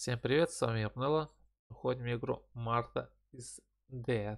Всем привет, с вами Yurnelo. Уходим в игру Martha is Dead.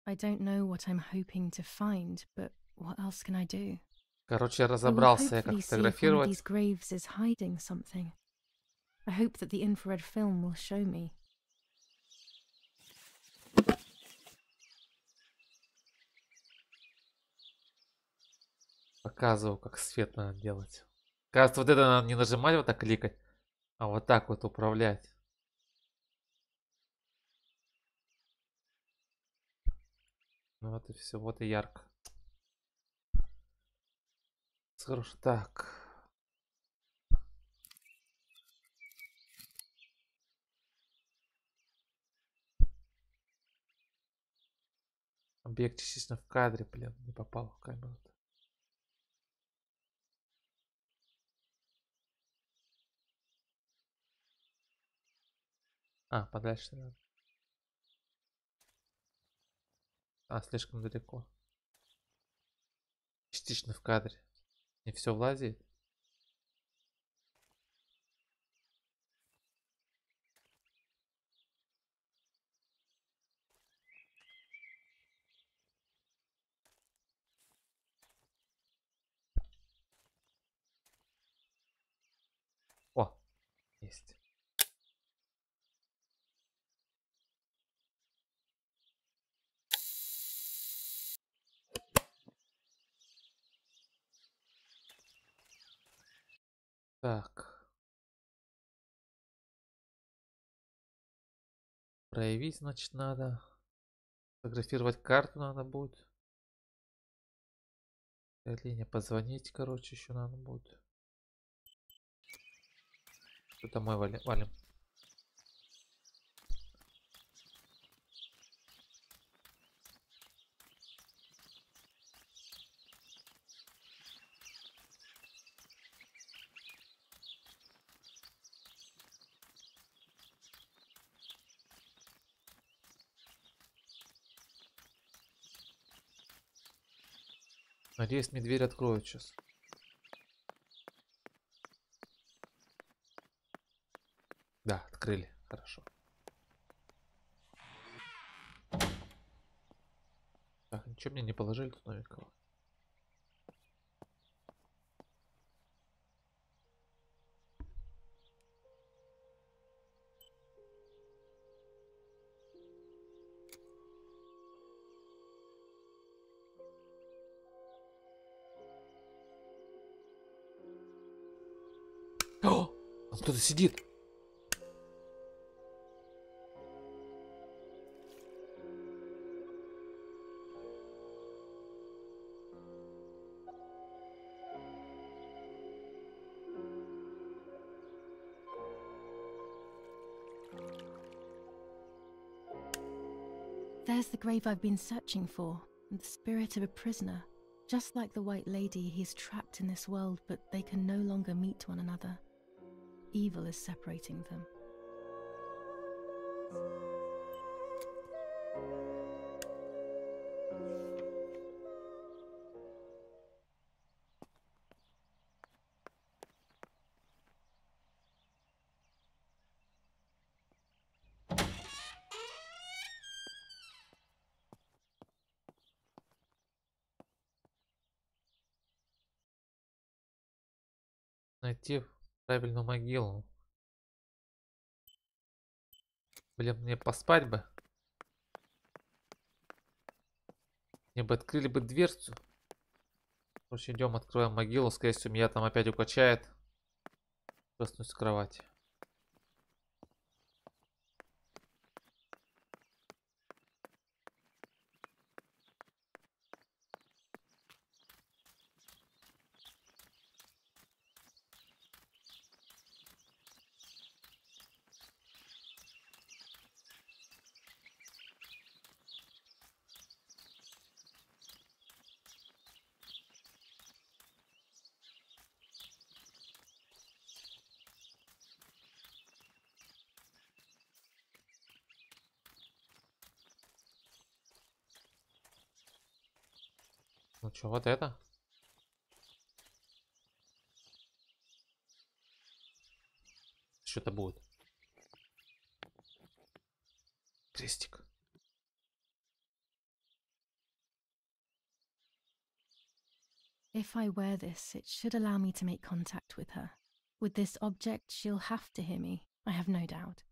I don't know what I'm hoping to find, but what else can I do? Короче, I will разобрался я, как hopefully see if one of these фотографировать. graves is hiding something. I hope that the infrared film will show me. Показываю, как свет надо делать. Кажется, вот это надо не нажимать, вот так кликать, а вот так вот управлять. Ну вот и все, вот и ярко. Хорошо, так. Объект частично в кадре, блин, не попал в камеру. А, подальше надо. А, слишком далеко. Частично в кадре. Не все влазит. О, есть. Так. Проявить, значит, надо. Фотографировать карту надо будет. Линия позвонить, короче, еще надо будет. Что домой валим. Надеюсь, мне дверь откроют сейчас. Да, открыли. Хорошо. Так, ничего мне не положили тут новенького. О! Там кто-то сидит. There's the grave I've been searching for, and the spirit of a prisoner. Just like the White Lady, he's trapped in this world, but they can no longer meet one another. Evil is separating them. Найти правильную могилу. Блин, мне поспать бы. Мне бы открыли бы дверцу. Короче, идем, откроем могилу. Скорее всего, меня там опять укачает. Проснусь с кровати. Ну что, вот это? Что-то будет. Крестик. If I wear this, it should allow me to make contact with her. With this object, she'll have to hear me, I have no doubt.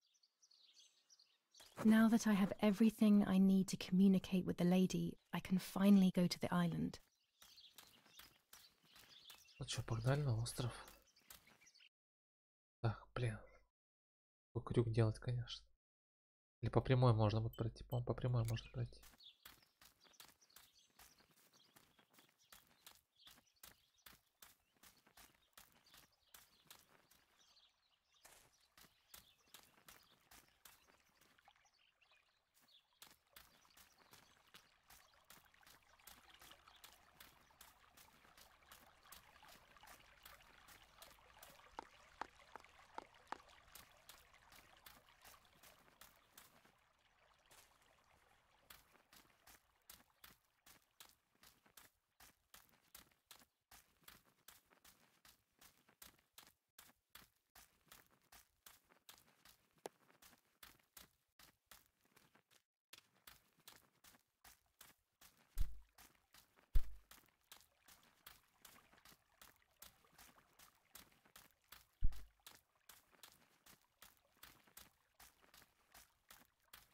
Now that I have everything I need to communicate with the lady, I can finally go to the island. Ну что, погнали на остров. Так, блин. Какой крюк делать, конечно. Или по прямой можно будет пройти. По-моему, по прямой можно пройти.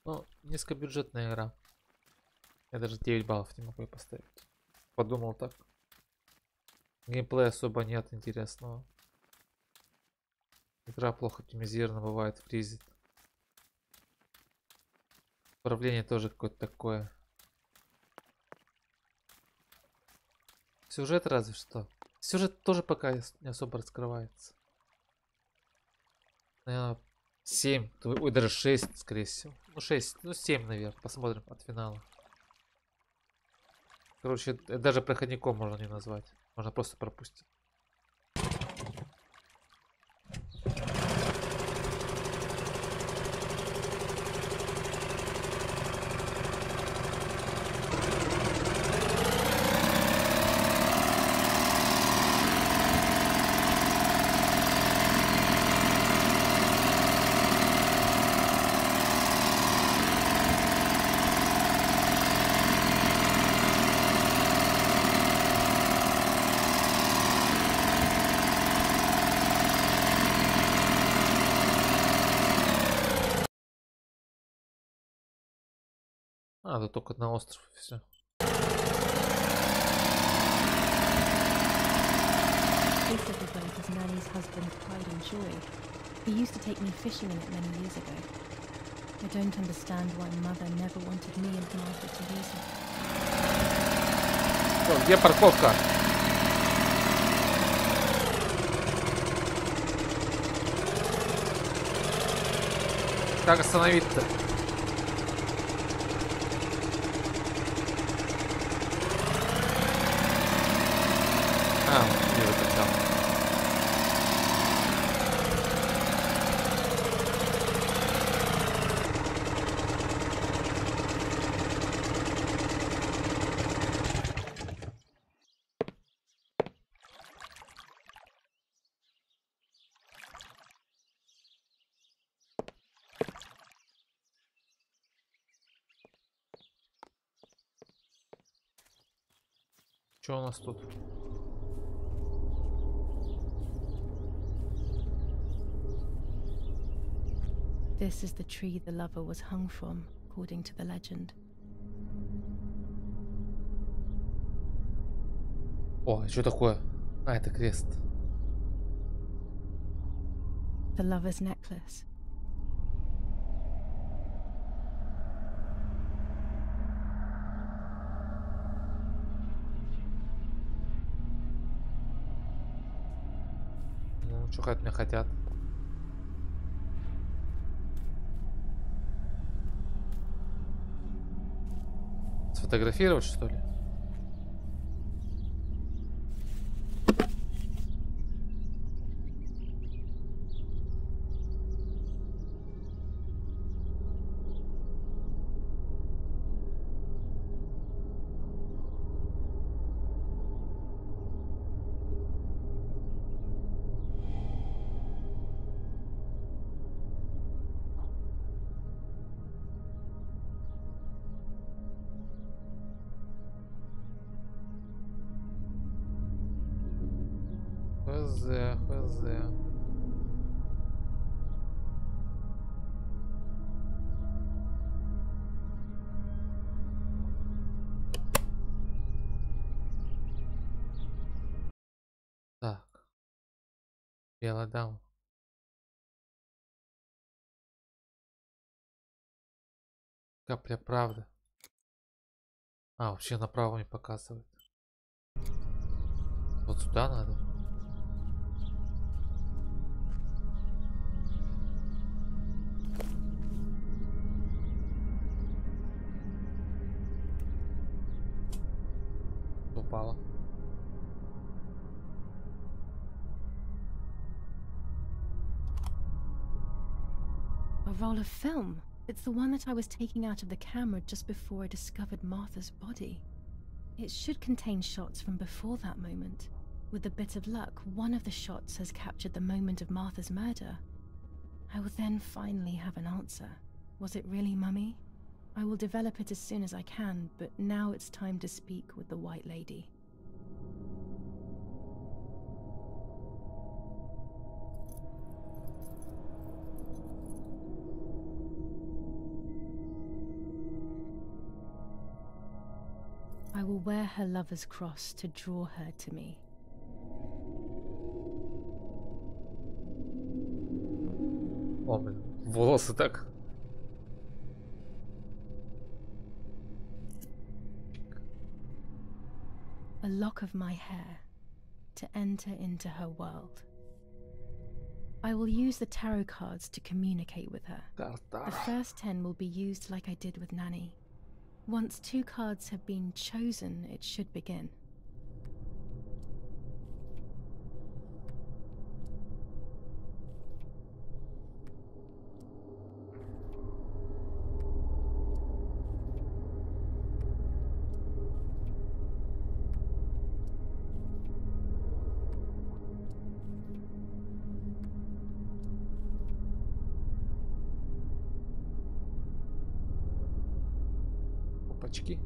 Ну, низкобюджетная игра. Я даже 9 баллов не могу ей поставить. Подумал так. Геймплея особо нет интересного. Игра плохо оптимизирована, бывает фризит. Управление тоже какое-то такое. Сюжет разве что. Сюжет тоже пока не особо раскрывается. Наверное, 7, ой, даже 6, скорее всего. Ну 6, ну 7, наверное. Посмотрим от финала. Короче, это даже проходником можно не назвать. Можно просто пропустить. А, тут только на остров и все. This little boat is Nanny's husband's pride and joy. He used to take me fishing in it many years ago. I don't understand why Mother never wanted me and Martha to use it. О, где парковка? Как остановить-то? А, вижу, как там. Что у нас тут? This is the tree the lover was hung from, according to the legend. О, что такое? А, это крест. The lover's necklace. Ну, что от меня хотят? Сфотографировать, что ли? Хз, хз. Так. Белая дама. Капля правды. А, вообще направо не показывает. Вот сюда надо. Упала. A roll of film. It's the one that I was taking out of the camera just before I discovered Martha's body. It should contain shots from before that moment. With a bit of luck, one of the shots has captured the moment of Martha's murder. I will then finally have an answer. Was it really Mummy? I will develop it as soon as I can, but now it's time to speak with the White Lady. I will wear her lover's cross to draw her to me. О, блин, волосы так. A lock of my hair to enter into her world. I will use the tarot cards to communicate with her. The first 10 will be used like I did with Nanny. Once 2 cards have been chosen, it should begin. Опачки.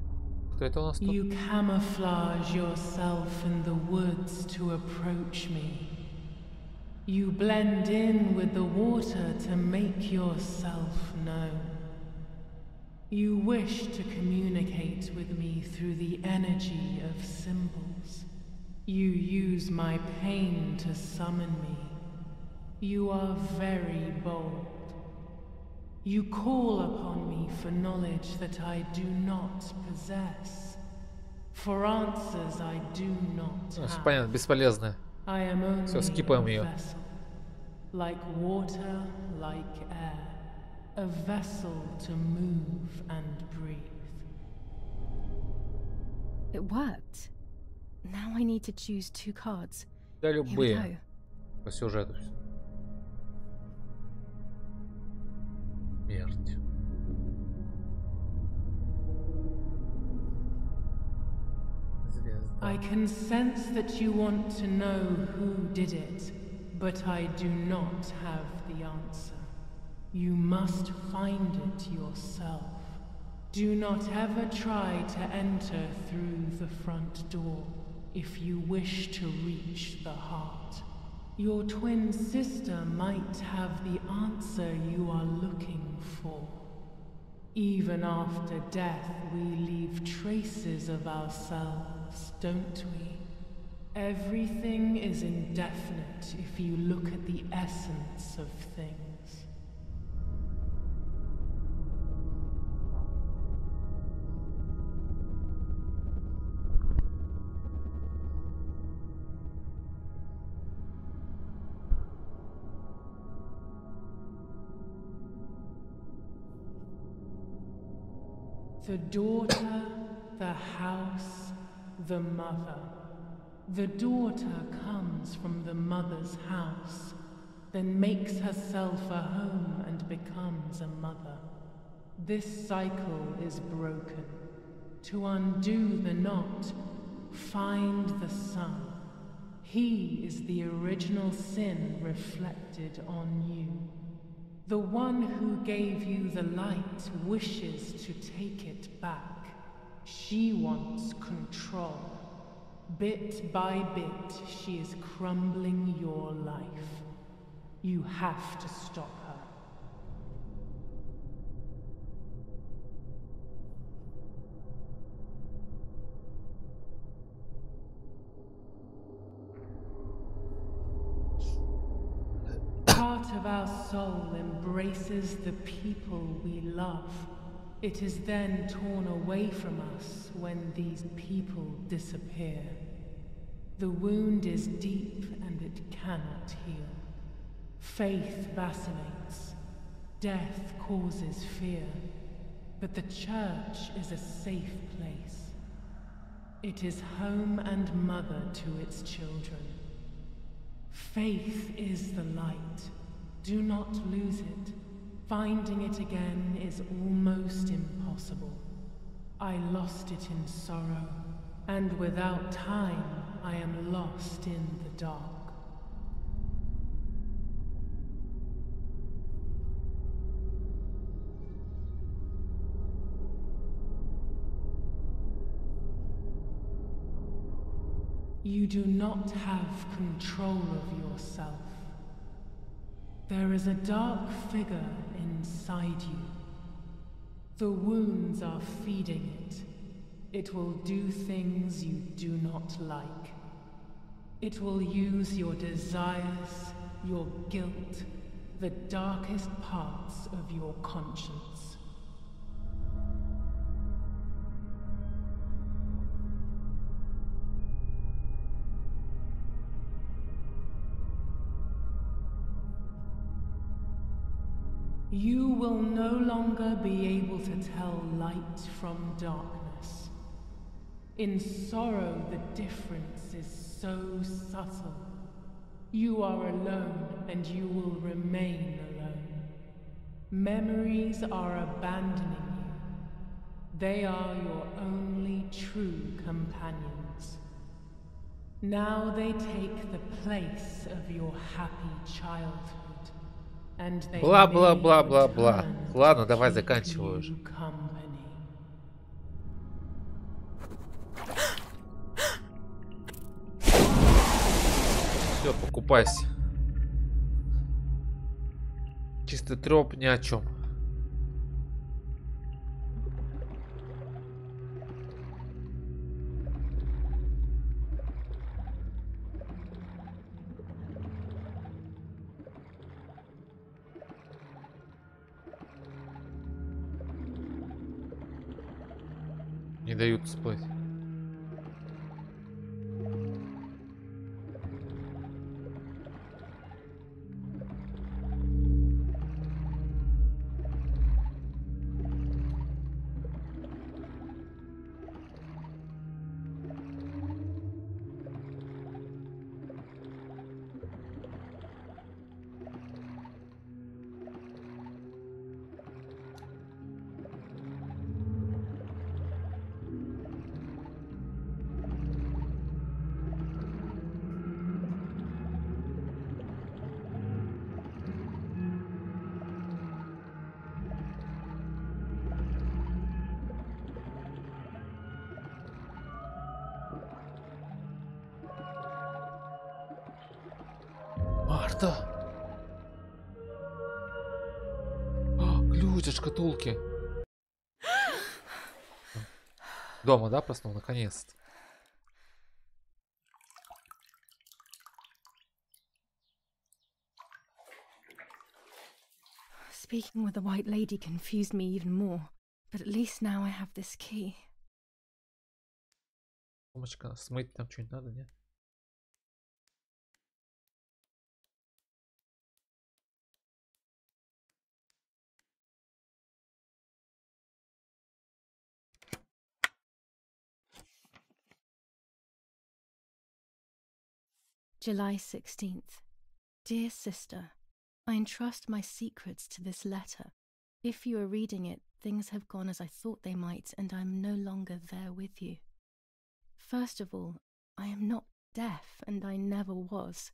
Кто это у нас тут? You camouflage yourself in the woods to approach me. You blend in with the water to make yourself known. You wish to communicate with me through the energy of symbols. You use my pain to summon me. You are very bold. You call upon me for knowledge that I do not possess. For answers I do not have. Понятно, бесполезная. I am only Всё, скипаем a её. vessel. Like water, like air. A vessel to move and breathe. It worked. Now I need to choose 2 cards. Да Here we любые. go. По сюжету всё. Смерть. Звезда. I can sense that you want to know who did it, but I do not have the answer. You must find it yourself. Do not ever try to enter through the front door if you wish to reach the heart. Your twin sister might have the answer you are looking for. Even after death, we leave traces of ourselves, don't we? Everything is indefinite if you look at the essence of things. The daughter, the house, the mother. The daughter comes from the mother's house, then makes herself a home and becomes a mother. This cycle is broken. To undo the knot, find the sun. He is the original sin reflected on you. The one who gave you the light wishes to take it back. She wants control. Bit by bit, she is crumbling your life. You have to stop her. Part of our soul embraces the people we love. It is then torn away from us when these people disappear. The wound is deep and it cannot heal. Faith vacillates. Death causes fear. But the church is a safe place. It is home and mother to its children. Faith is the light. Do not lose it. Finding it again is almost impossible. I lost it in sorrow, and without time, I am lost in the dark. You do not have control of yourself. There is a dark figure inside you. The wounds are feeding it. It will do things you do not like. It will use your desires, your guilt, the darkest parts of your conscience. You will no longer be able to tell light from darkness. In sorrow, the difference is so subtle. You are alone, and you will remain alone. Memories are abandoning you. They are your only true companions. Now they take the place of your happy childhood. Бла-бла-бла-бла-бла. Ладно, давай заканчивай уже. Все, покупайся. Чистый троп ни о чем. Не дают спать. Марта! А, ключ от шкатулки. Дома, да, проснул? Наконец-то. Speaking with the White Lady confused me even more, but at least now I have this key. Сумочка, смыть там что-нибудь надо, нет? July 16th. Dear sister, I entrust my secrets to this letter. If you are reading it, things have gone as I thought they might, and I am no longer there with you. First of all, I am not deaf, and I never was.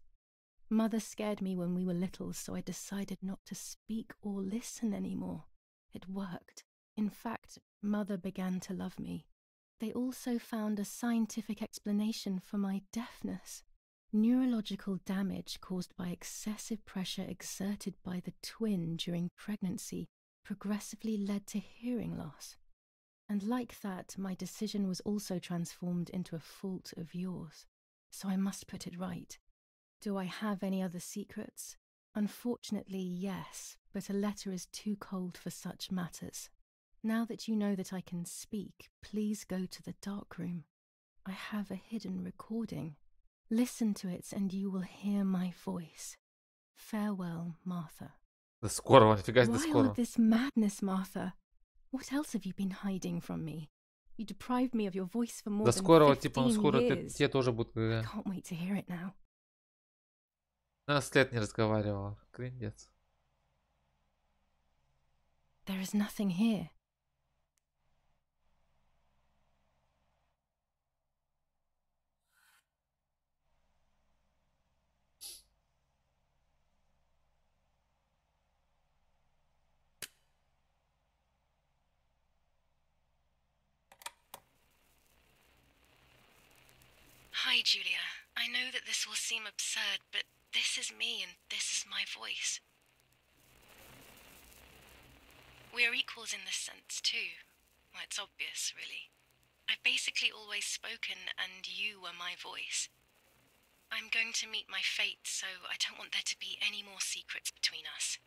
Mother scared me when we were little, so I decided not to speak or listen anymore. It worked. In fact, Mother began to love me. They also found a scientific explanation for my deafness. Neurological damage caused by excessive pressure exerted by the twin during pregnancy progressively led to hearing loss. And like that, my decision was also transformed into a fault of yours. So I must put it right. Do I have any other secrets? Unfortunately, yes, but a letter is too cold for such matters. Now that you know that I can speak, please go to the dark room. I have a hidden recording. Listen to it and you will hear my voice. Farewell, Martha. До скорого, нифига себе, до Why all скорого. of this madness, Martha? What else have you been hiding from me? You deprived me of your voice for more До than скорого, типа, 15 скоро years. тебе тоже будет, I когда can't wait to hear it now. 15 лет не разговаривала. Крендец. There is nothing here. Hi, Julia. I know that this will seem absurd, but this is me and this is my voice. We are equals in this sense, too. Well, it's obvious, really. I've basically always spoken, and you were my voice. I'm going to meet my fate, so I don't want there to be any more secrets between us.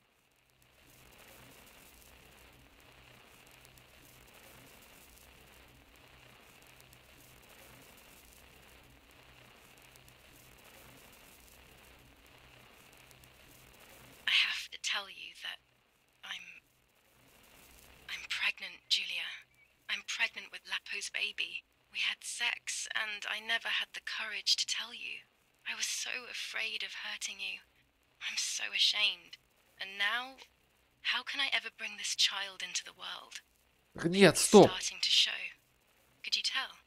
I have to tell you that I'm pregnant, Julia. I'm pregnant with Lapo's baby. We had sex, and I never had the courage to tell you. I was so afraid of hurting you. I'm so ashamed. And now, how can I ever bring this child into the world? Нет, It's стоп. starting to show. Could you tell?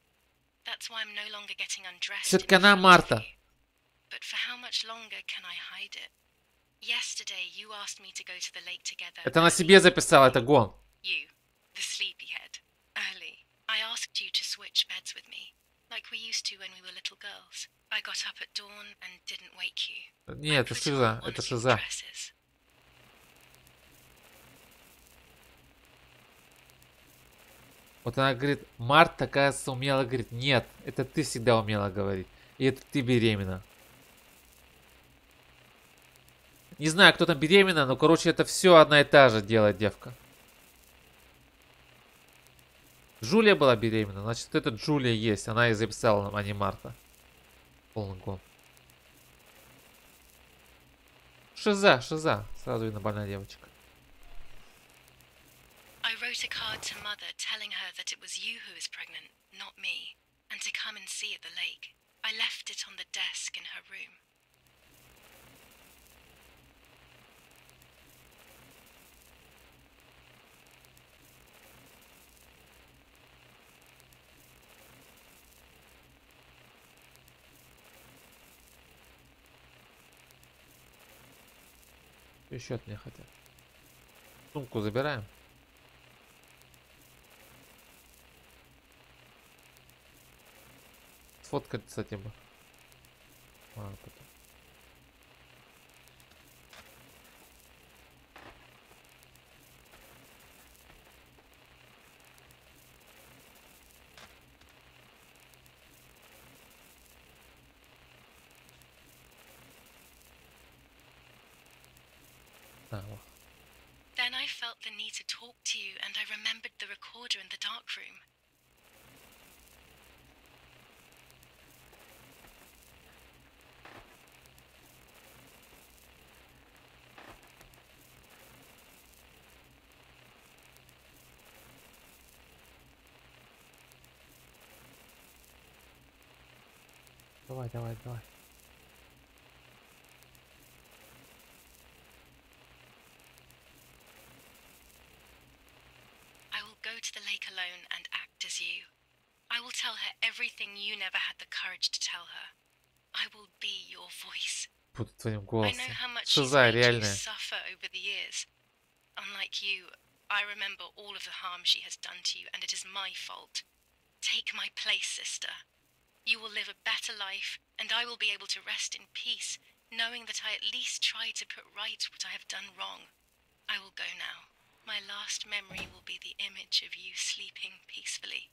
That's why I'm no longer getting undressed Все-таки in она front of Марта. you. But for how much longer can I hide it? Yesterday, you asked me to go to the lake together. Это она early. себе записала, это гон. You, the sleepyhead. Early. I asked you to switch beds with me, like we used to when we were little girls. I got up at dawn and didn't wake you. Нет, это шиза, это шиза. Вот она говорит, Марта, кажется, умела говорить, нет, это ты всегда умела говорить. И это ты беременна. Не знаю, кто там беременна, но, короче, это все одна и та же делает девка. Джулия была беременна, значит, вот эта Джулия есть. Она и записала нам, а не Марта. Полный гон. Шиза, шиза. Сразу видно, больная девочка. I wrote a card to Mother telling her that it was you who was pregnant, not me, and to come and see at the lake. I left it on the desk in her room. Еще от меня хотят. Сумку забираем. Сфоткать, кстати, бы. А, потом. вот. Then I felt the need to talk to you, and I remembered the recorder in the dark room. Давай, давай, давай. I will go to the lake alone and act as you. I will tell her everything you never had the courage to tell her. I will be your voice. Буду твоим I голосом. know how much she's Шиза made you реальная. suffer over the years. Unlike you, I remember all of the harm she has done to you, and it is my fault. Take my place, sister. You will live a better life, and I will be able to rest in peace, knowing that I at least tried to put right what I have done wrong. I will go now. My last memory will be the image of you sleeping peacefully.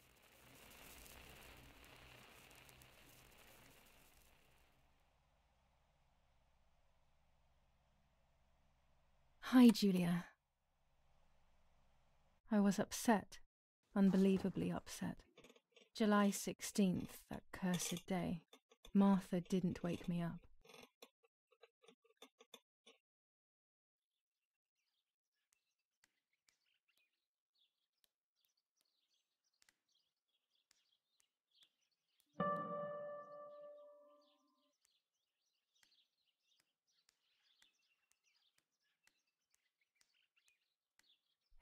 Hi, Julia. I was upset, unbelievably upset. July 16th, that cursed day. Martha didn't wake me up.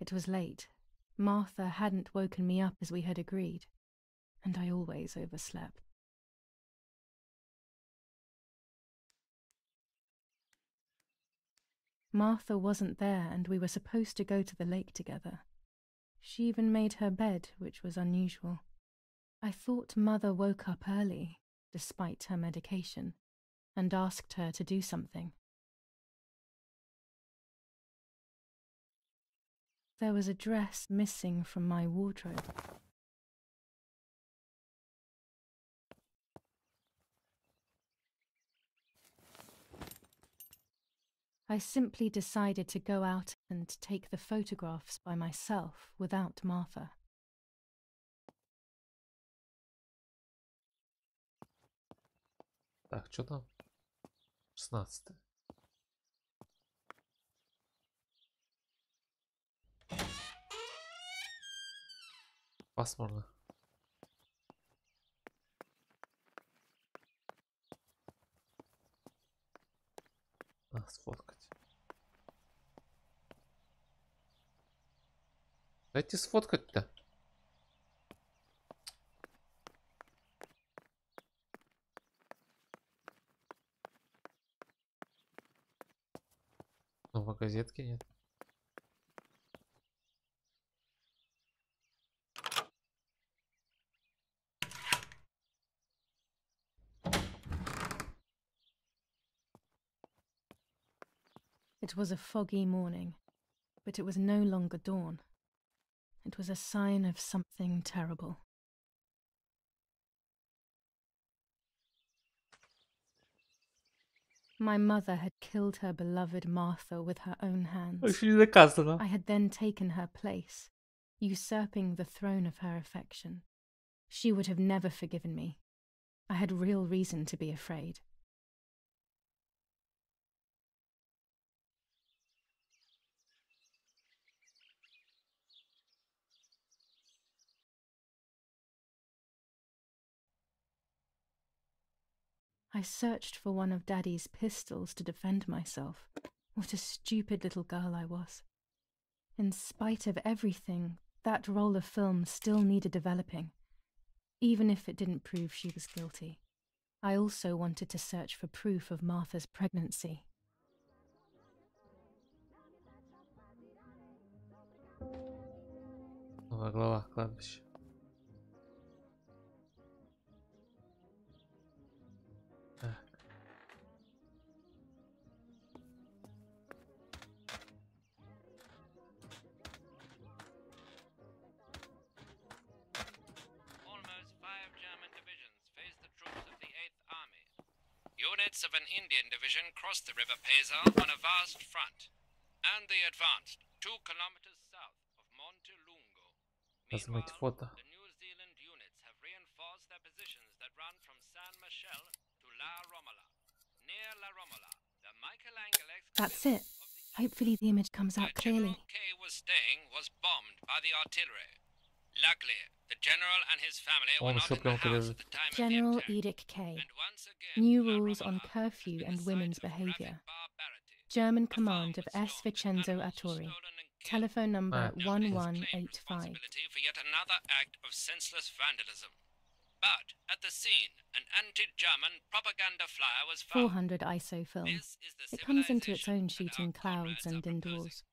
It was late. Martha hadn't woken me up as we had agreed, and I always overslept. Martha wasn't there, and we were supposed to go to the lake together. She even made her bed, which was unusual. I thought Mother woke up early, despite her medication, and asked her to do something. There was a dress missing from my wardrobe. I simply decided to go out and take the photographs by myself without Martha. Так, что там? 16. Пасмурно. Сфоткать. Дайте сфоткать-то. Новой газетки нет. It was a foggy morning, but it was no longer dawn. It was a sign of something terrible. My mother had killed her beloved Martha with her own hands. Еще не доказано. I had then taken her place, usurping the throne of her affection. She would have never forgiven me. I had real reason to be afraid. I searched for one of Daddy's pistols to defend myself. What a stupid little girl I was. In spite of everything, that roll of film still needed developing, even if it didn't prove she was guilty. I also wanted to search for proof of Martha's pregnancy. Новая глава, кладбище. Так. Almost 5 German divisions face the troops of the 8th Army. Units of an Indian division crossed the River Pesar on a vast front. And they advanced 2 kilometers south of Monte Lungo. Размыть Meanwhile, фото. the New Zealand units have reinforced their positions that run from San Michel to La Romola. Near La Romola, the Michelangelo That's village it. Hopefully the image comes where out clearly. General K was staying was bombed by the artillery. Luckily, the general and his family were Он not еще in the прям house лежит. at the time of the General attack. Edict K. And once again, New La rules on Romola has curfew been and the women's site of behavior. graphic barbarity. German A command farm of was S. stormed and Vincenzo animals were Attori. stolen and killed. Telephone number Ah. Now, police claim 1185. responsibility for yet another act of senseless vandalism. But at the scene, an anti-German propaganda flyer was found. 400 ISO film. This is the It comes into its civilization own that shooting our clouds comrades are and proposing. indoors.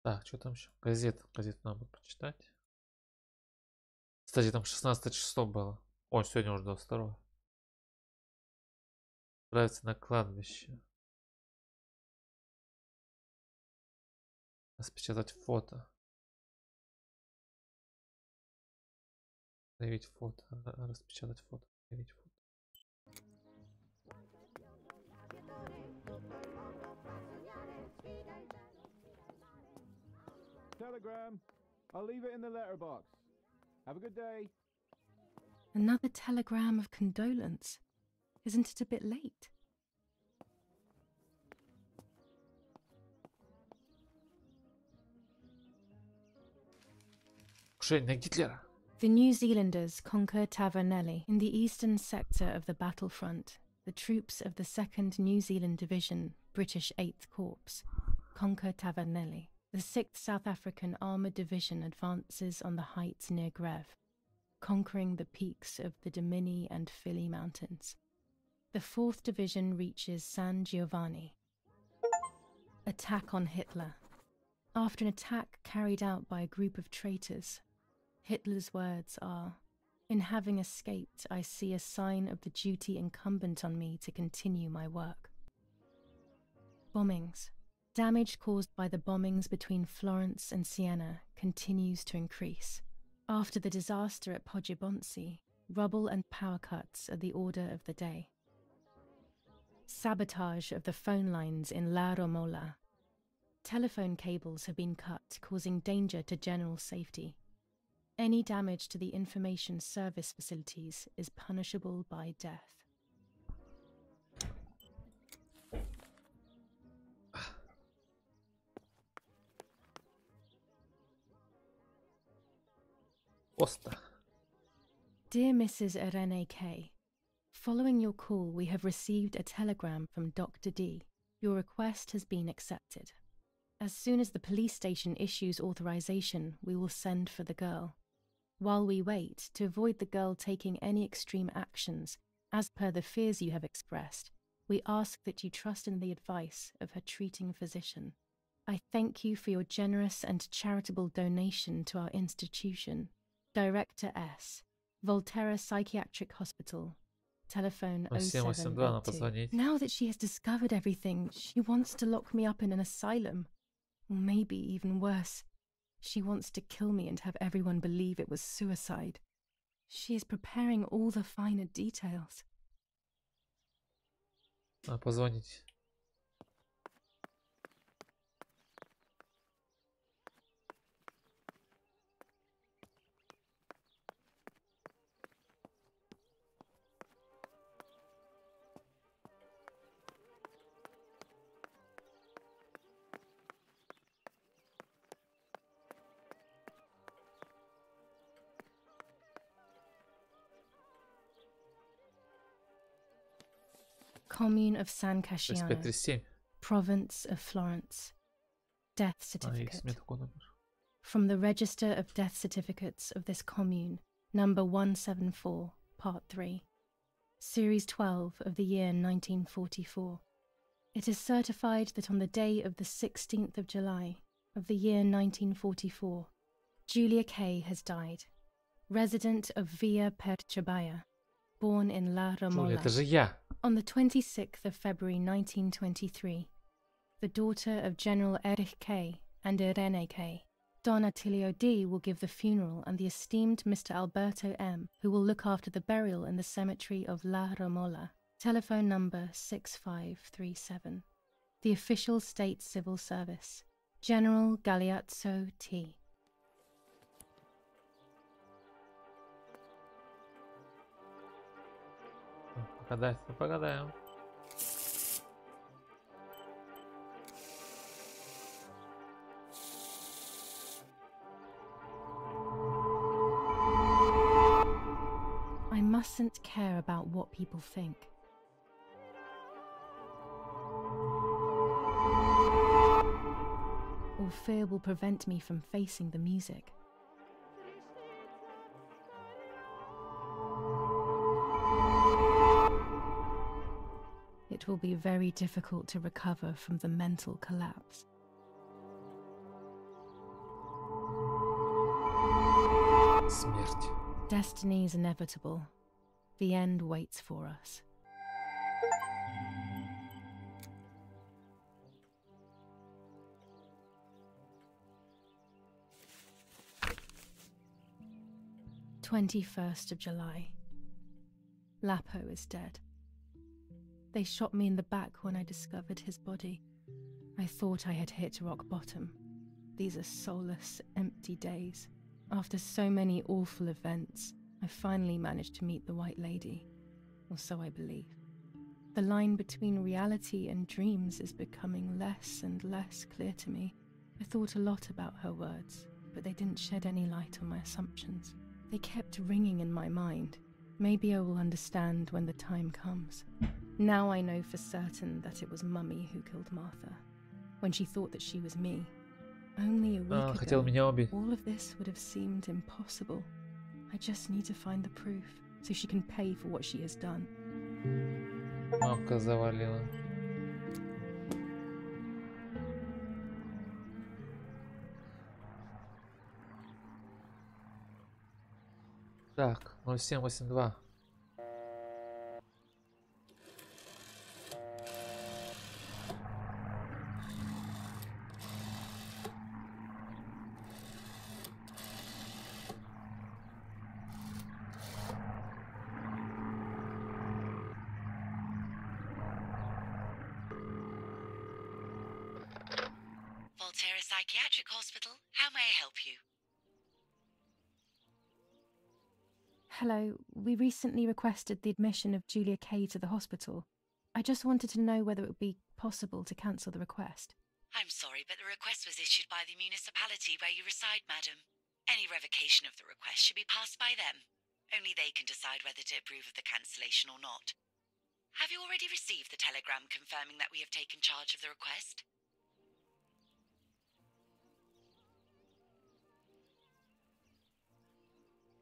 Так, что там еще? Газету надо почитать. Кстати, там 16 число было. О, сегодня уже 22. Отправиться на кладбище. Распечатать фото. Проявить фото. Распечатать фото. Проявить фото. Telegram. I'll leave it in the letterbox. Have a good day. Another telegram of condolence. Isn't it a bit late? Покушение на Гитлера. The New Zealanders conquer Tavernelli. In the eastern sector of the battlefront, the troops of the 2nd New Zealand Division, British 8th Corps, conquer Tavernelli. The 6th South African Armoured Division advances on the heights near Greve, conquering the peaks of the Dimini and Philly Mountains. The 4th Division reaches San Giovanni. Attack on Hitler. After an attack carried out by a group of traitors, Hitler's words are, "In having escaped, I see a sign of the duty incumbent on me to continue my work." Bombings. Damage caused by the bombings between Florence and Siena continues to increase. After the disaster at Poggibonsi, rubble and power cuts are the order of the day. Sabotage of the phone lines in La Romola. Telephone cables have been cut, causing danger to general safety. Any damage to the information service facilities is punishable by death. Оста. Dear Mrs. Irene K., following your call, we have received a telegram from Dr. D. Your request has been accepted. As soon as the police station issues authorization, we will send for the girl. While we wait, to avoid the girl taking any extreme actions, as per the fears you have expressed, we ask that you trust in the advice of her treating physician. I thank you for your generous and charitable donation to our institution. Director S. Volterra Psychiatric Hospital. Telephone 0782 надо 0782. позвонить. Now that she has discovered everything, she wants to lock me up in an asylum. Or maybe even worse. She wants to kill me and have everyone believe it was suicide. She is preparing all the finer details. Надо позвонить. Commune of San Casciano. 6537. Province of Florence. Death Есть certificate. мне такой номер. From the Register of Death Certificates of this commune, number 174, part 3. Series 12 of the year 1944. It is certified that on the day of the 16th of July of the year 1944, Julia K. has died, resident of Via Perchabaya, born in La Джулия, Romola. это же я. On the 26th of February 1923, the daughter of General Erich K. and Irene K., Don Attilio D will give the funeral, and the esteemed Mr. Alberto M, who will look after the burial in the cemetery of La Romola. Telephone number 6537. The official state civil service. General Galeazzo T. Погадаем. I mustn't care about what people think. Or fear will prevent me from facing the music. It will be very difficult to recover from the mental collapse. Смерть. Destiny is inevitable. The end waits for us. "21st of July. Lapo is dead. They shot me in the back when I discovered his body. I thought I had hit rock bottom. These are soulless, empty days. After so many awful events, I finally managed to meet the White Lady, or so I believe. The line between reality and dreams is becoming less and less clear to me. I thought a lot about her words, but they didn't shed any light on my assumptions. They kept ringing in my mind. Maybe I will understand when the time comes. Now I know for certain that it was Mummy who killed Martha, when she thought that she was me. Only a week Хотел меня ago, убить. all of this would have seemed impossible. I just need to find the proof, so she can pay for what she has done. Мамка завалила. Так, 0782. Volterra Psychiatric Hospital. How may I help you? Hello, we recently requested the admission of Julia Kay to the hospital. I just wanted to know whether it would be possible to cancel the request. I'm sorry, but the request was issued by the municipality where you reside, madam. Any revocation of the request should be passed by them. Only they can decide whether to approve of the cancellation or not. Have you already received the telegram confirming that we have taken charge of the request?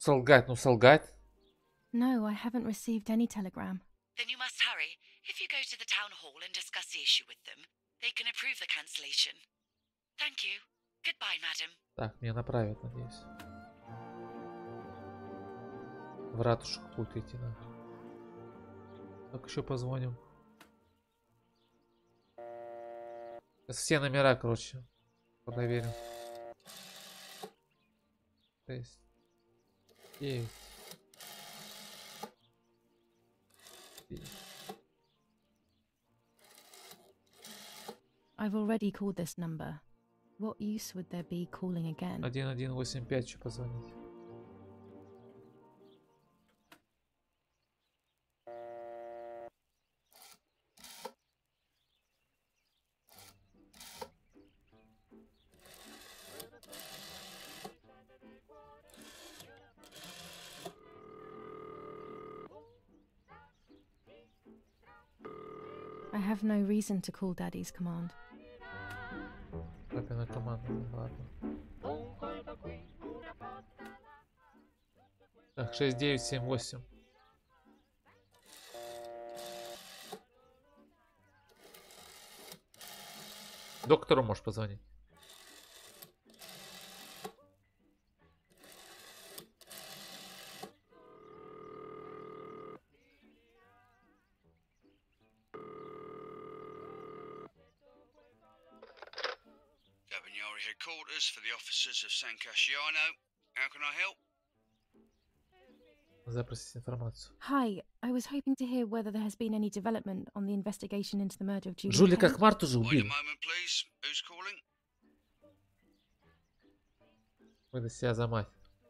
Солгать, ну солгать. No, I haven't received any telegram. Then you must hurry. If you go to the town hall and discuss the issue with them, they can approve the cancellation. Thank you. Goodbye, madam. Так, меня направят, надеюсь. В ратушу какую-то идти надо. Так, еще позвоним. Сейчас все номера, короче, проверим. 6, 9, 10. I've already called this number. What use would there be calling again? 1185 еще позвонить. I have no reason to call Daddy's command. Папина команда, ладно. Так, 6978. Доктору можешь позвонить. Governor Military headquarters for the officers of San Casciano. How can I help? Запросить информацию. Hi, I was hoping to hear whether there has been any development on the investigation into the murder of Julia Джули Kay. как Марту же Wait a убили. moment, please. Who's calling? Выдай себя за мать.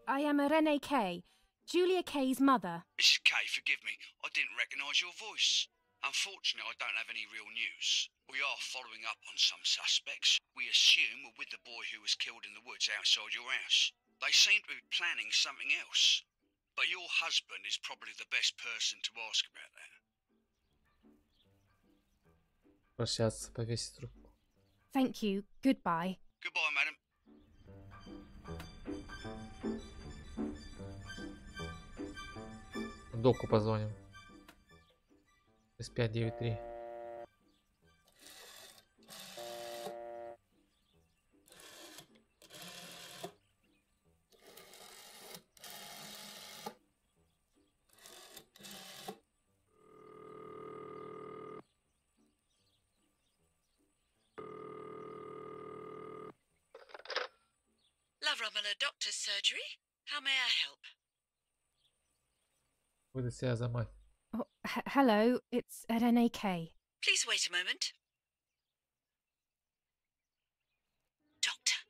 I am Irene Kay, Julia Kay's mother. Mrs. Kay, forgive me. I didn't recognise your voice. Unfortunately, I don't have any real news. We are following up on some suspects. We assume we're with the boy who was killed in the woods outside your house. They seem to be planning something else. But your husband is probably the best person to ask about that. Прощаться, повесить трубку. Thank you. Goodbye. Goodbye, madam. Доку позвоним. 6593. La Romola Doctor's Surgery. How may I help? Выдай себя за мать. Oh, hello, it's Irene Kay. Please wait a moment. Doctor,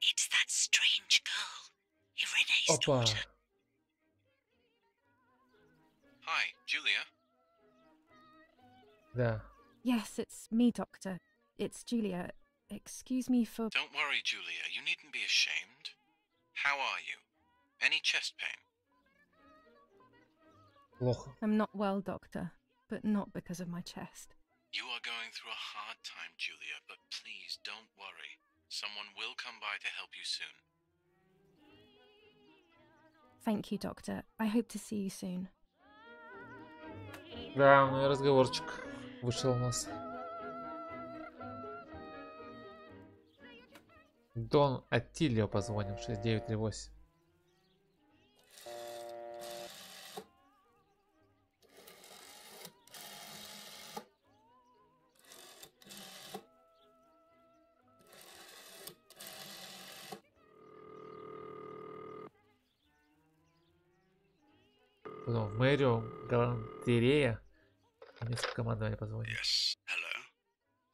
it's that strange girl, Irene's Опа. daughter. Hi, Julia. Да. Yes, it's me, Doctor. It's Julia. Excuse me for... Don't worry, Julia. You needn't be ashamed. How are you? Any chest pain? Плохо. I'm not well, Doctor, but not because of my chest. You are going through a hard time, Julia, but please don't worry. Someone will come by to help you soon. Thank you, Doctor. I hope to see you soon. Да, ну и разговорчик вышел у нас. Дон Аттилио позвоним. 6938. Потом в мэрию Галантерея. Несколько командования позвоним. Yes. Hello.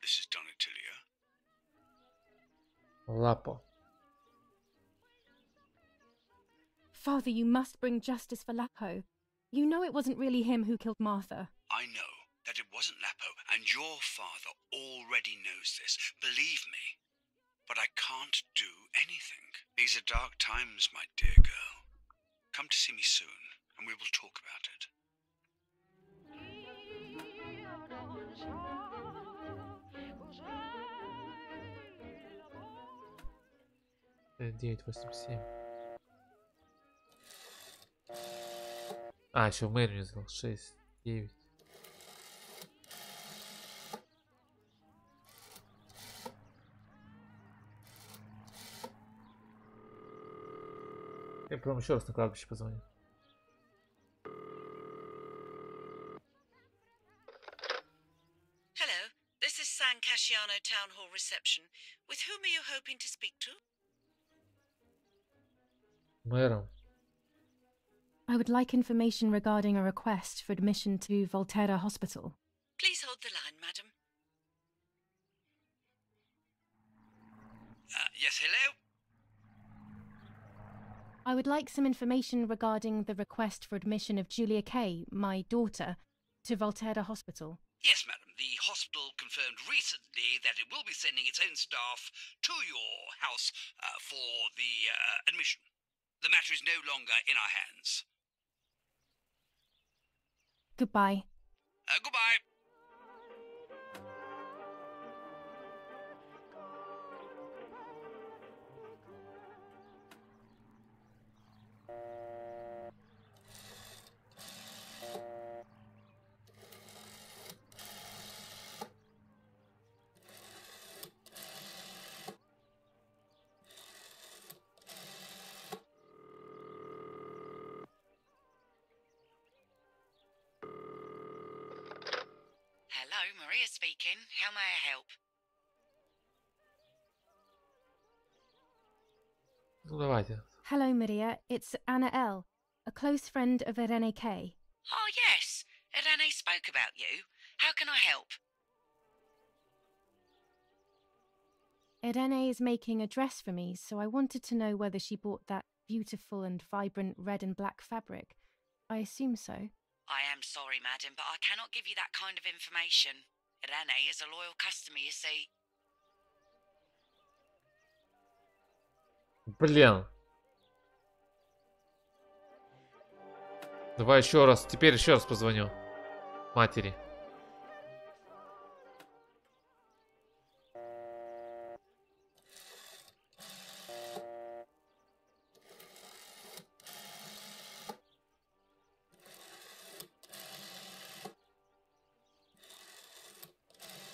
This is Don Attilio. Лапо. Father, you must bring justice for Lapo. You know it wasn't really him who killed Martha. I know that it wasn't Lapo, and your father already knows this. Believe me. But I can't do anything. These are dark times, my dear girl. Come to see me soon, and we will talk about it. 987. А, еще в мэрию не сказал. 6, 9. Я потом еще раз на кладбище позвоню. Hello, this is San Casciano Town Hall reception. With whom are you hoping to speak to? Мэром. I would like information regarding a request for admission to Volterra Hospital. Please hold the line, madam. Yes, hello? I would like some information regarding the request for admission of Julia Kay, my daughter, to Volterra Hospital. Yes, madam. The hospital confirmed recently that it will be sending its own staff to your house for the admission. The matter is no longer in our hands. Goodbye. Goodbye. Hello, Maria speaking. How may I help? Ну давайте. Hello, Maria. It's Anna L., a close friend of Irene K. Oh, yes. Irene spoke about you. How can I help? Irene is making a dress for me, so I wanted to know whether she bought that beautiful and vibrant red and black fabric. I assume so. I am sorry, madam, but I cannot give you that kind of information. Irene is a loyal customer, you see. Блин. Давай еще раз. Теперь еще раз позвоню. Матери.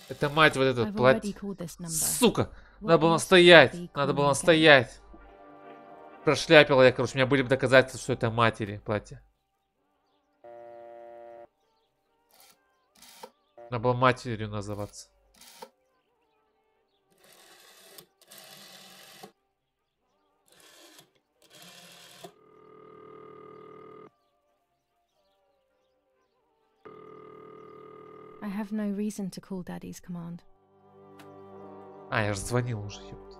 Это мать вот этот I've платье. already called this number. Сука! What Надо было use would настоять. be Надо было calling again? настоять. Прошляпила я, короче. У меня были бы доказательства, что это матери платье. Надо было матерью называться. I have no reason to call Daddy's command. А, я же звонил уже, ёпта.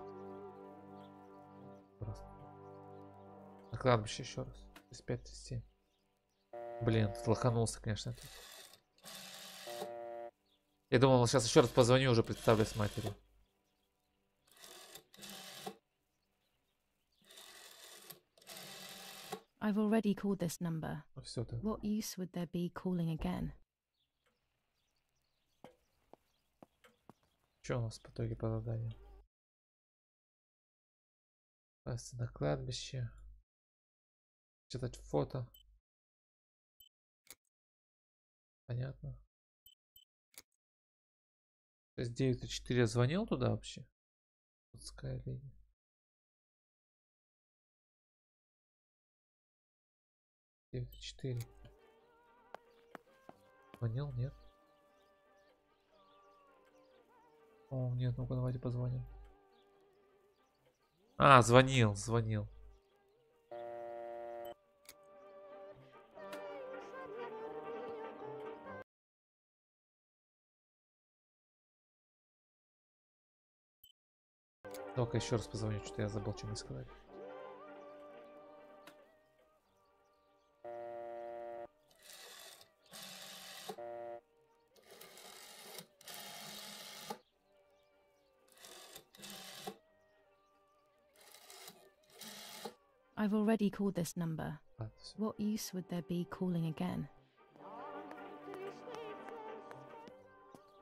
Раз. На кладбище еще раз. 35-37. Блин, тут лоханулся, конечно. Я думал, сейчас еще раз позвоню, уже представлю с матерью. I've already called this number. Ну, все, да. What use would there be calling again? Что у нас по итоге по заданию? Пасти на кладбище. Читать фото. Понятно. 6934 звонил туда вообще? Городская линия. Четыре. Звонил, нет? О, нет, ну-ка давайте позвоним. А, звонил. Только еще раз позвоню, что-то я забыл, что мне сказать. I've already called this number. Ладно, всё. What use would there be calling again?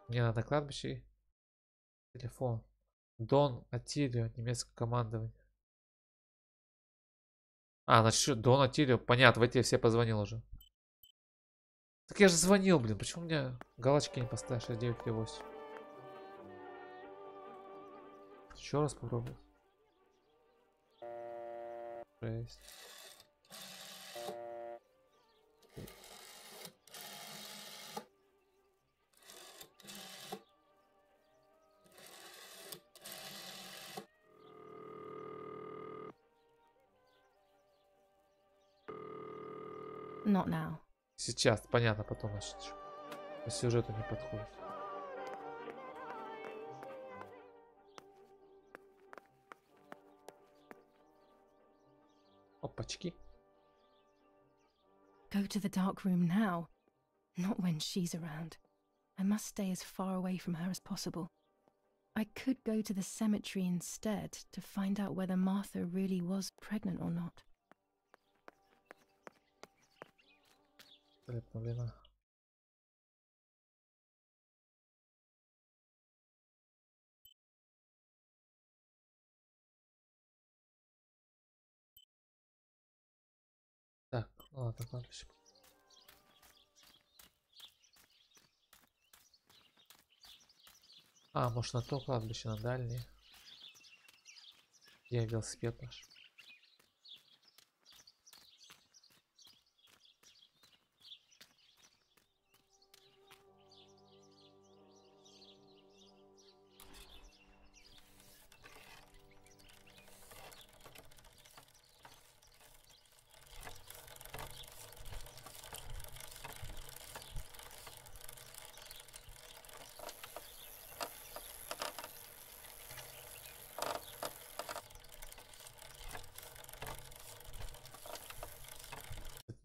Мне надо на кладбище. Телефон. Дон Атилио, немецкое командование. А, значит, что, Дон Атилио. Понятно, в эти все позвонил уже. Так я же звонил, блин. Почему у меня галочки не поставишь? 6938. Еще раз попробую. 6. Not now. Сейчас, понятно, потом значит. По сюжету не подходит. Опачки. Go to the dark room now. Not when she's around. I must stay as far away from her as possible. I could go to the cemetery instead to find out whether Martha really was pregnant or not. Обновлена. Так, ладно, кладбище. А, может на то кладбище, на дальнее. Я велосипед наш.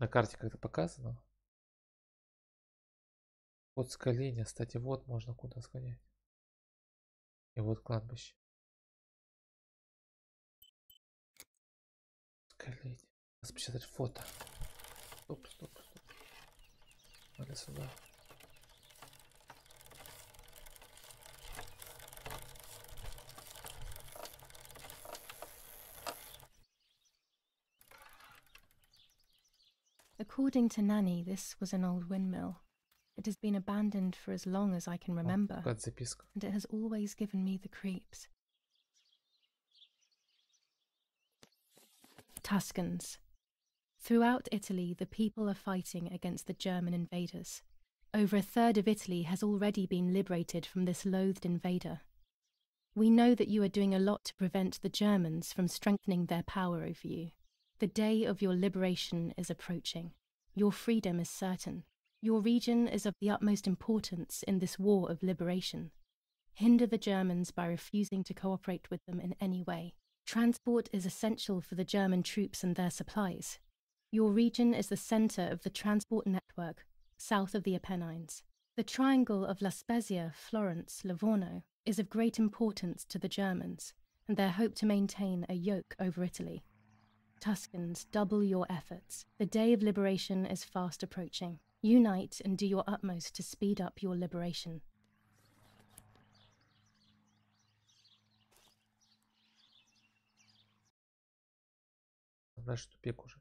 На карте как-то показано. Вот скаление, кстати, вот можно куда сгонять. И вот кладбище. Скаление. Распечатать фото. Стоп, стоп, стоп. Надо сюда. According to Nanny, this was an old windmill. It has been abandoned for as long as I can remember, Какая записка. and it has always given me the creeps. Tuscans. Throughout Italy, the people are fighting against the German invaders. Over a third of Italy has already been liberated from this loathed invader. We know that you are doing a lot to prevent the Germans from strengthening their power over you. The day of your liberation is approaching. Your freedom is certain. Your region is of the utmost importance in this war of liberation. Hinder the Germans by refusing to cooperate with them in any way. Transport is essential for the German troops and their supplies. Your region is the center of the transport network south of the Apennines. The triangle of La Spezia, Florence, Livorno is of great importance to the Germans and their hope to maintain a yoke over Italy. Tuscans, double your efforts. The day of liberation is fast approaching. Unite and do your utmost to speed up your liberation. Дальше тупик уже.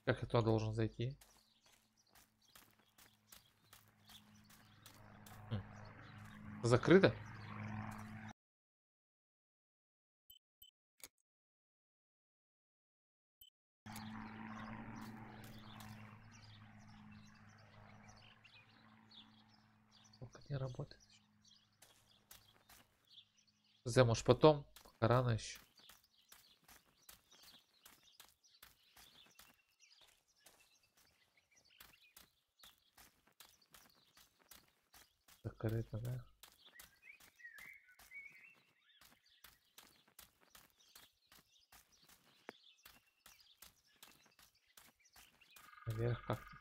Как я туда должен зайти? Закрыто? Только не работает. За, может потом? Пока рано еще. Закрыто, да? Наверх как-то.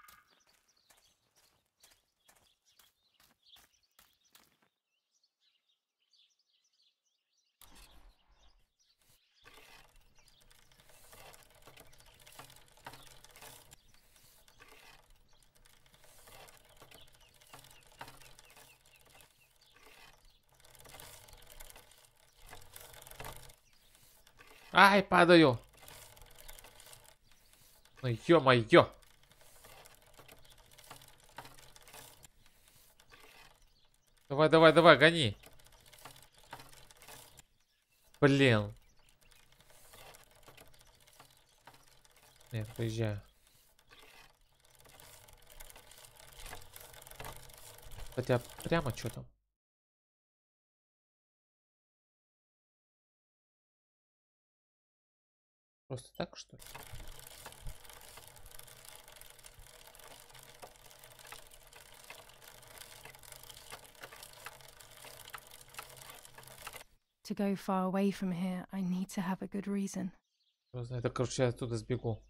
Ай, падаю! Ну ё-моё! Давай, давай, давай, гони! Блин. Нет, поезжаю. Хотя прямо что там? Просто так, что ли? To go far away from here, I need to have a good reason. Кто знает, это, короче, я оттуда сбегу.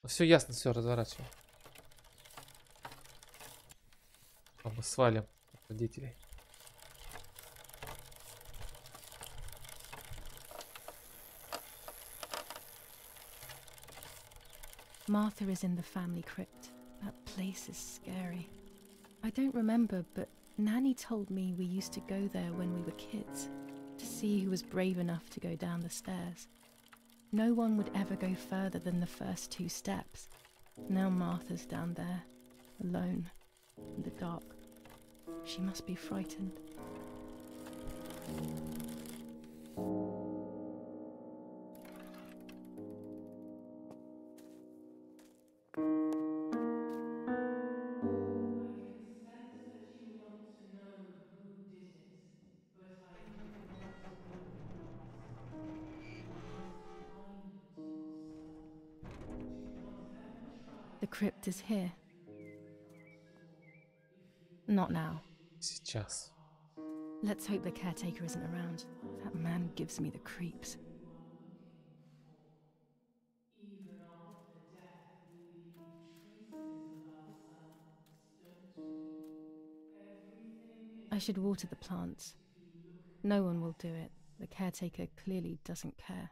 Ну, все ясно, все, разворачиваем. А мы свалим от родителей. Martha is in the family crypt. That place is scary. I don't remember, but Nanny told me we used to go there when we were kids, to see who was brave enough to go down the stairs. No one would ever go further than the first 2 steps. Now Martha's down there, alone, in the dark. She must be frightened. crypt is here. Not now. Сейчас. Let's hope the caretaker isn't around. That man gives me the creeps. Even after death, we leave traces of ourselves, don't we? Everything I should water the plants. No one will do it. The caretaker clearly doesn't care.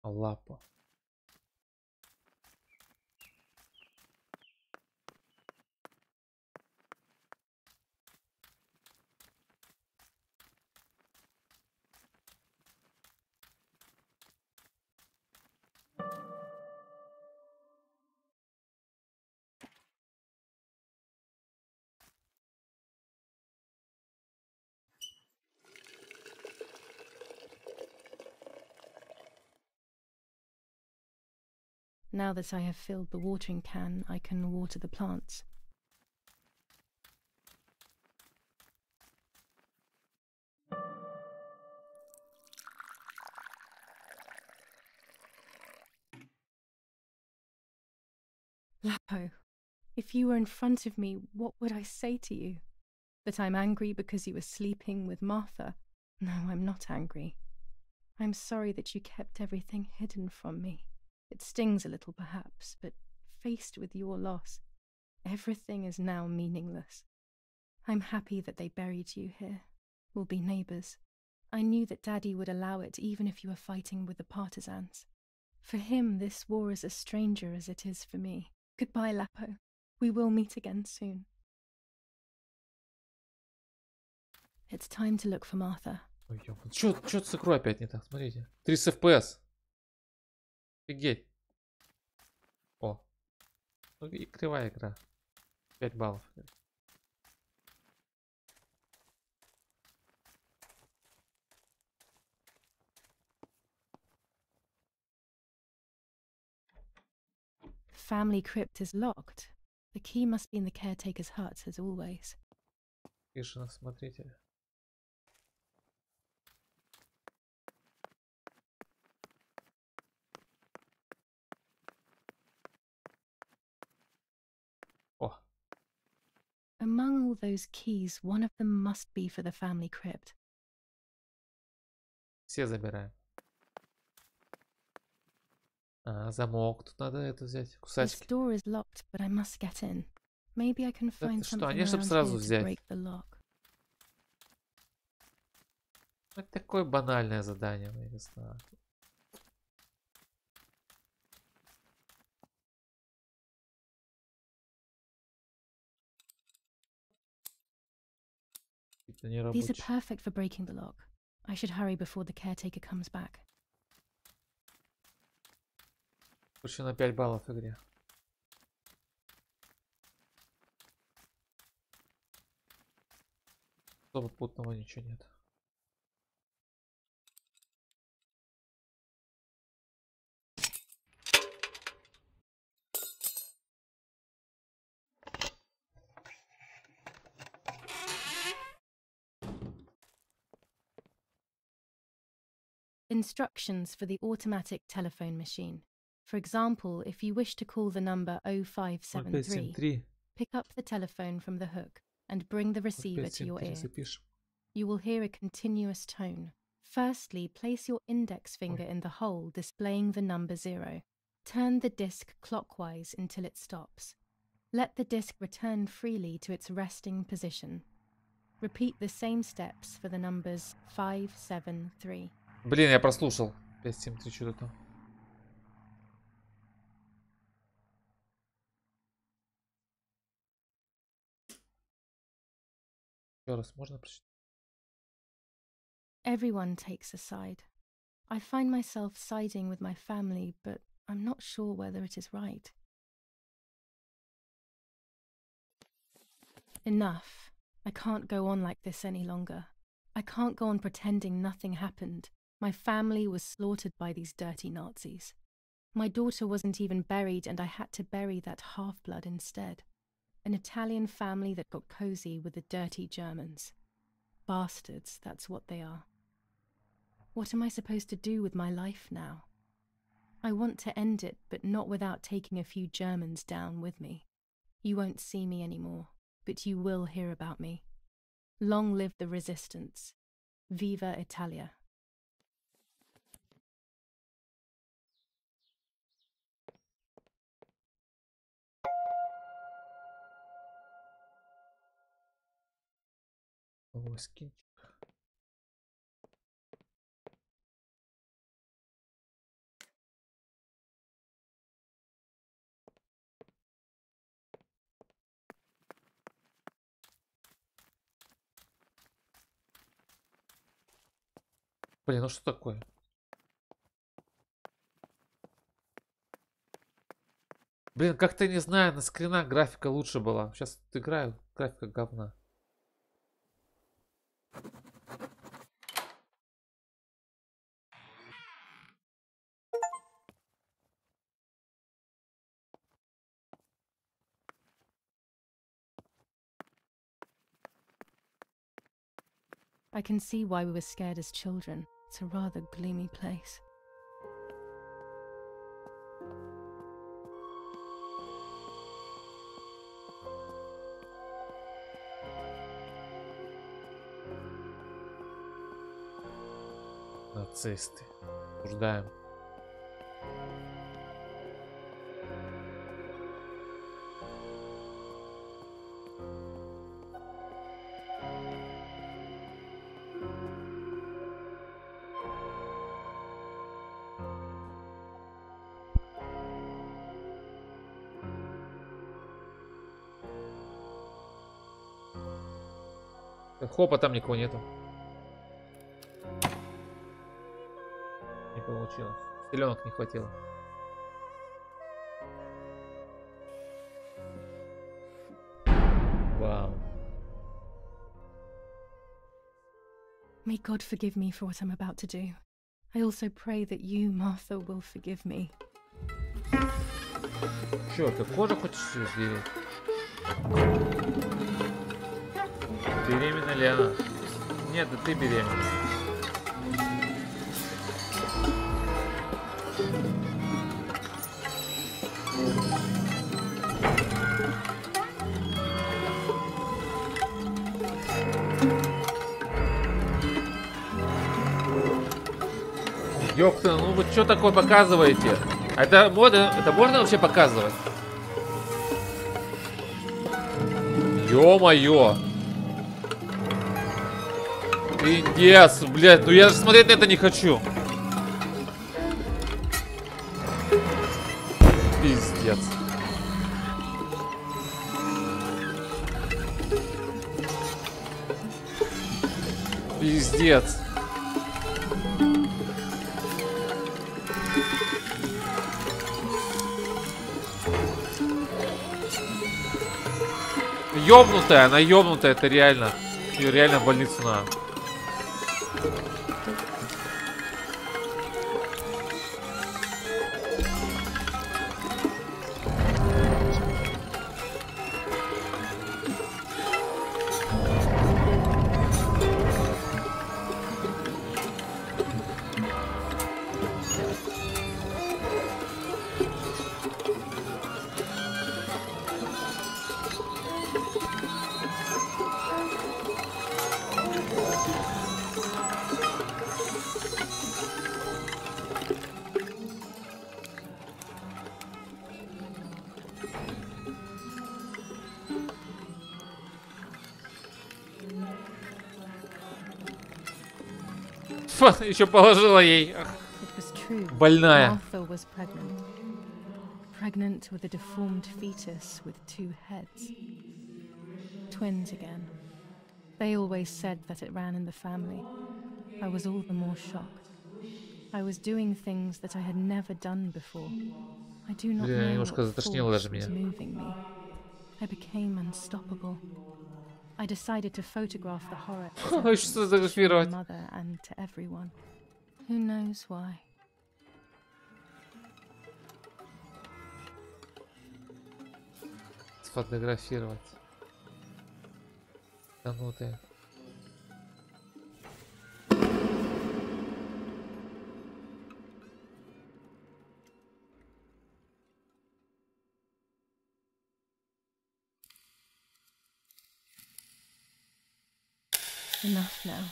Лапа. Now that I have filled the watering can, I can water the plants. Lapo, if you were in front of me, what would I say to you? That I'm angry because you were sleeping with Martha? No, I'm not angry. I'm sorry that you kept everything hidden from me. It stings a little, perhaps, but faced with your loss, everything is now meaningless. I'm happy that they buried you here. We'll be neighbours. I knew that Daddy would allow it even if you were fighting with the partisans. For him, this war is a stranger as it is for me. Goodbye, Lapo. We will meet again soon. It's time to look for Martha. Ой, ёбан. Чё с игрой опять не так? Смотрите. 30 FPS. Офигеть. О. Ну и кривая игра. 5 баллов. Family crypt is locked. The key must be in the caretaker's hut, as always. Тишина, смотрите. О, Among all those keys, one of them must be for the family crypt. все забираем. А, замок. Тут надо это взять. This Кусачки. door is locked, but I must get in. Maybe I can Да find ты что, something они чтоб around сразу here to взять. break the lock. Это такое банальное задание, я не знаю. Это не These are рабочий. perfect for breaking the lock. I should hurry before the caretaker comes back. Еще на 5 баллов в игре. Особо путного ничего нет. Instructions for the automatic telephone machine. For example, if you wish to call the number 0573, 0573. pick up the telephone from the hook and bring the receiver to your 0573 ear. запишем. You will hear a continuous tone. Firstly, place your index finger in the hole displaying the number 0. Turn the disc clockwise until it stops. Let the disc return freely to its resting position. Repeat the same steps for the numbers 573. Блин, я прослушал. 573 что-то там. Еще раз можно прочитать? Everyone takes a side. I find myself siding with my family, but I'm not sure whether it is right. Enough. I can't go on like this any longer. I can't go on pretending nothing happened. My family was slaughtered by these dirty Nazis. My daughter wasn't even buried, and I had to bury that half-blood instead. An Italian family that got cozy with the dirty Germans. Bastards, that's what they are. What am I supposed to do with my life now? I want to end it, but not without taking a few Germans down with me. You won't see me anymore, but you will hear about me. Long live the resistance. Viva Italia. О, скинчик. Блин, ну что такое? Блин, как-то не знаю, на скринах графика лучше была. Сейчас играю, графика говна. I can see why we were scared as children. It's a rather gloomy place. Нацисты. Осуждаем. Хопа, там никого нету. Не получилось. Селенок не хватило. Вау. May God forgive me for what I'm about to do. I also pray that you, Martha, will forgive me. Чё, ты кожу хочешь сдереть? Беременна ли она? Нет, да ты беременна. Ёпта, ну вы что такое показываете? А это можно вообще показывать? Ё-моё! Пиздец, блядь, ну я же смотреть на это не хочу. Пиздец. Пиздец. Ёбнутая, она ёбнутая, это реально. Ее реально в больницу надо. Еще положила ей. It was true. Больная. Martha was pregnant. Pregnant with a deformed fetus with 2 heads. Twins again. They always said that it ran in the family. I was all the more shocked. I was doing things that I had never done before. I do not Блин, know немножко what затошнило force даже was меня. moving me. I became unstoppable. I decided to photograph the horror to my mother and to everyone. Who knows why? Сфотографировать. Да ну ты. Enough now.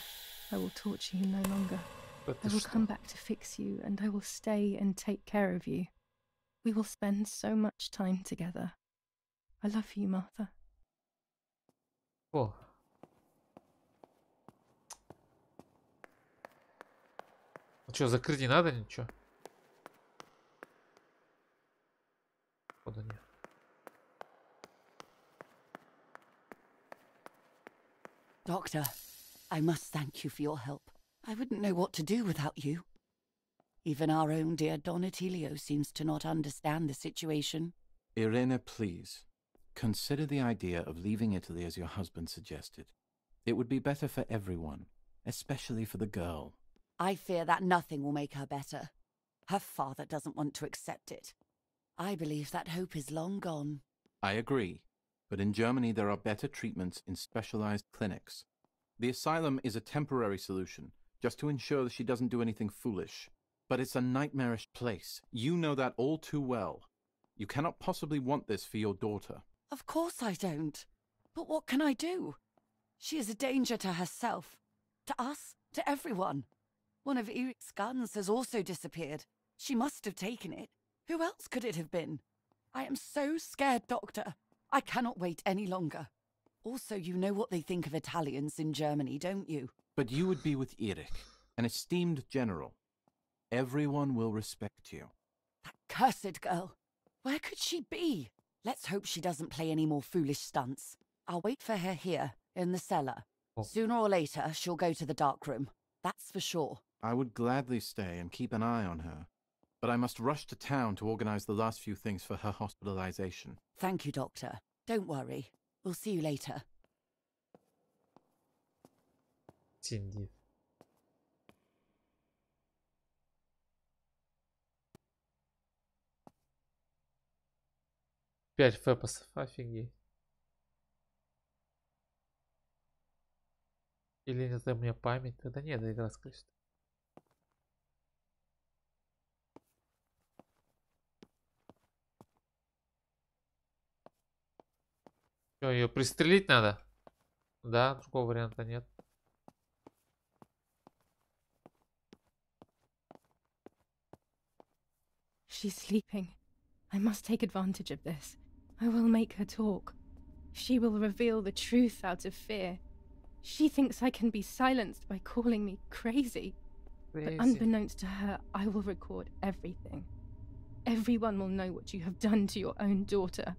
I will torture you no longer. I will come back to fix you, and I will stay and take care of you. We will spend so much time together. I love you, Martha. О. Ну что, закрыть не надо ничего? Походу нет. Doctor, I must thank you for your help. I wouldn't know what to do without you. Even our own dear Donatello seems to not understand the situation. Irene, please. Consider the idea of leaving Italy as your husband suggested. It would be better for everyone, especially for the girl. I fear that nothing will make her better. Her father doesn't want to accept it. I believe that hope is long gone. I agree, but in Germany there are better treatments in specialized clinics. The asylum is a temporary solution, just to ensure that she doesn't do anything foolish. But it's a nightmarish place. You know that all too well. You cannot possibly want this for your daughter. Of course I don't. But what can I do? She is a danger to herself, to us, to everyone. One of Eric's guns has also disappeared. She must have taken it. Who else could it have been? I am so scared, Doctor. I cannot wait any longer. Also, you know what they think of Italians in Germany, don't you? But you would be with Eric, an esteemed general. Everyone will respect you. That cursed girl. Where could she be? Let's hope she doesn't play any more foolish stunts. I'll wait for her here, in the cellar. Oh. Sooner or later, she'll go to the dark room. That's for sure. I would gladly stay and keep an eye on her. But I must rush to town to organize the last few things for her hospitalization. Thank you, Doctor. Don't worry. We'll see you later. Тинди. Пять фэпосов, офигеть. Или это у меня память? Тогда нет, это игра с количеством. Что, ее пристрелить надо? Да, другого варианта нет. She's sleeping. I must take advantage of this. I will make her talk. She will reveal the truth out of fear. She thinks I can be silenced by calling me crazy. But unbeknownst to her, I will record everything. Everyone will know what you have done to your own daughter.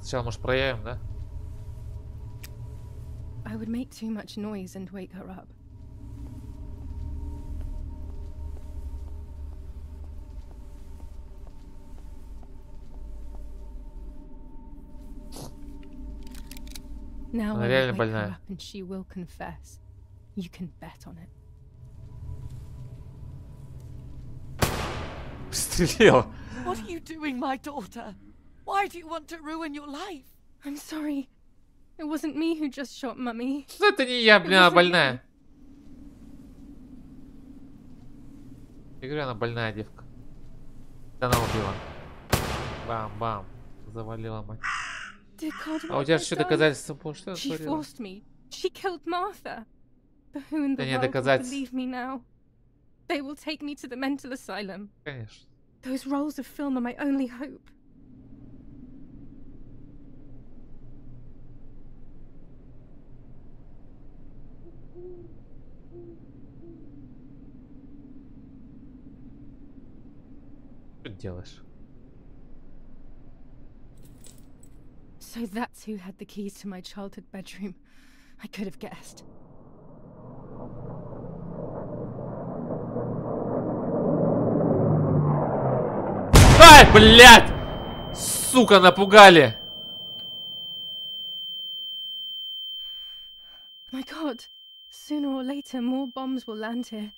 Сначала, может, проявим, да? I would make too much noise and wake her up. Now Она I реально will wake her больная. up and she will confess. You can bet on it. Пристрелил. What are you doing, my daughter? Why do you want to ruin your life? I'm sorry. It wasn't me who just shot Mummy. Это не я, блин, она больная. Я говорю, она больная девка. Она убила. Бам-бам. Завалила мать. Dear God, А у what тебя have I еще done? доказательства по что She творила? forced me. She killed Martha. But who in the Да нет world will доказательств. believe me now? They will take me to the mental asylum. Конечно. Those rolls of film are my only hope. Что ты делаешь? So that's who had the keys to my childhood bedroom. I could have guessed. Ай, блядь! Сука, напугали! My God, sooner or later more bombs will land here.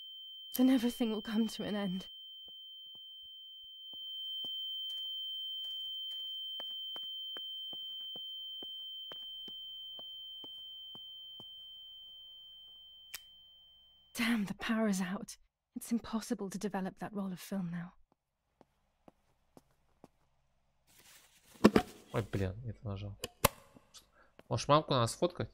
Then everything will come to an end. Damn, the power is out. It's impossible to develop that roll of film now. Ой, блин, не это нажал. Может, мамку надо сфоткать?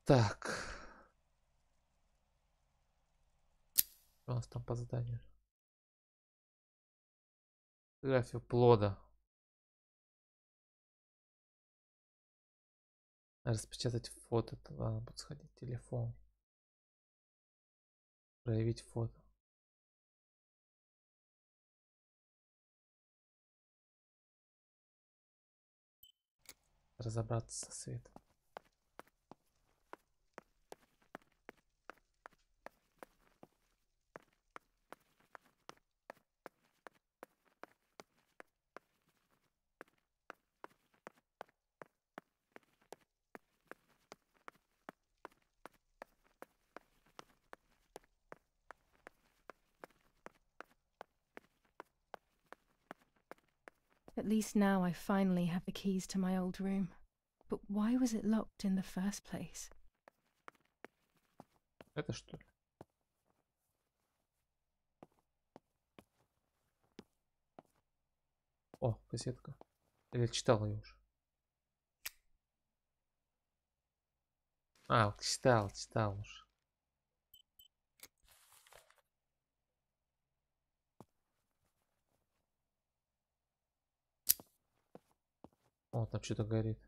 Так. Что у нас там по заданию? Фотография плода. Распечатать фото. Ладно, буду сходить. Телефон. Проявить фото. Разобраться со светом. At least now I finally have the keys to my old room. But why was it locked in the first place? Это что ли? О, кассетка. Или читал ее уже? А, читал уже. О, там что-то горит.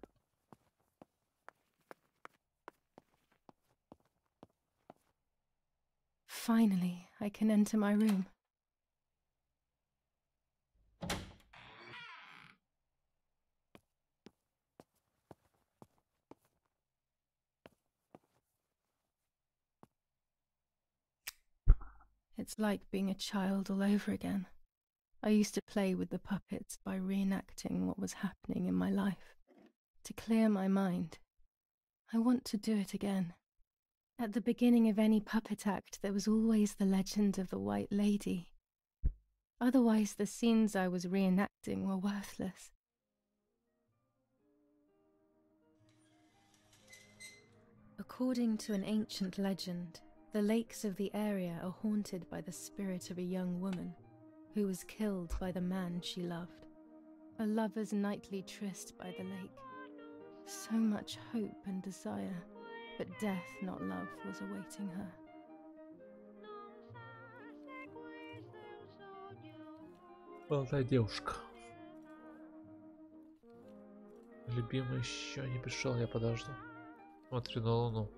Finally, I can enter my room. It's like being a child all over again. I used to play with the puppets by reenacting what was happening in my life, to clear my mind. I want to do it again. At the beginning of any puppet act, there was always the legend of the White Lady. Otherwise, the scenes I was reenacting were worthless. According to an ancient legend, the lakes of the area are haunted by the spirit of a young woman who was killed by the man she loved. A lover's nightly tryst by the lake. So much hope and desire, but death, not love, was awaiting her. Молодая девушка. Любимый еще не пришел, я подожду. Смотрю на луну.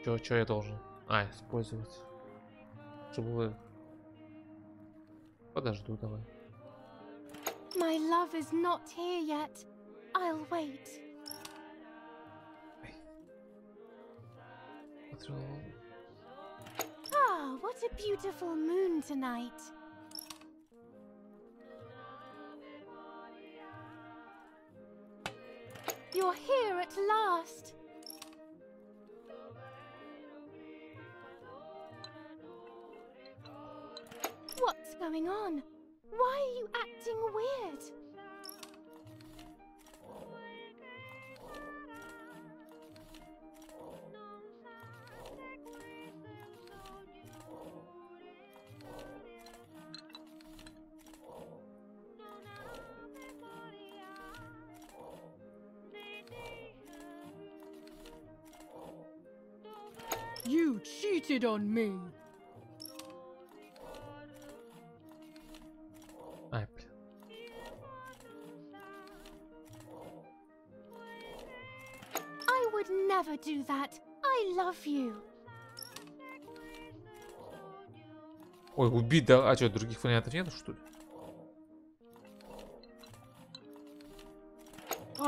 Чё я должен? А, использовать. Чтобы вы... Подожду, давай. My love is not here yet. I'll wait. Смотрю на луну. Ah, what a beautiful moon tonight. You're here at last. What's going on? Why are you acting weird? You cheated on me! Ай, блин. I would never do that. I love you. Ой, убить, да? А что, других вариантов нету, что ли?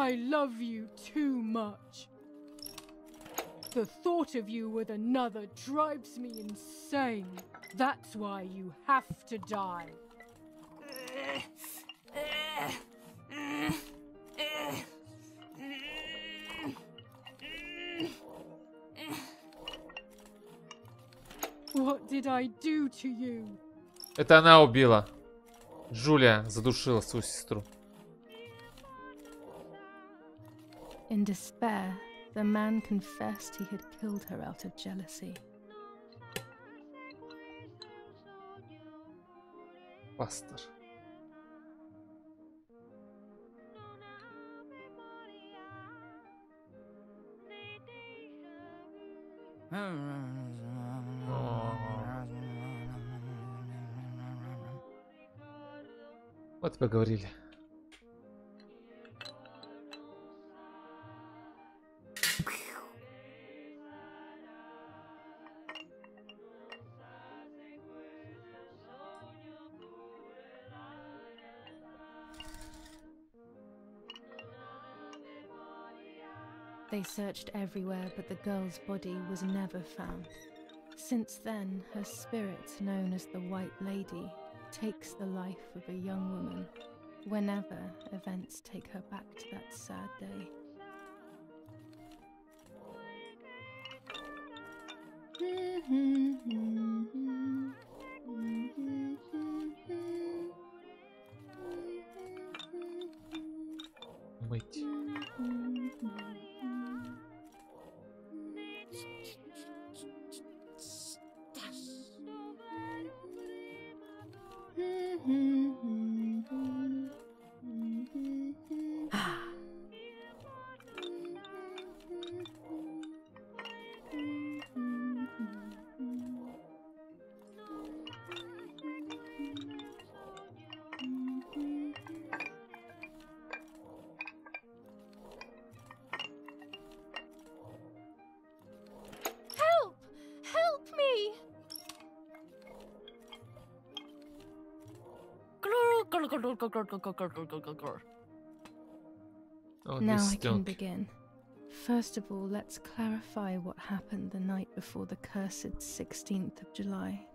I love you too much. The thought of you with another drives me insane. That's why you have to die. What did I do to you? Это она убила. Джулия задушила свою сестру. In despair, the man confessed he had killed her out of jealousy. Пастор. Вот поговорили. They searched everywhere, but the girl's body was never found. Since then, her spirit, known as the White Lady, takes the life of a young woman whenever events take her back to that sad day. Мыть. Help! Help me! Oh, Now this I can stunk. begin. First of all, let's clarify what happened the night before the cursed 16th of July.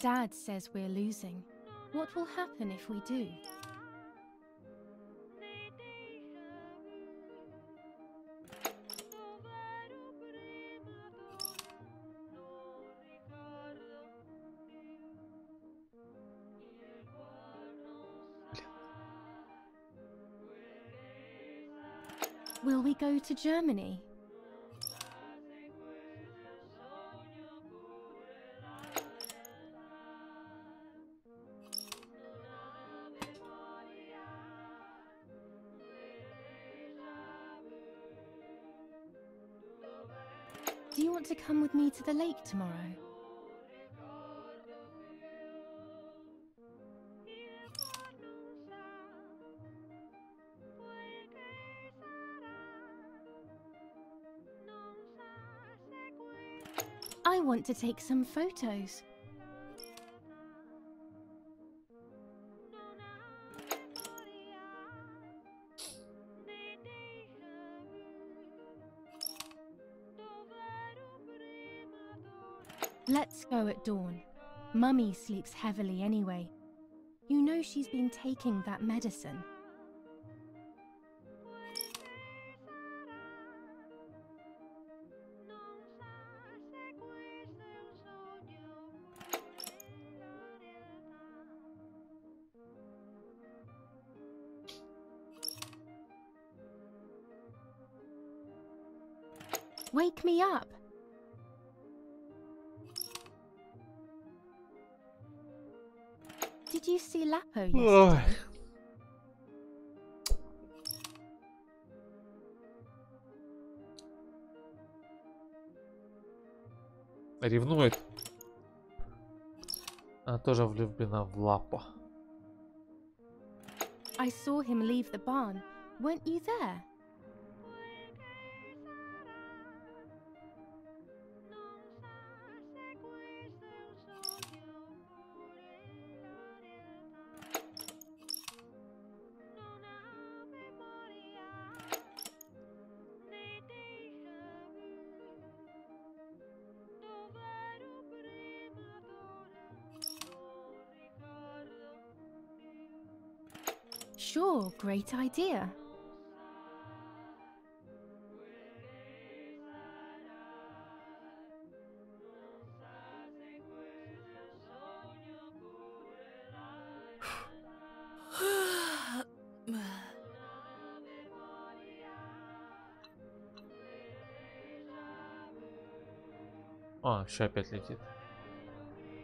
Dad says we're losing. What will happen if we do? Will we go to Germany? Do you want to come with me to the lake tomorrow? I want to take some photos. Let's go at dawn. Mummy sleeps heavily anyway. You know she's been taking that medicine. Wake me up! Did you see Lapo yesterday? Ревнует. Она тоже влюблена в Лапа. I saw him leave the barn. Weren't you there? Sure, great idea. А, еще опять летит.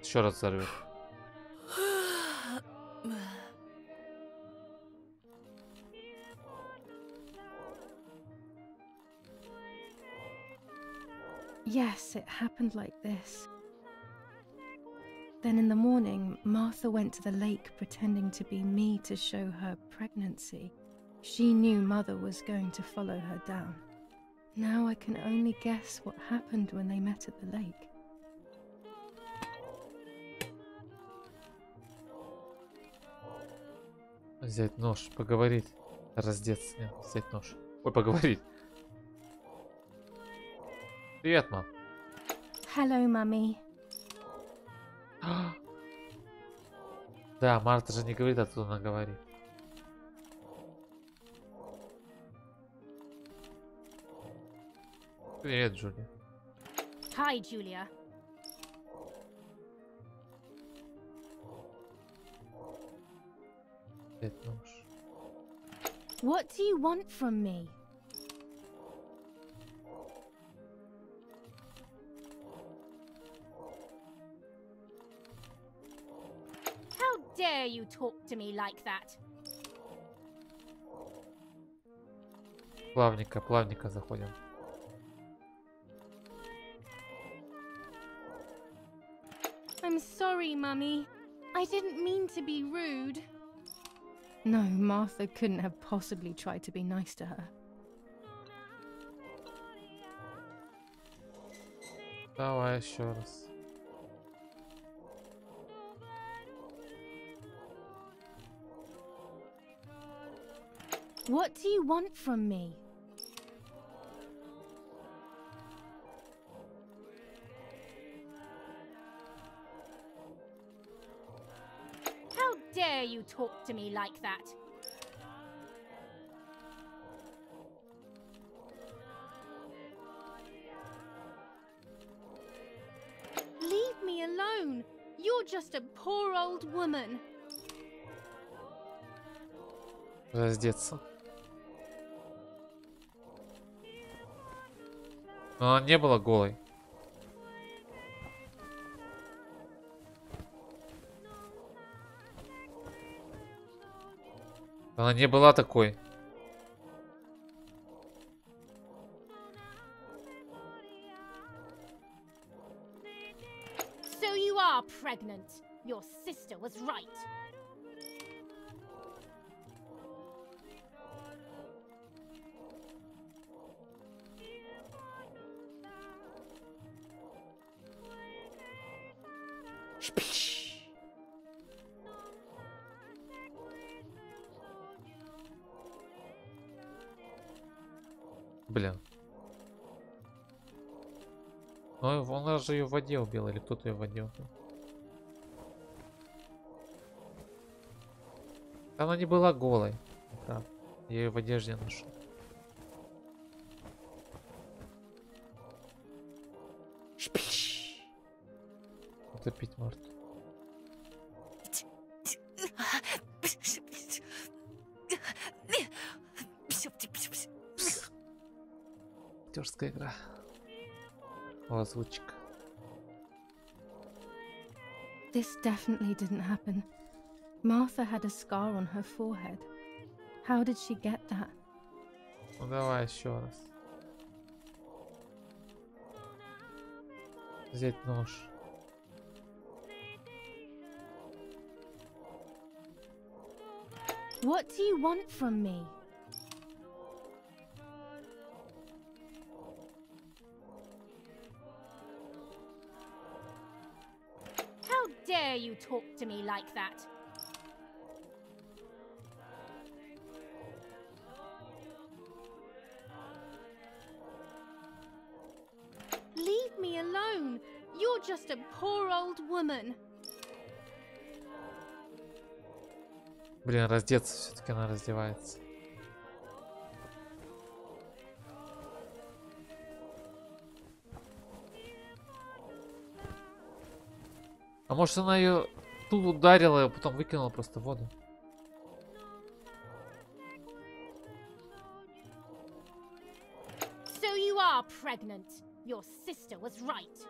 Еще раз взорвет. Yes, it happened like this. Then in the morning, Martha went to the lake pretending to be me to show her pregnancy. She knew Mother was going to follow her down. Now I can only guess what happened when they met at the lake. Взять нож, поговорить. Раздеться. Нет, взять нож. Ой, поговорить. Привет, мам. Hello, Mummy. Да, Марта же не говорит, а тут она говорит. Привет, Джулия. Hi, Julia. Взять нож. What do you want from me? How dare you talk to me like that? Плавненько, плавненько заходим. I'm sorry, Mummy. I didn't mean to be rude. No, Martha couldn't have possibly tried to be nice to her. Давай еще раз. What do you want from me? How dare you talk to me like that? Leave me alone. You're just a poor old woman. Раздеться. Но она не была голой. Она не была такой. So you are pregnant. Your sister was right. Блин. Ну, он же ее в воде убил, или кто-то ее в воде убил. Она не была голой. Да. Я ее в одежде нашел. Утопить Марту. Актерская игра. Озвучка. This definitely didn't happen. Martha had a scar on her forehead. How did she get that? Ну давай еще раз. Взять нож. What do you want from me? How dare you talk to me like that? Leave me alone. You're just a poor old woman. Блин, раздеться все-таки она раздевается. А может она ее тут ударила, а потом выкинула просто в воду? So you are pregnant. Your sister was right.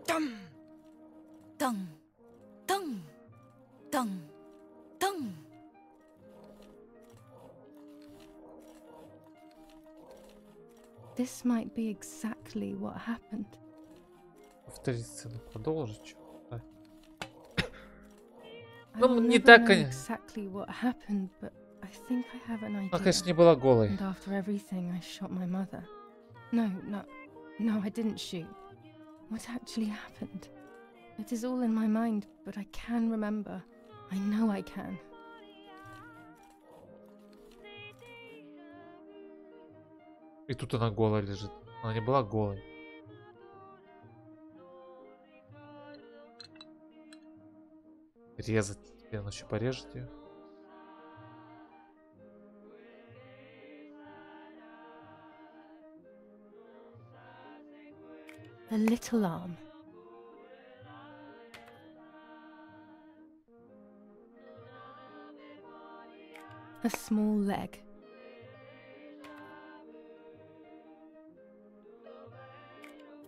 Dum, dum, dum, dum, dum. This might be exactly what happened. Повторить сцену, продолжить. Чё? Да. I Ну, will не never так, know конечно. exactly what happened, but I think I have an Она, idea. конечно, не была голой. And after everything, I shot my mother. No, I didn't shoot. What actually happened? It is all in my mind, but I can remember. I know I can. И тут она голая лежит. Она не была голой. Резать. Теперь она еще порежет ее. The little arm. A small leg.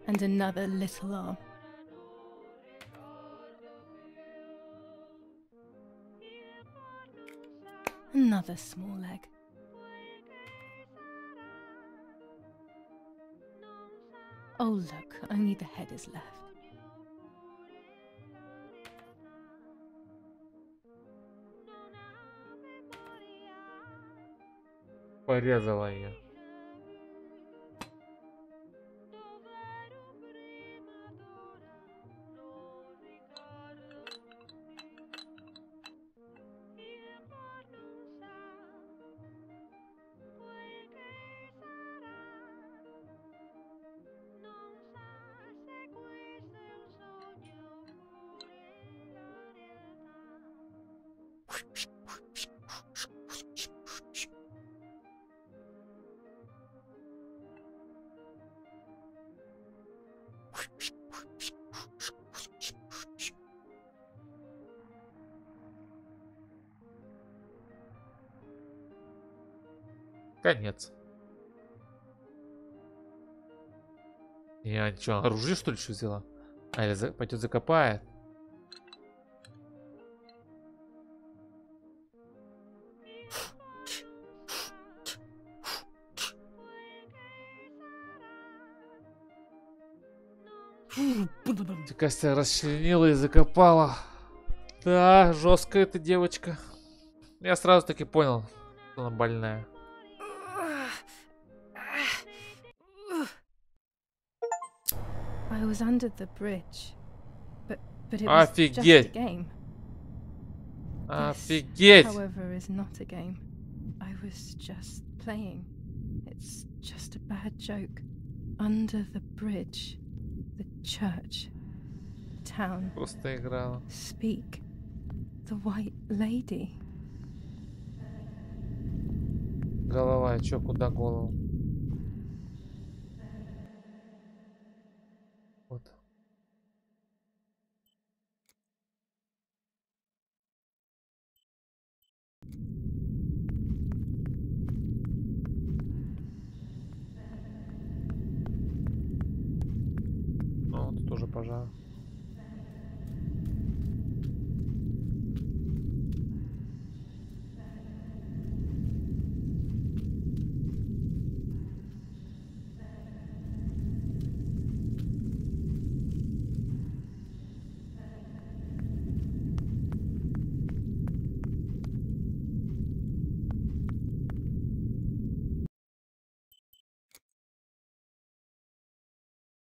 And another little arm. Another small leg. Oh look, only the head is left. Порезала ее. Конец. Я что, оружие что ли что взяла? А, или пойдет закопает? Ты, кажется, расчленила и закопала. Да, жестко эта девочка. Я сразу таки понял, что она больная. I was under the bridge, but it was just a Офигеть! game. Офигеть! This, however, is not a game. I was just playing. It's just a bad joke. Under the bridge, the church, town. Просто играла. Speak. The white lady. Голова А чё, куда голову? Вот. Ну, тут тоже пожар.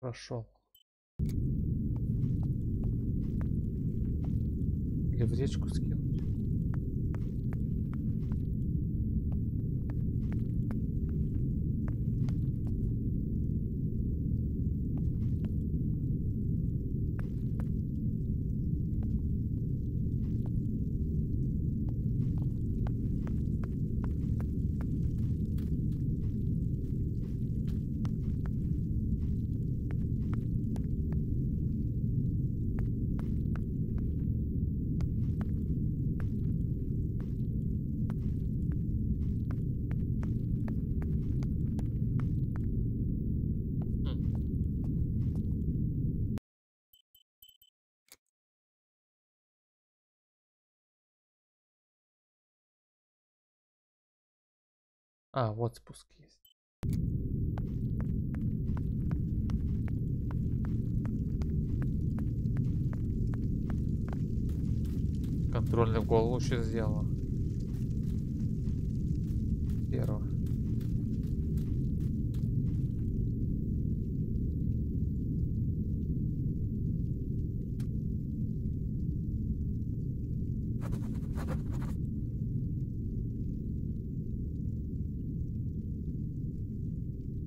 Прошел. Или в речку скинуть. А, вот спуск есть. Контрольный в голову еще сделала. Первого.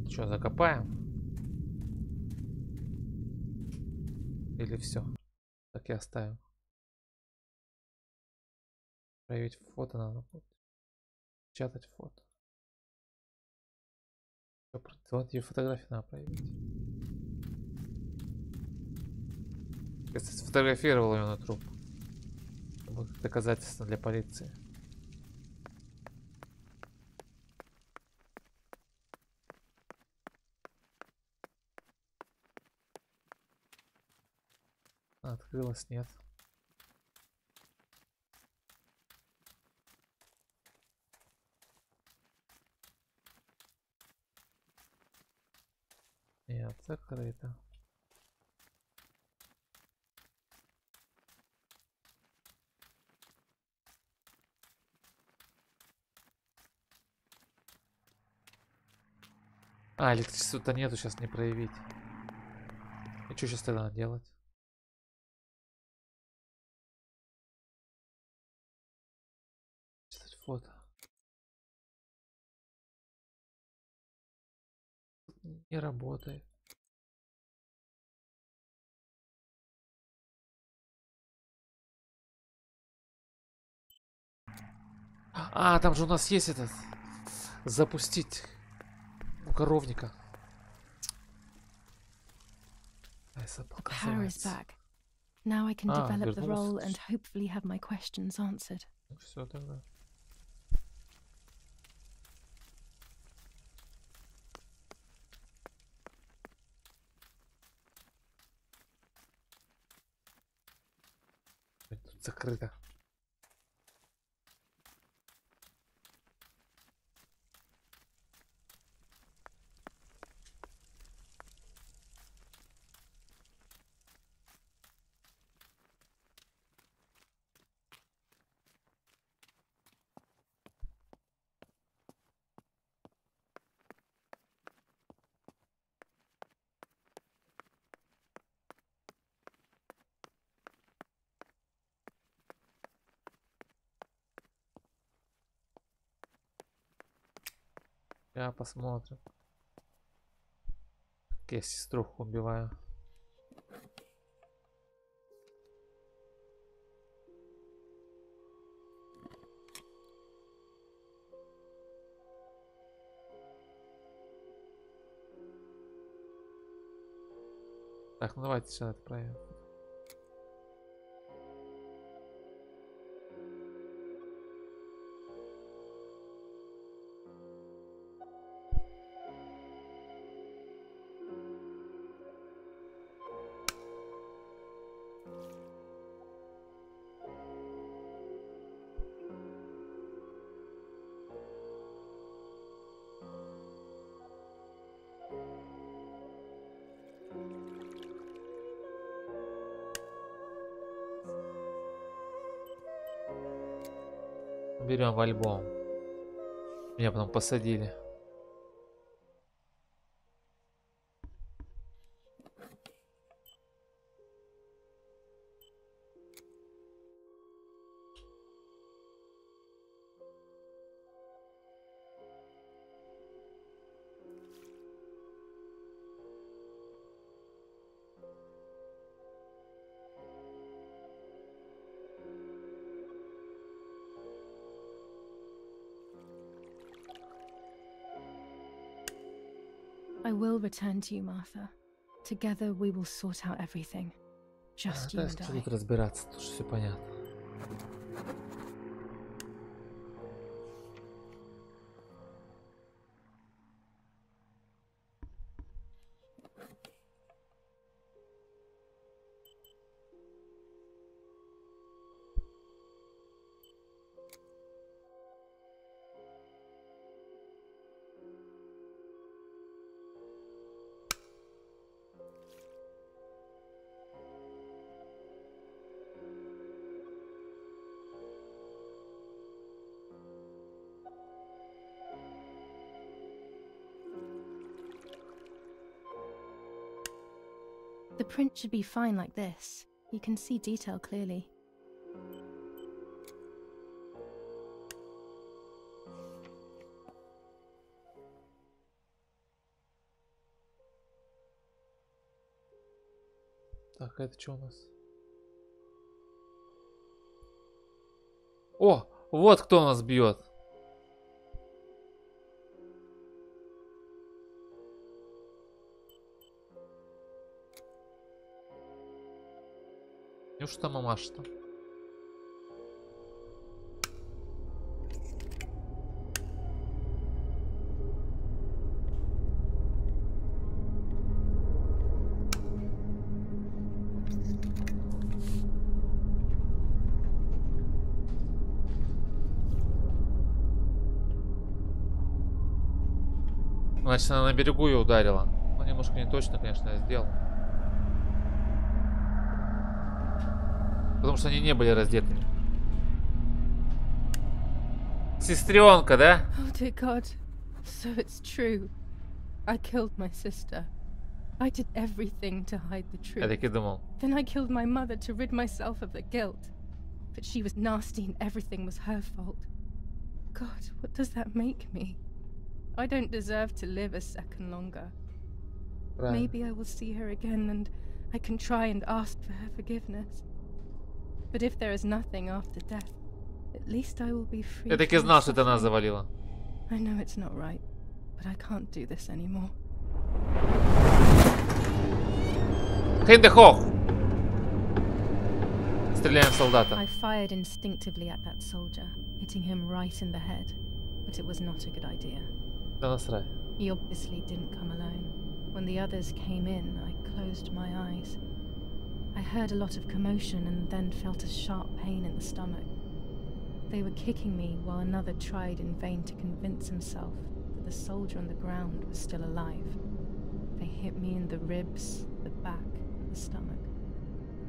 Что, закопаем? Или все? Так и оставим. Проявить фото надо будет. Печатать фото. Вот ее фотографии надо проявить. Я сфотографировал ее на труп. Это будет доказательство для полиции. Открылась, нет. Нет, закрыто. А, электричества-то нету, сейчас не проявить. И что сейчас тогда делать? Читать фото. Не работает. А, там же у нас есть этот. Запустить у коровника. The power is back. Now I can develop the role and hopefully have my questions answered. Все тогда. Тут закрыто. Я посмотрим. Как я сеструху убиваю. Так, ну давайте сейчас отправим. Берем в альбом. Меня потом посадили. I will return to you, Martha. Together we will sort out everything. Just you Да, and I. тут разбираться, тут все понятно. The print should be fine like this. You can see detail clearly. Так, это что у нас? О, вот кто нас бьет. Неужто мамаша-то? Значит, она на берегу ее ударила. Ну, немножко не точно, конечно, я сделал. Потому что они не были раздетыми. Сестренка, да? Oh dear God. So it's true. I killed my sister. I did everything to hide the Я truth. так и думал. Then I killed my mother to rid myself of the guilt. But she was nasty and everything was her fault. God, what does that make me? I don't deserve to live a second longer. Правильно. Maybe I will see her again and I can try and ask for her forgiveness. But if there is nothing after death, at least I will be free. Я так и знал, что это она завалила. I know it's not right, but I can't do this anymore. Хейндехох! Стреляем в солдата. I fired instinctively at that soldier, hitting him right in the head. But it was not a good idea. Да насрать. He obviously didn't come alone. When the others came in, I closed my eyes. I heard a lot of commotion and then felt a sharp pain in the stomach. They were kicking me while another tried in vain to convince himself that the soldier on the ground was still alive. They hit me in the ribs, the back, the stomach.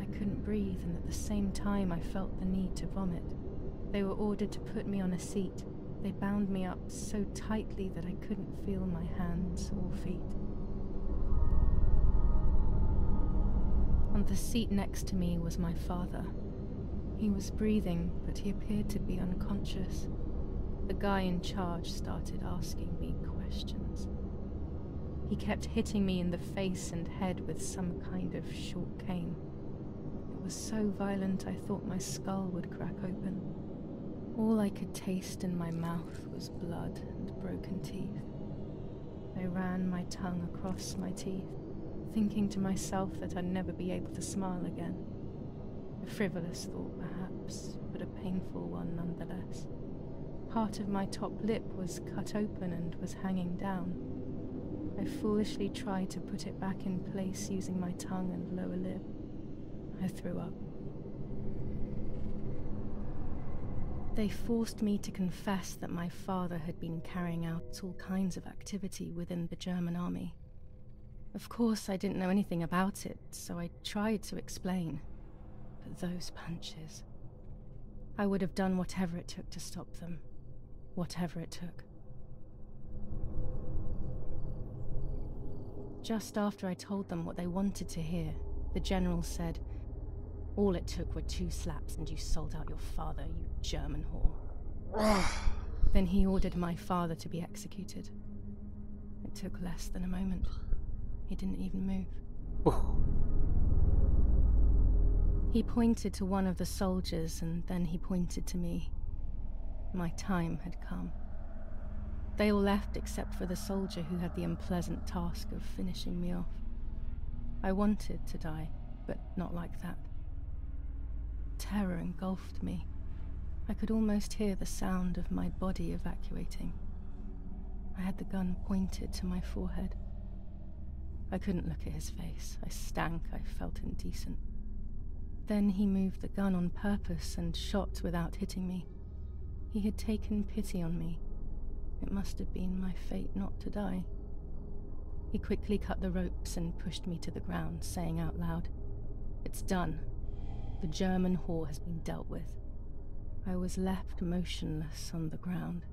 I couldn't breathe, and at the same time I felt the need to vomit. They were ordered to put me on a seat. They bound me up so tightly that I couldn't feel my hands or feet. On the seat next to me was my father. He was breathing, but he appeared to be unconscious. The guy in charge started asking me questions. He kept hitting me in the face and head with some kind of short cane. It was so violent I thought my skull would crack open. All I could taste in my mouth was blood and broken teeth. I ran my tongue across my teeth, thinking to myself that I'd never be able to smile again. A frivolous thought, perhaps, but a painful one nonetheless. Part of my top lip was cut open and was hanging down. I foolishly tried to put it back in place using my tongue and lower lip. I threw up. They forced me to confess that my father had been carrying out all kinds of activity within the German army. Of course, I didn't know anything about it, so I tried to explain. But those punches... I would have done whatever it took to stop them. Whatever it took. Just after I told them what they wanted to hear, the general said, "All it took were 2 slaps and you sold out your father, you German whore." Then he ordered my father to be executed. It took less than a moment. He didn't even move. He pointed to one of the soldiers and then he pointed to me. My time had come. They all left except for the soldier who had the unpleasant task of finishing me off. I wanted to die, but not like that. Terror engulfed me. I could almost hear the sound of my body evacuating. I had the gun pointed to my forehead. I couldn't look at his face. I stank. I felt indecent. Then he moved the gun on purpose and shot without hitting me. He had taken pity on me. It must have been my fate not to die. He quickly cut the ropes and pushed me to the ground, saying out loud, "It's done. The German whore has been dealt with." I was left motionless on the ground.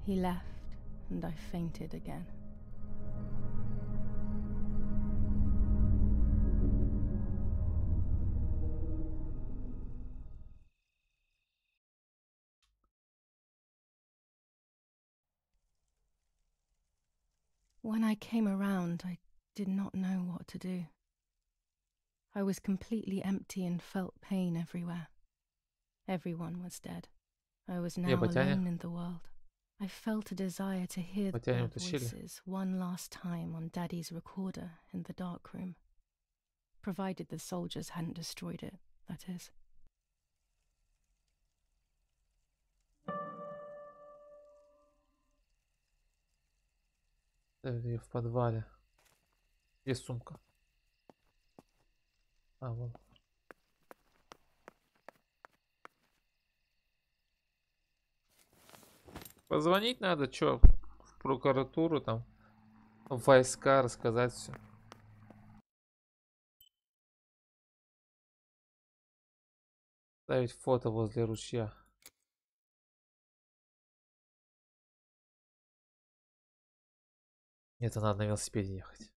He left, and I fainted again. When I came around, I did not know what to do. I was completely empty and felt pain everywhere. Everyone was dead. I was now alone in the world. I felt a desire to hear their voices one last time on Daddy's recorder in the dark room. Provided the soldiers hadn't destroyed it, that is. Ее в подвале. Где сумка? А, вон. Позвонить надо, чё? В прокуратуру там. В войска рассказать все. Ставить фото возле ручья. Это надо на велосипеде ехать.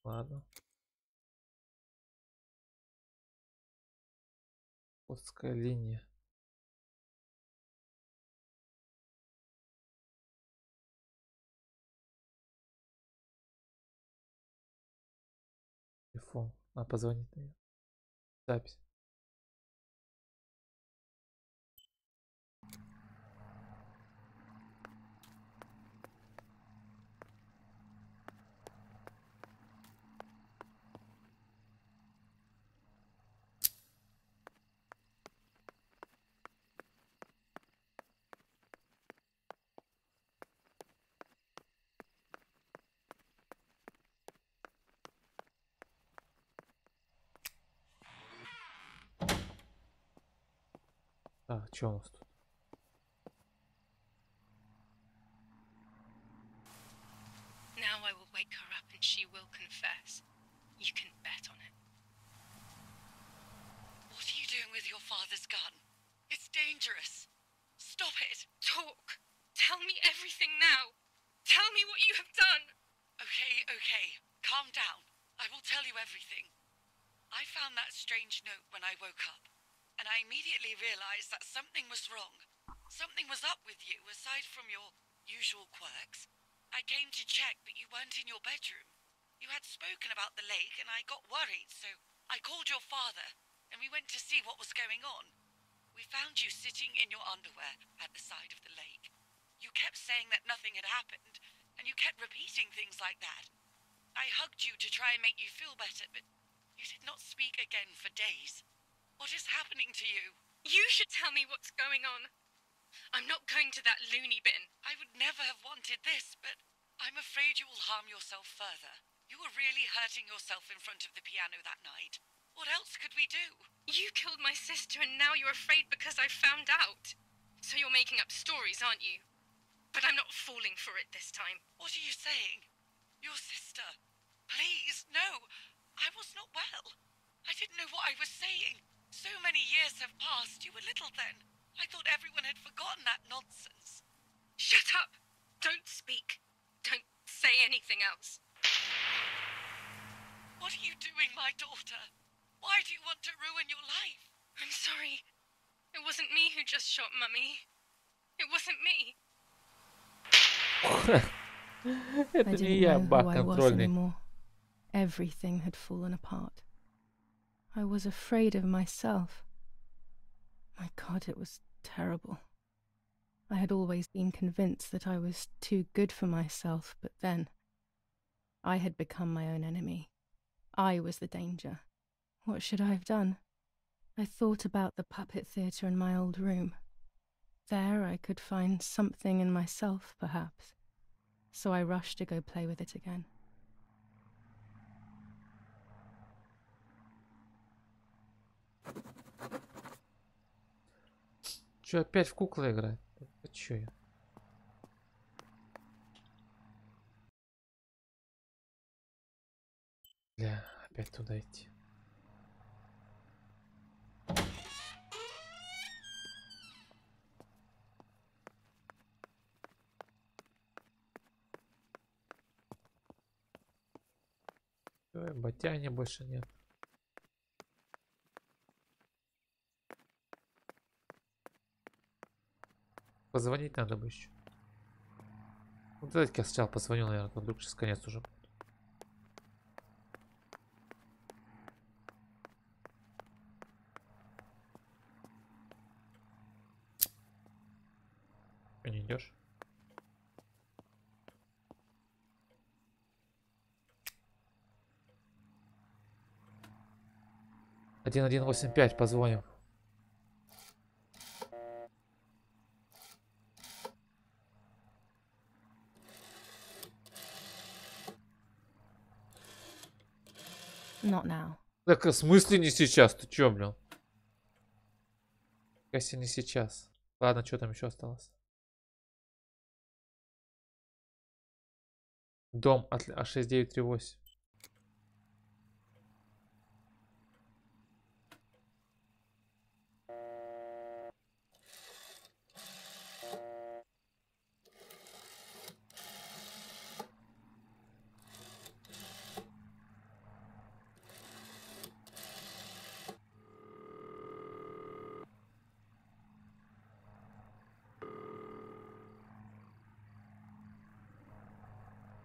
Ладно. Постская линия. Телефон. Надо позвонить на нее. Запись. Так, что у нас тут? Now I will wake her up and she will confess. You can bet on it. What are you doing with your father's gun? It's dangerous. Stop it. Talk. Tell me everything now. Tell me what you have done. Okay. Calm down. I will tell you everything. I found that strange note when I woke up, and I immediately realized that something was wrong. Something was up with you, aside from your usual quirks. I came to check, but you weren't in your bedroom. You had spoken about the lake, and I got worried, so I called your father, and we went to see what was going on. We found you sitting in your underwear at the side of the lake. You kept saying that nothing had happened, and you kept repeating things like that. I hugged you to try and make you feel better, but you did not speak again for days. What is happening to you? You should tell me what's going on. I'm not going to that loony bin. I would never have wanted this, but I'm afraid you will harm yourself further. You were really hurting yourself in front of the piano that night. What else could we do? You killed my sister and now you're afraid because I found out. So you're making up stories, aren't you? But I'm not falling for it this time. What are you saying? Your sister? Please, no. I was not well. I didn't know what I was saying. So many years have passed. You were little then. I thought everyone had forgotten that nonsense. Shut up! Don't speak. Don't say anything else. What are you doing, my daughter? Why do you want to ruin your life? I'm sorry. It wasn't me who just shot Mummy. It wasn't me. Это не я, баг контрольный. Everything had fallen apart. I was afraid of myself. My God, it was terrible. I had always been convinced that I was too good for myself, but then I had become my own enemy. I was the danger. What should I have done? I thought about the puppet theatre in my old room. There I could find something in myself, perhaps. So I rushed to go play with it again. Че, опять в куклы играть? Это чё я? Бля, опять туда идти. Всё, ботяни больше нет. Позвонить надо бы еще. Ну, давайте я сначала позвоню, наверное, то вдруг сейчас конец уже. Ты не идешь? Один 185 позвоним. Not now. Так, в смысле не сейчас? Ты чё, блин? Если не сейчас. Ладно, что там еще осталось? Дом от А6938.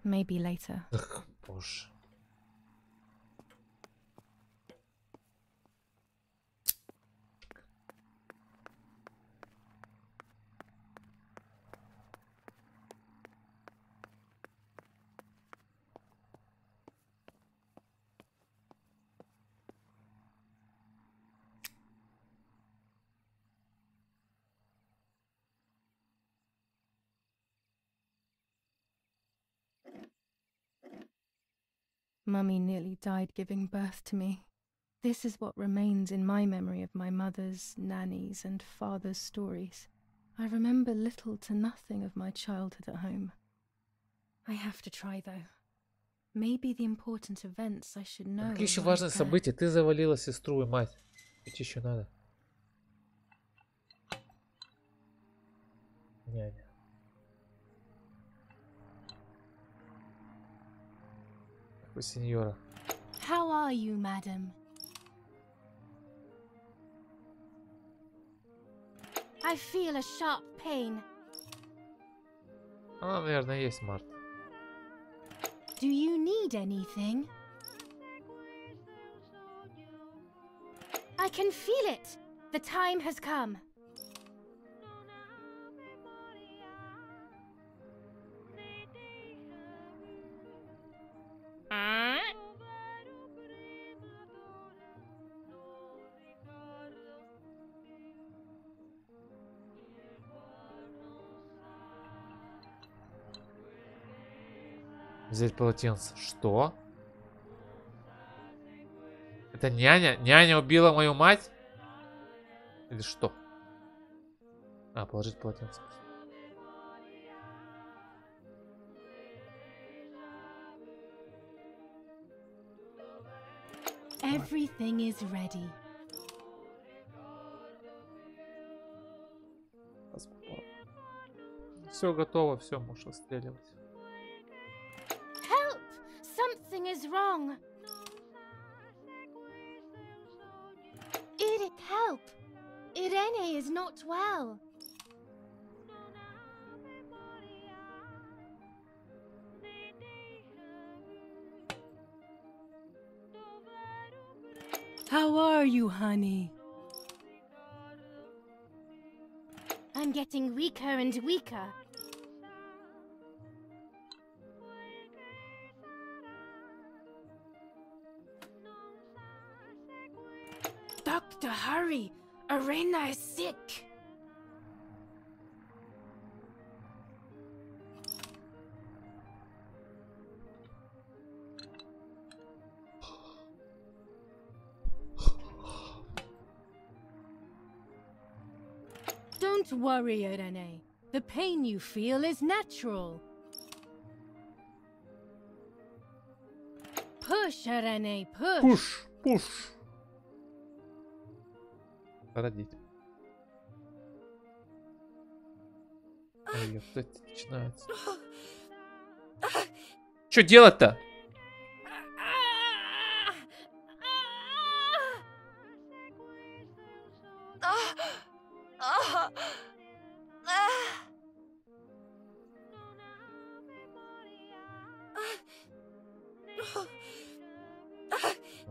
Maybe later. Ах, боже. Mummy nearly died giving birth to me. This is what remains in my memory of my mother's, nanny's, and father's stories. I remember little to nothing of my childhood at home. I have to try, though. Maybe the important events I should know. Какие еще важные события? Ты завалила сестру и мать. Что еще надо? Няня. Какой сеньора. How are you, madam? I feel a sharp pain. Она, наверное, есть Марта. Do you need anything? I can feel it. The time has come. Взять полотенце. Что? Это няня? Няня убила мою мать? Или что? А, положить полотенце. Everything is ready. Все готово, все, можешь расстреливать. Help! Something is wrong. Edith, help! Irene is not well. How are you, honey? I'm getting weaker and weaker. Doctor, hurry! Arena is sick! Don't worry, Irene. The pain you feel is natural. Push, Irene, push. Пуш, пуш. Родить. Ой, что это начинается? Что делать-то?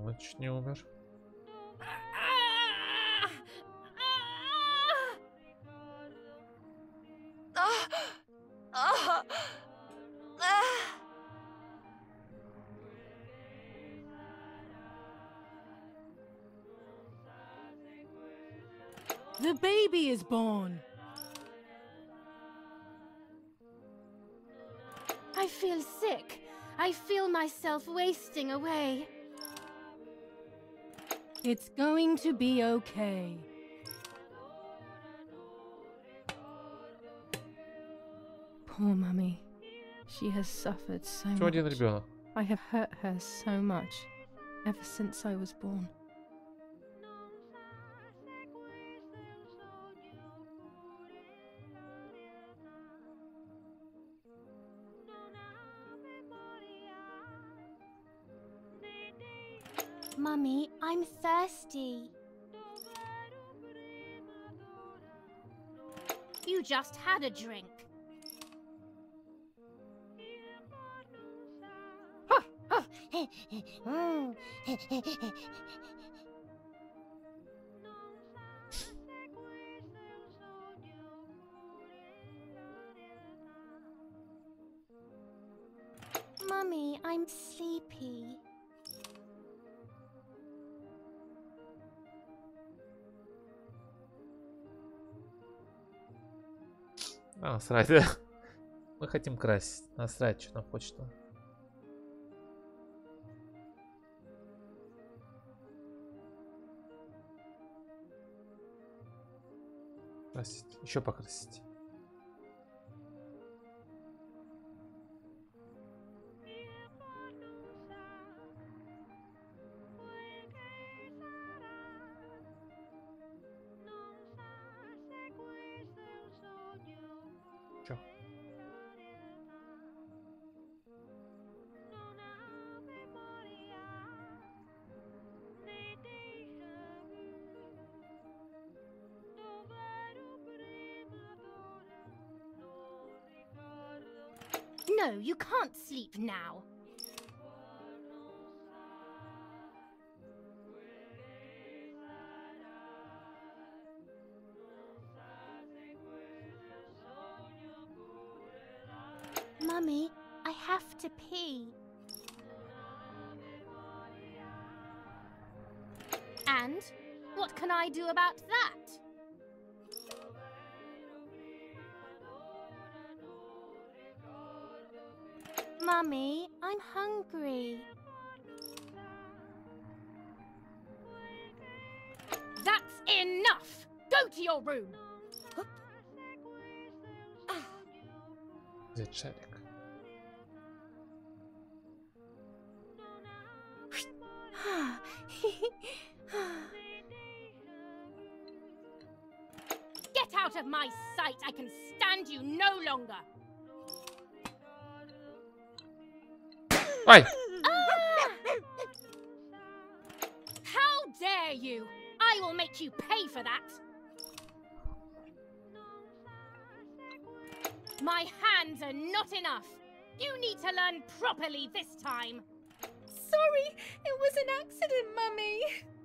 Он чуть не умер. The baby is born. I feel sick. I feel myself wasting away. It's going to be okay. Poor Mummy. She has suffered so Еще один much. ребенок. I have hurt her so much ever since I was born. Mummy, I'm thirsty. You just had a drink. Mummy, I'm sleepy. А, насрать, да? Мы хотим красить. Насрать, что нам хочется. Красить. Еще покрасить. Чё? No, you can't sleep now. Mummy, I have to pee. And what can I do about that? Mummy, I'm hungry. That's enough! Go to your room! Где шарик? Get out of my sight! I can stand you no longer! Ай! How dare you! I will make you pay for that! My hands are not enough! You need to learn properly this time! Sorry, it was an accident, Mummy.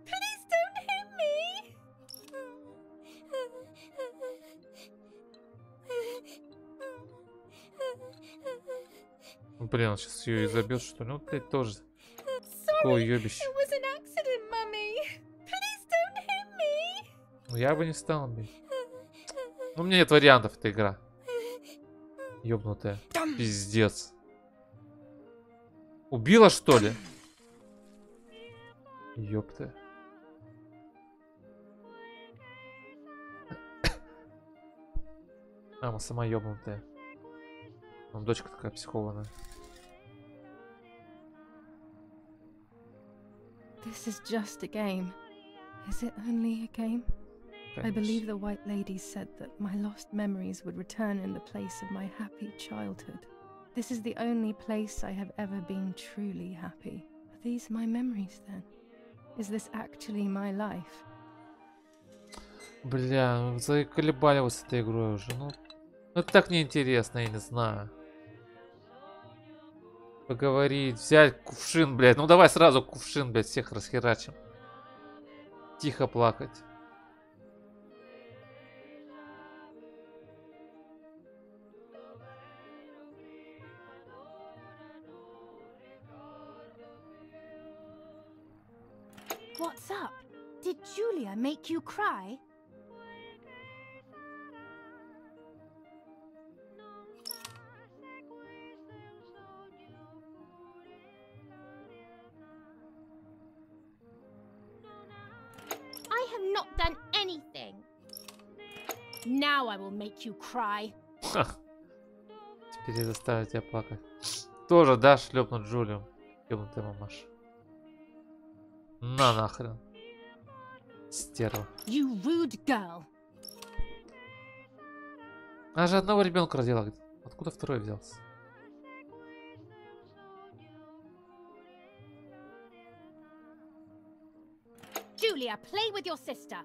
Please don't hit me. Блин, он сейчас ее и забьет, что ли? Ну, блядь, тоже. Такое Sorry, ёбище. it was an accident, Mummy. Please don't hit me. Ну, я бы не стал бить. Ну, у меня нет вариантов, эта игра. Ёбнутая. Пиздец. Убила, что ли? Ёпта. Мама сама ёбнутая. Там дочка такая психованная. This is just a game. Is it only a game? I believe the White Lady said that my lost memories would return in the place of my happy childhood. This is the only place I have ever been truly happy. Are these my memories then? Is this actually my life? Бля, ну заколебали вы с этой игрой уже. Ну, это так неинтересно, я не знаю. Поговорить, взять кувшин, блядь. Ну давай сразу кувшин, блядь, всех расхерачим. Тихо плакать. What's up? Did Julia make you cry? I have not done anything! Now I will make you cry! Теперь я заставлю тебя плакать. Тоже, да, шлепнуть Джулию. Ёбнутая мамаша. На нахрен. Стерва. You rude girl! Она же одного ребенка родила. Откуда второй взялся? Julia, play with your sister!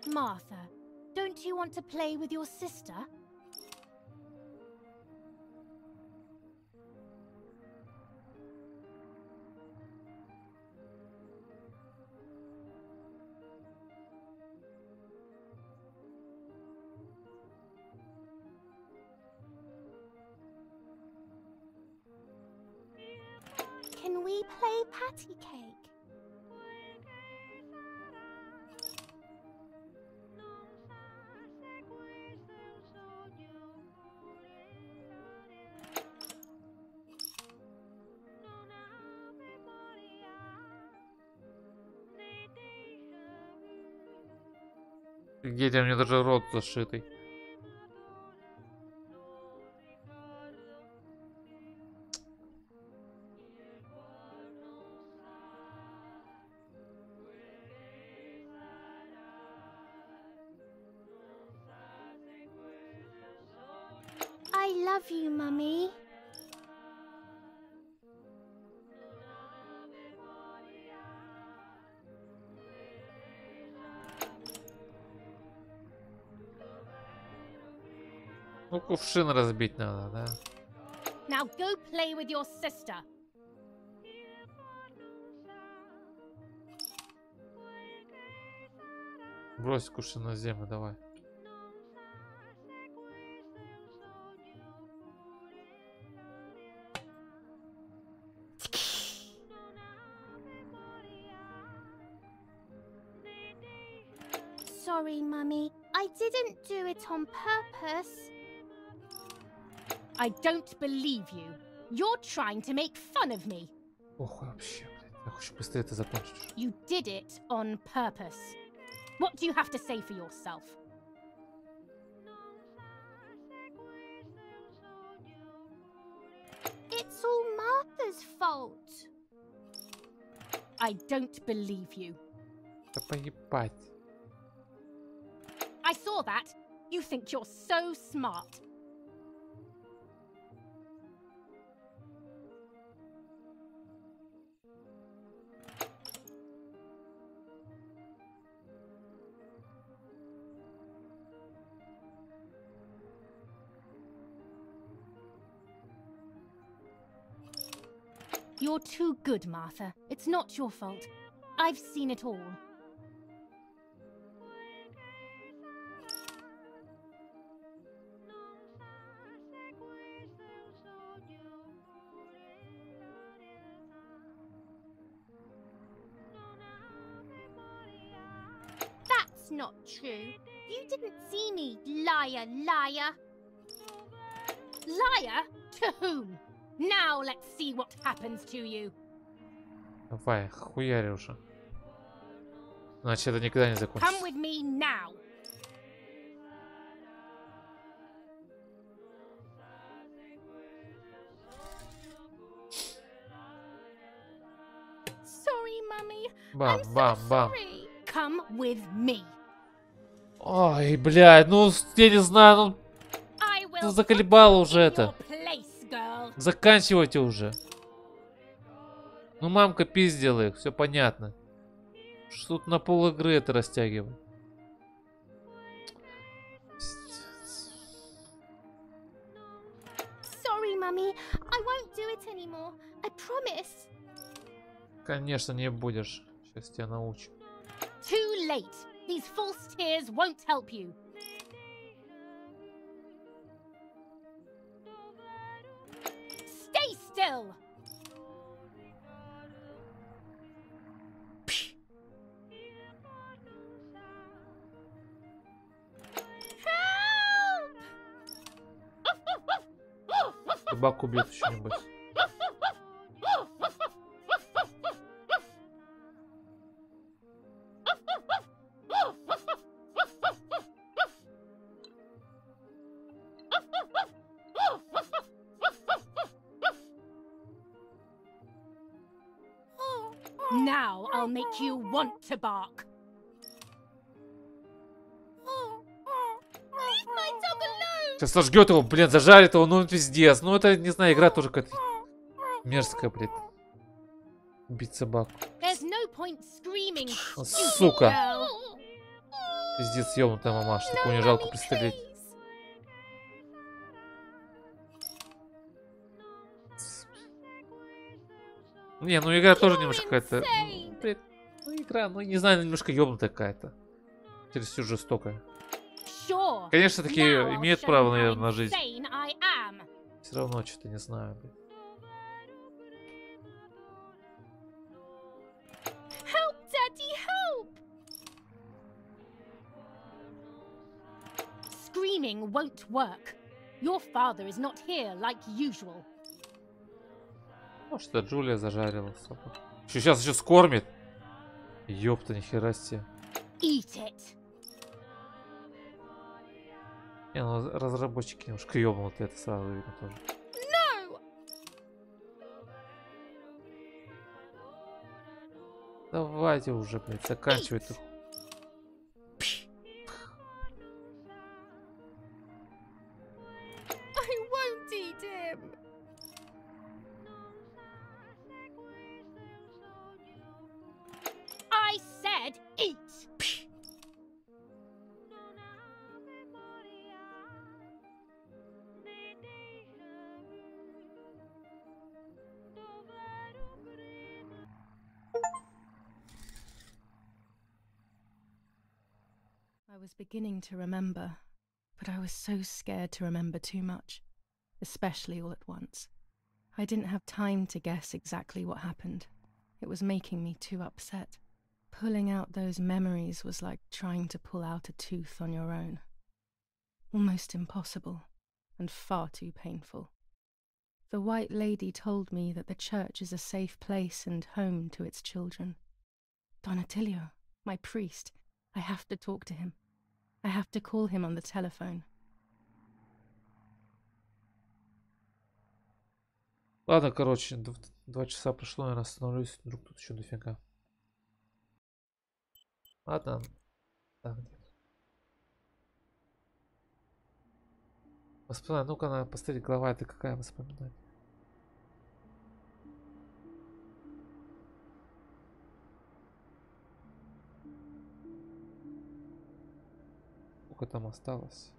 Martha, don't you want to play with your sister? Can we play patty cake? Офигеть, у меня даже рот зашитый. I love you, Mummy. Ну, кувшин разбить надо, да? Now go play with your sister! Брось кувшин на землю, давай. Sorry, Mummy. I didn't do it on purpose. I don't believe you. You're trying to make fun of me. Ох, вообще, блядь. Я хочу быстрее это закончить. You did it on purpose. What do you have to say for yourself? It's all Martha's fault. I don't believe you. Да поебать. I saw that. You think you're so smart. You're too good, Martha. It's not your fault. I've seen it all. That's not true. You didn't see me, liar, liar. Liar? To whom? Now let's see what happens to you. Давай, хуяри уже. Значит, это никогда не закончится. Come with me now. Sorry, Mummy. Бам, I'm so бам, бам. sorry. Come with me. Ой, блядь, ну я не знаю, ну I will заколебало уже in это. your place, girl. Заканчивайте уже. Ну, мамка пиздила их, все понятно. Что тут на пол игры это растягивать? Sorry, Mummy. I won't do it anymore. I promise. Конечно, не будешь. Сейчас тебя научу. Too late. These false tears won't help you. Stay still. Собаку убьет еще нибудь. Now I'll make you want to bark. Leave my dog alone. Сейчас сожгет его, блин, зажарит его, ну пиздец. Ну это, не знаю, игра тоже какая-то мерзкая, блин. Убить собаку. There's no point screaming, О, stupid сука. girl. Пиздец, ёбнутая мамаша, такую не жалко пристрелить. Не, ну игра тоже немножко какая-то... Блин, ну игра, ну не знаю, немножко ёбнутая какая-то. Через всю жестокая. Sure. Конечно, такие Now I'll имеют show право, you how наверное, на жизнь. insane I am. Все равно что-то не знаю, блин. Help, Daddy, help. Screaming won't work. Your father is not here like usual. Может, это Джулия зажарила собаку. Сейчас еще скормит. Ёпта, нихера себе. Eat it. Не, ну разработчики немножко ёбнутые, это сразу видно тоже. No. Давайте уже, блядь, заканчивайте. I won't eat him. I said eat. I was beginning to remember, but I was so scared to remember too much, especially all at once. I didn't have time to guess exactly what happened. It was making me too upset. Pulling out those memories was like trying to pull out a tooth on your own. Almost impossible, and far too painful. The White Lady told me that the church is a safe place and home to its children. Don Attilio, my priest, I have to talk to him. I have to call him on the telephone. Ладно, короче, 2 часа прошло, я остановлюсь, вдруг тут еще дофига. Ладно. Так, нет. Воспоминания, ну-ка, надо посмотреть, глава это какая воспоминание. Сколько там осталось?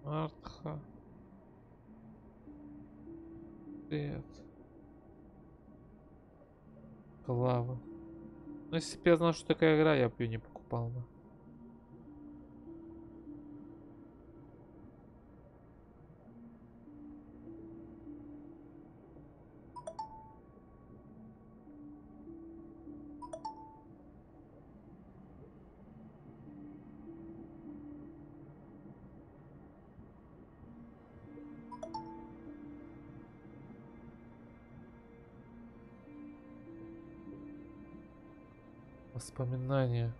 Артха. Привет. Глава. Ну, если бы я знал, что такая игра, я бы ее не покупал бы. Воспоминания.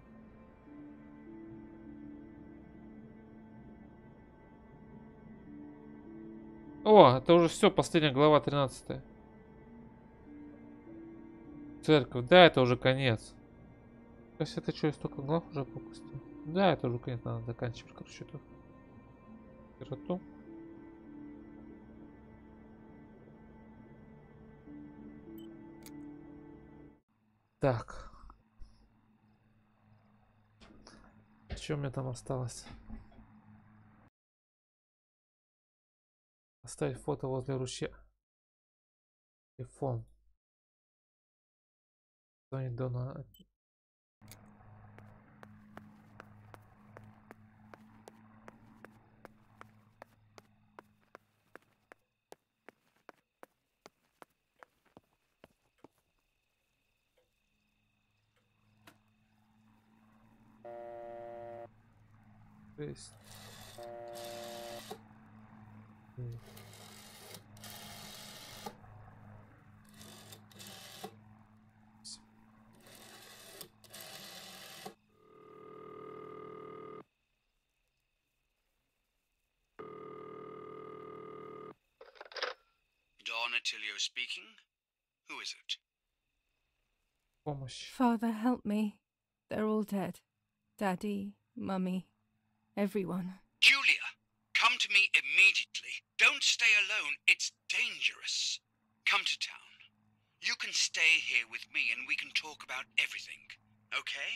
О, это уже все, последняя глава, 13. Церковь, да, это уже конец. То есть это что, я столько глав уже пропустил? Да, это уже конец, надо заканчивать, короче, эту сироту. Так. Что у меня там осталось? Оставить фото возле ручья. Телефон. Звонить Дона. Есть. Don Attilio speaking. Who is it? Помощь. Father, help me. They're all dead. Daddy, Mummy, everyone. Julia, come to me immediately. Don't stay alone. It's dangerous. Come to town. You can stay here with me and we can talk about everything. Okay?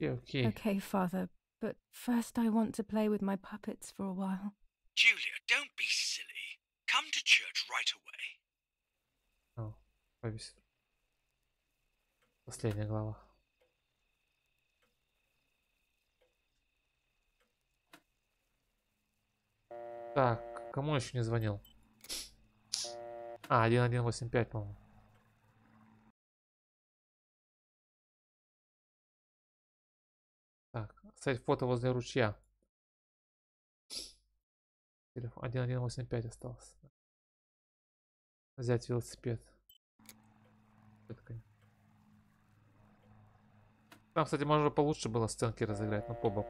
Okay. Okay, Father, but first I want to play with my puppets for a while. Julia, don't be silly. Come to church right away. Oh, повесит. Последняя глава. Так, кому еще не звонил? А, 1185, по-моему. Так, оставить фото возле ручья. Телефон 1185 остался. Взять велосипед. Там, кстати, можно получше было сценки разыграть, но побо.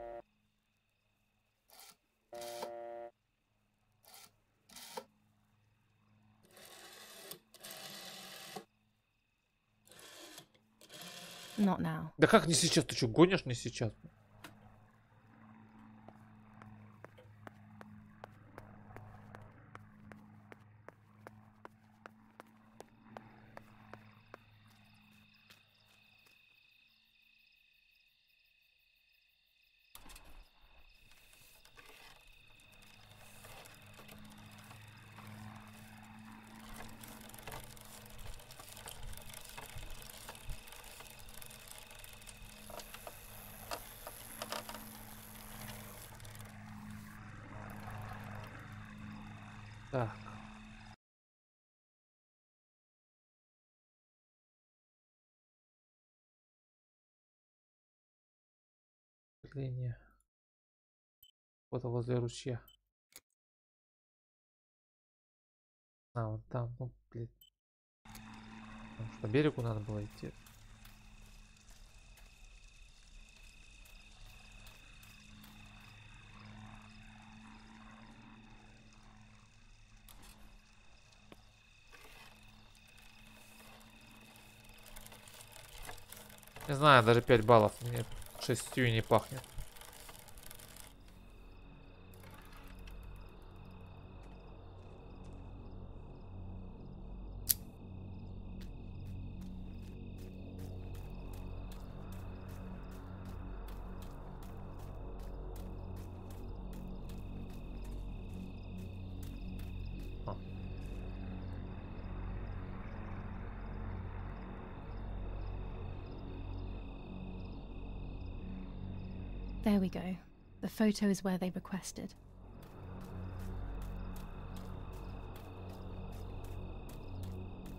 Not now. Да как не сейчас? Ты что, гонишь не сейчас? Так. Линия. Вот возле ручья. А, вон там, ну, блин. Потому что по берегу надо было идти. Не знаю, даже 5 баллов. Мне 6 не пахнет. А. There we go. The photo is where they requested.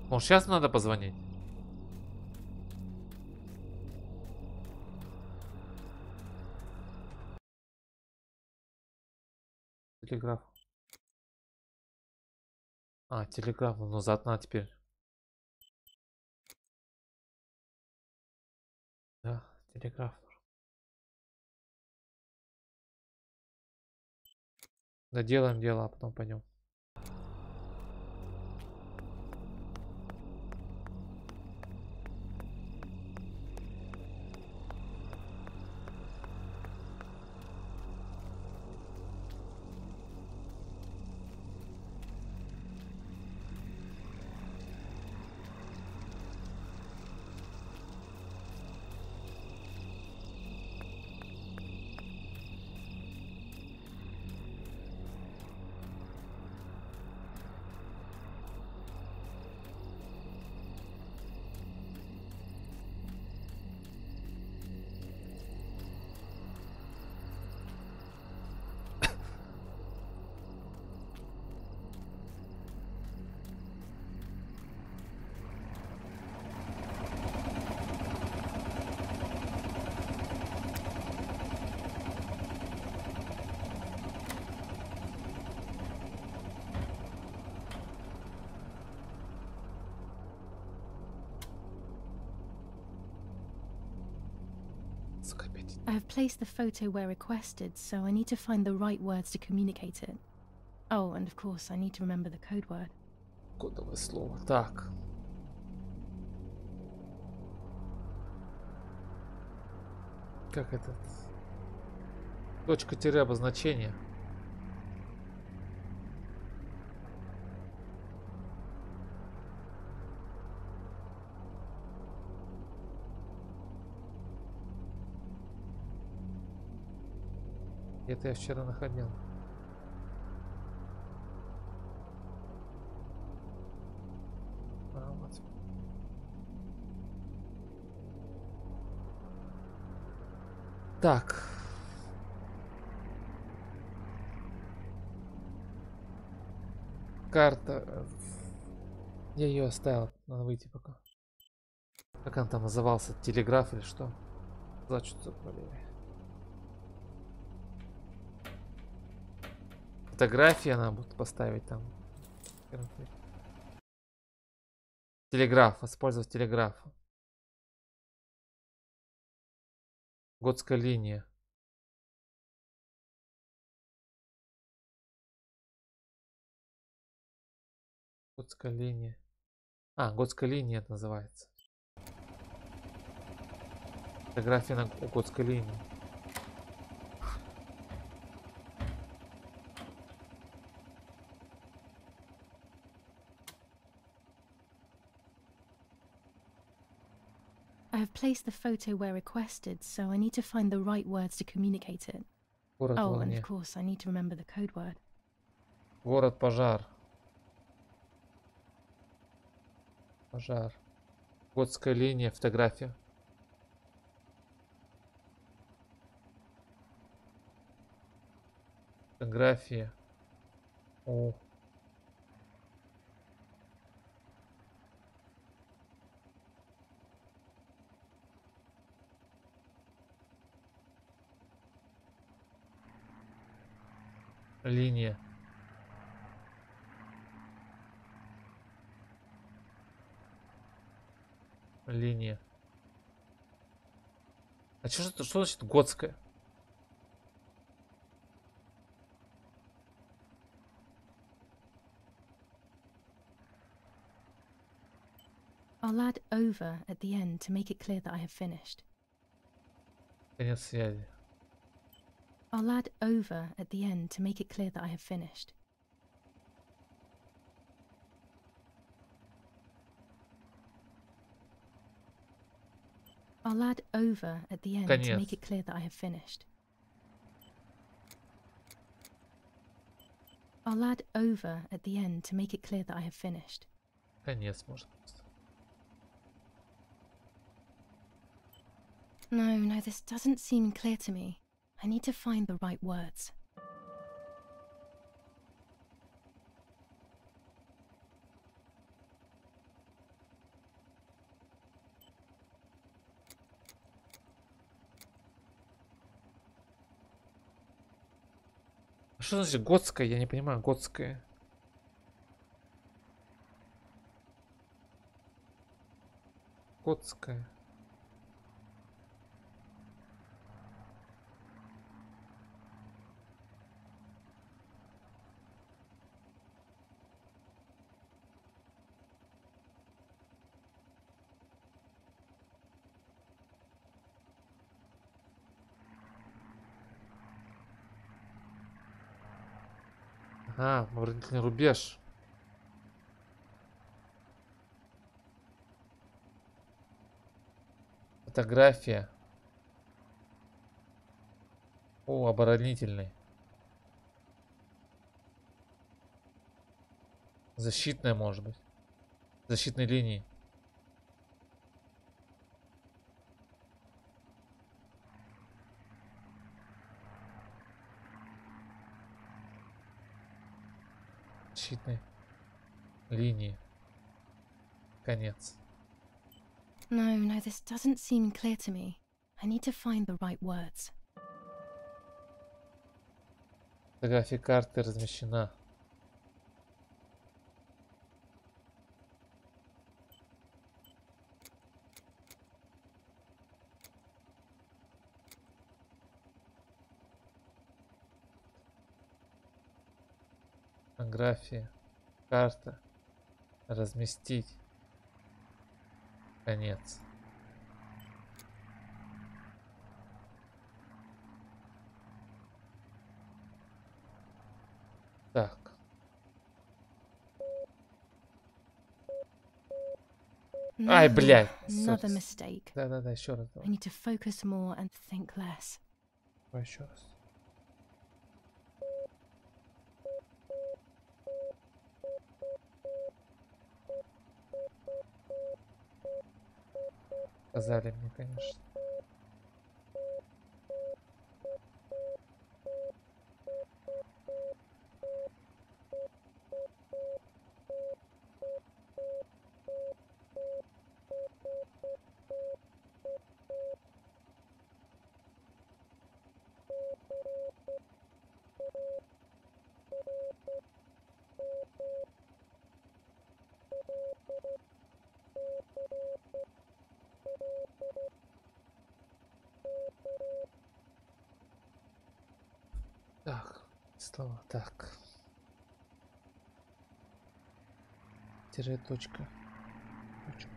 Может, сейчас надо позвонить? Телеграф. А, телеграф, ну заодно теперь. Да, телеграф. Доделаем дело, а потом пойдем. Сука, опять. I have placed the photo where requested, so I need to find the right words to communicate it. Oh, and of course, I need to remember the code word. Кодовое слово. Так. Как этот? Точка-тире обозначения. Это я вчера находил. А, вот. Так. Карта. Я ее оставил. Надо выйти пока. Как он там назывался? Телеграф или что? За что заболели. Фотографии надо будет поставить там. Телеграф. Использовать телеграф. Готская линия. Готская линия. А, готская линия это называется. Фотография на готской линии. I have placed the photo where requested, so I need to find the right words to communicate it. Город в Oh, and огне. of course, I need to remember the code word. Город пожар. Пожар. Готская линия. Фотография. Фотография. О. Линия. Линия. А что значит готская? I'll add over at the end to make it clear that I have finished. Конец связи. I'll add over at the end to make it clear that I have finished. I'll add over at the end to make it clear that I have finished. I'll add over at the end to make it clear that I have finished. Конец, может быть. No, this doesn't seem clear to me. I need to find the right words. Что значит готская? Я не понимаю, готская. Готская. Ага, оборонительный рубеж. Фотография. О, оборонительный. Защитная, может быть. Защитной линии. Защитной линии. Конец. No, this doesn't seem clear to me. I need to find the right words. Фотография карты размещена. Фотография. Карта. Разместить. Конец. Так. Ай, блядь. Another mistake. Да, еще раз. I need to focus more and think less. Давай еще раз. Сказали мне, конечно. Так, слова, так. Тире, точка. Точка.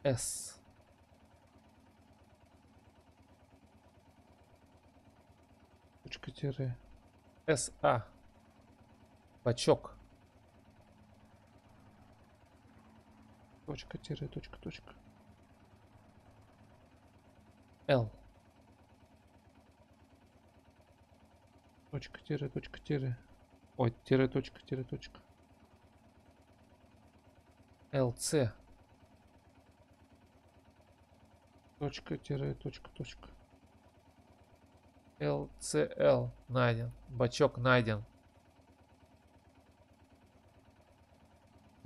С. Точка, тире. СА. Бачок. Точка, тире, точка, точка. Л. Точка, тире, точка, тире. Ой, тире, точка, тире, точка. ЛЦ. Точка, тире, точка, точка. ЛЦЛ найден. Бачок найден.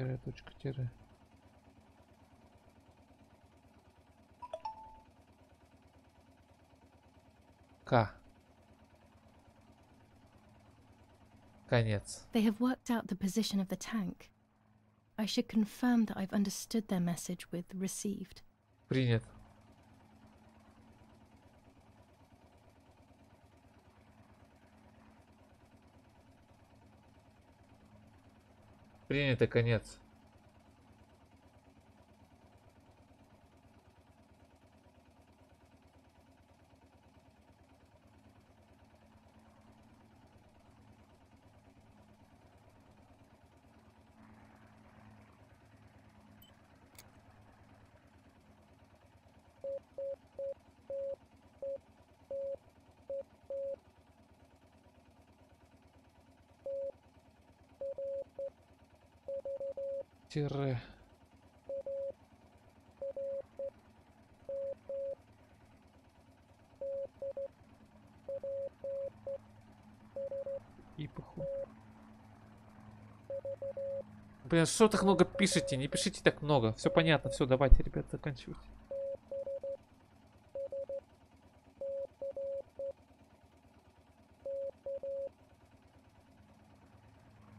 Тире, точка, тире. К. Конец. They have worked out the position of the tank. I should confirm that I've understood their message with received. Принят. Принято, конец. Тире. И похуй. Блин, что так много пишете? Не пишите так много. Все понятно. Все, давайте, ребят, заканчивайте.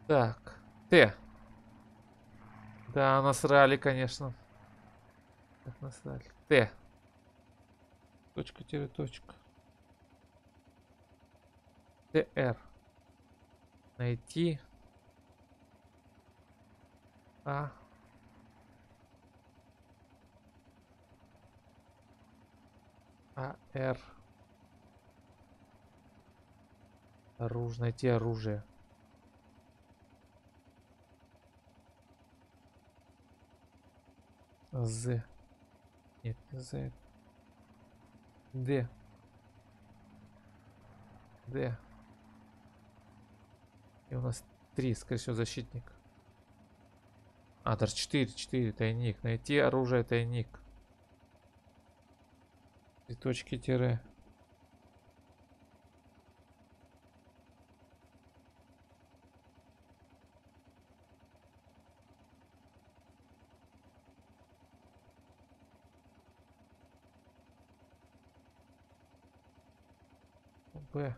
Так. Т. Да, насрали, конечно. Так, насрали. Т. Точка, тире, точка. ТР. Найти. А. АР. Оружие. Найти оружие. З. Нет, не З. Д. Д. И у нас 3, скорее всего, защитник. А, даже 4, тайник. Найти оружие, тайник. 3 точки, тире. Б.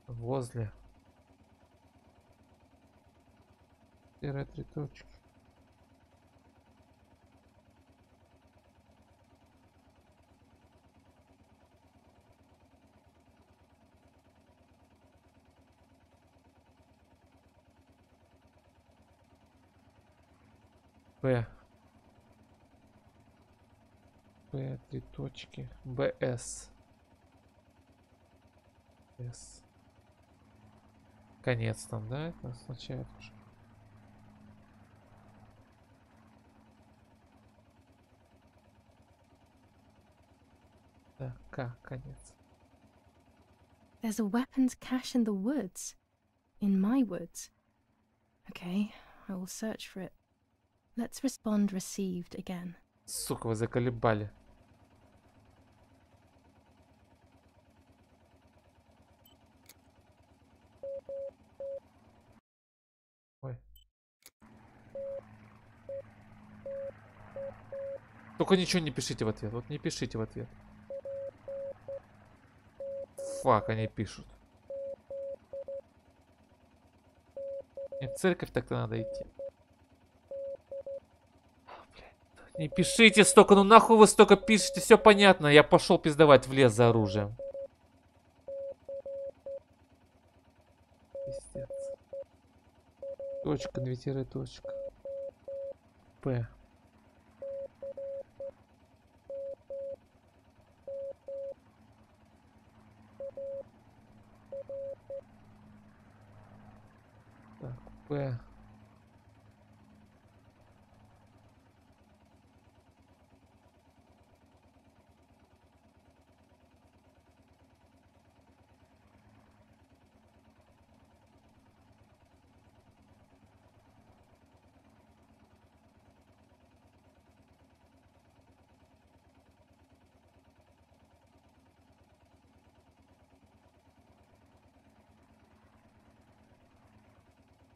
Возле. Тире, 3 точки. Б. Б, 3 точки. БС. С. Конец там, да? Это означает уже. Да, К, конец. There's a weapons cache in the woods. In my woods. Okay, I will search for it. Let's respond received again. Сука, вы заколебали. Ой. Только ничего не пишите в ответ. Вот не пишите в ответ. Фак, они пишут. Нет, в церковь так-то надо идти. Блядь. Не пишите столько, ну нахуй вы столько пишете, все понятно. Я пошел пиздовать в лес за оружием. Пиздец. Точка, 2 тире, точка. П. Так, П.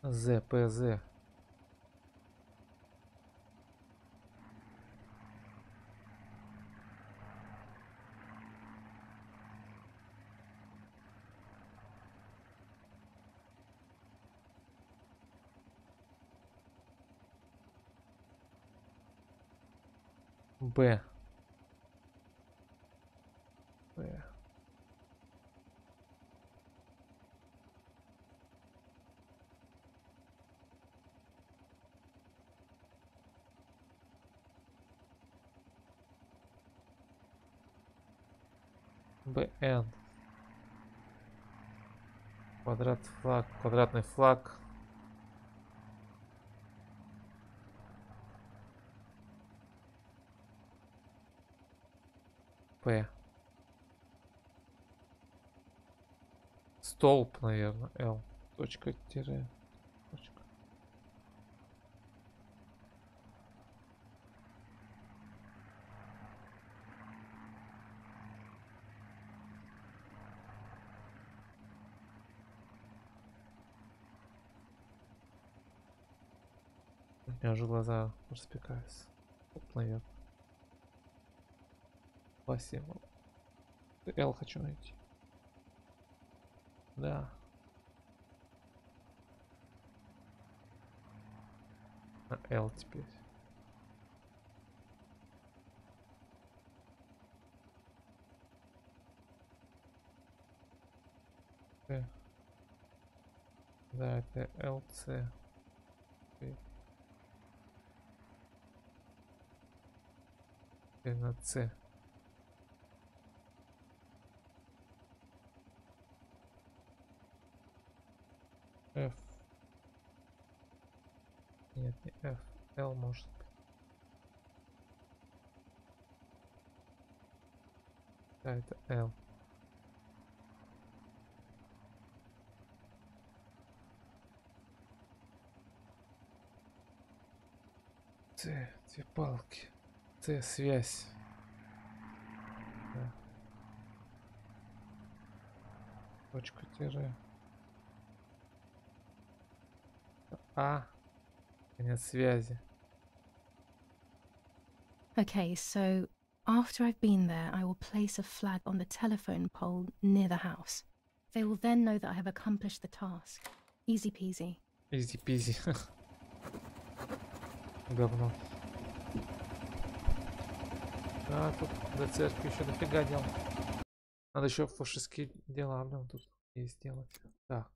З, П, З. Б. Б. БН. Квадрат флаг. Квадратный флаг. П. Столб, наверное. Л. Точка, тире. Точка. У меня уже глаза распекаются. Столб, наверное. Спасибо. Л хочу найти. Да. На Л теперь. Да, это ЛЦ. Теперь на С. F. Нет, не F. L может быть. Да, это L. С. Две палки. С. Связь. Да. Точка тире. А. Конец связи. Okay, so after I've been there, I will place a flag on the telephone pole near the house. They will then know that I have accomplished the task. Easy peasy. Изи пизи. Говно. А, тут до церкви еще дофига дел. Надо еще фашистские дела, блин, тут и сделать. Так.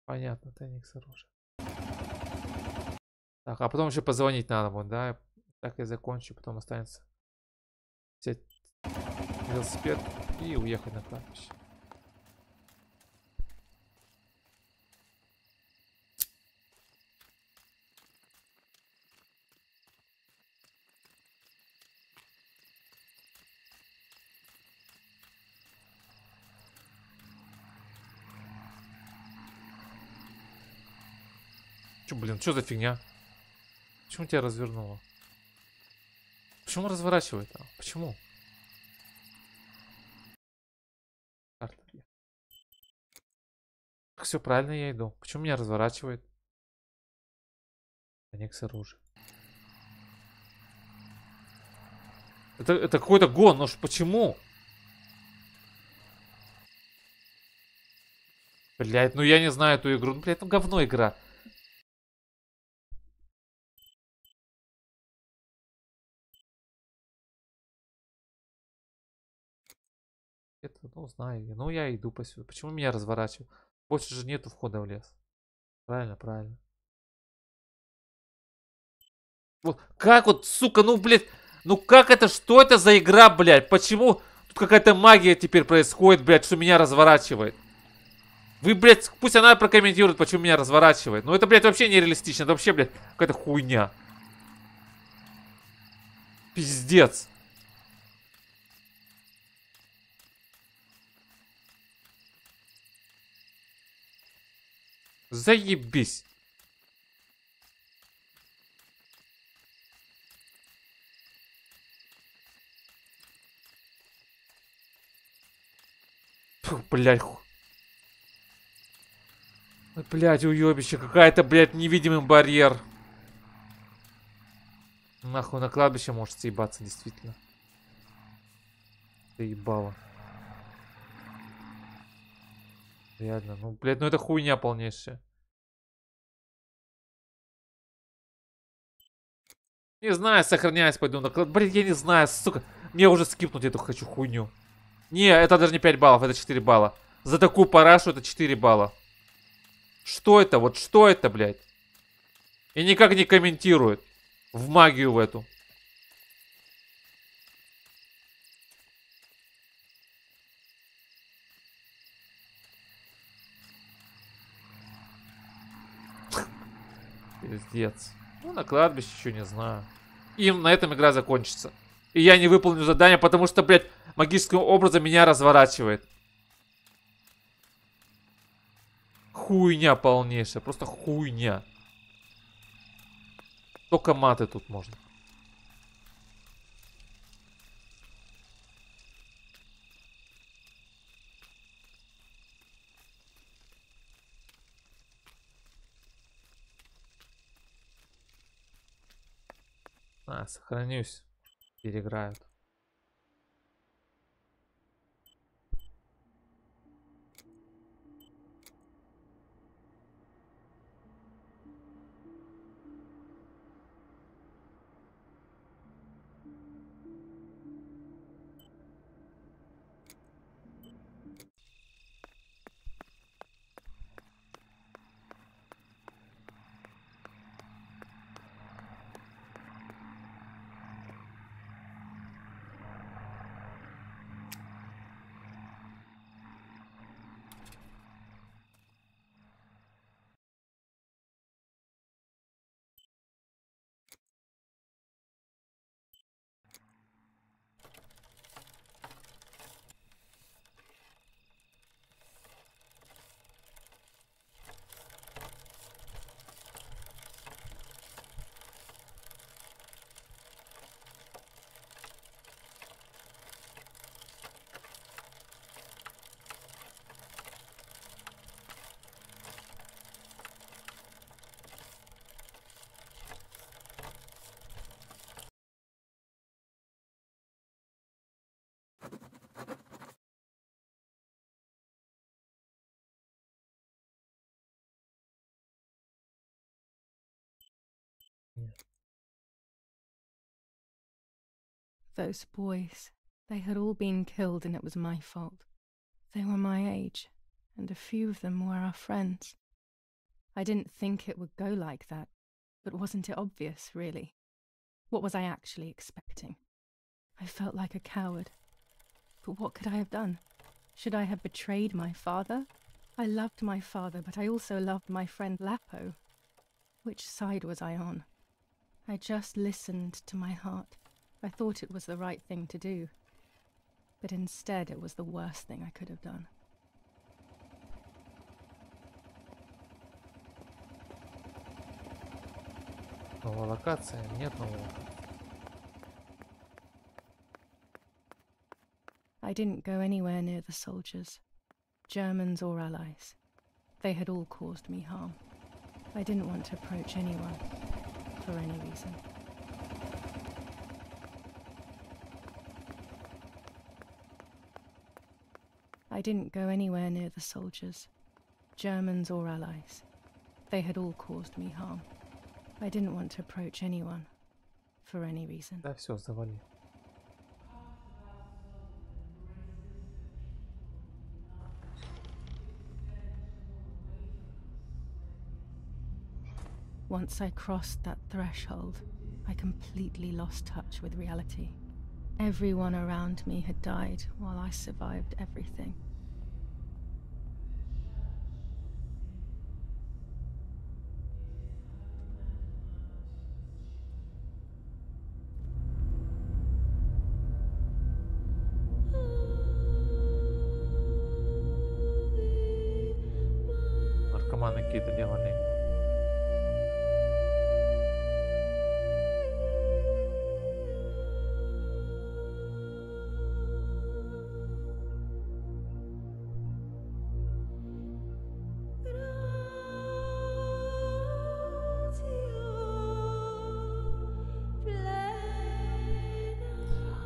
Понятно, тайник с оружием. Так, а потом еще позвонить надо будет, да? Так я закончу, потом останется взять велосипед и уехать на кладбище. Чё, блин, что за фигня? Почему тебя развернуло? Почему разворачивает? Почему? Все правильно я иду. Почему меня разворачивает? Конец оружия. Это какой-то гон, но почему? Блять, ну я не знаю эту игру. Ну, блять, ну говно игра. Это, ну, знаю я. Ну, я иду по сюда. Почему меня разворачивают? Больше же нету входа в лес. Правильно, правильно. Вот, как вот, сука, ну, блядь. Ну, как это, что это за игра, блядь? Почему тут какая-то магия теперь происходит, блядь, что меня разворачивает? Вы, блядь, пусть она прокомментирует, почему меня разворачивает. Ну, это, блядь, вообще нереалистично. Это вообще, блядь, какая-то хуйня. Пиздец. Заебись. Фу, блядь. Ой, блядь, уебище. Какая-то, блядь, невидимый барьер. Нахуй на кладбище может съебаться, действительно. Заебало. Реально, ну, блядь, ну это хуйня полнейшая. Не знаю, сохраняюсь, пойду на клад. Блин, я не знаю, сука. Мне уже скипнуть эту хочу хуйню. Не, это даже не 5 баллов, это 4 балла. За такую парашу это 4 балла. Что это? Вот что это, блядь? И никак не комментирует. В магию в эту. Пиздец. Ну, на кладбище еще не знаю. И на этом игра закончится. И я не выполню задание, потому что, блядь, магическим образом меня разворачивает. Хуйня полнейшая. Просто хуйня. Только маты тут можно. Сохранюсь. Переиграют. Those boys, they had all been killed and it was my fault. They were my age, and a few of them were our friends. I didn't think it would go like that, but wasn't it obvious, really? What was I actually expecting? I felt like a coward. But what could I have done? Should I have betrayed my father? I loved my father, but I also loved my friend Lapo. Which side was I on? I just listened to my heart. I thought it was the right thing to do. But instead it was the worst thing I could have done. Новая локация? Нет новой локации. I didn't go anywhere near the soldiers, Germans or allies. They had all caused me harm. I didn't want to approach anyone, for any reason. I didn't go anywhere near the soldiers, Germans or allies. They had all caused me harm. I didn't want to approach anyone, for any reason. Да, все, завали. Once I crossed that threshold, I completely lost touch with reality. Everyone around me had died while I survived everything. Наркоманы какие-то делали.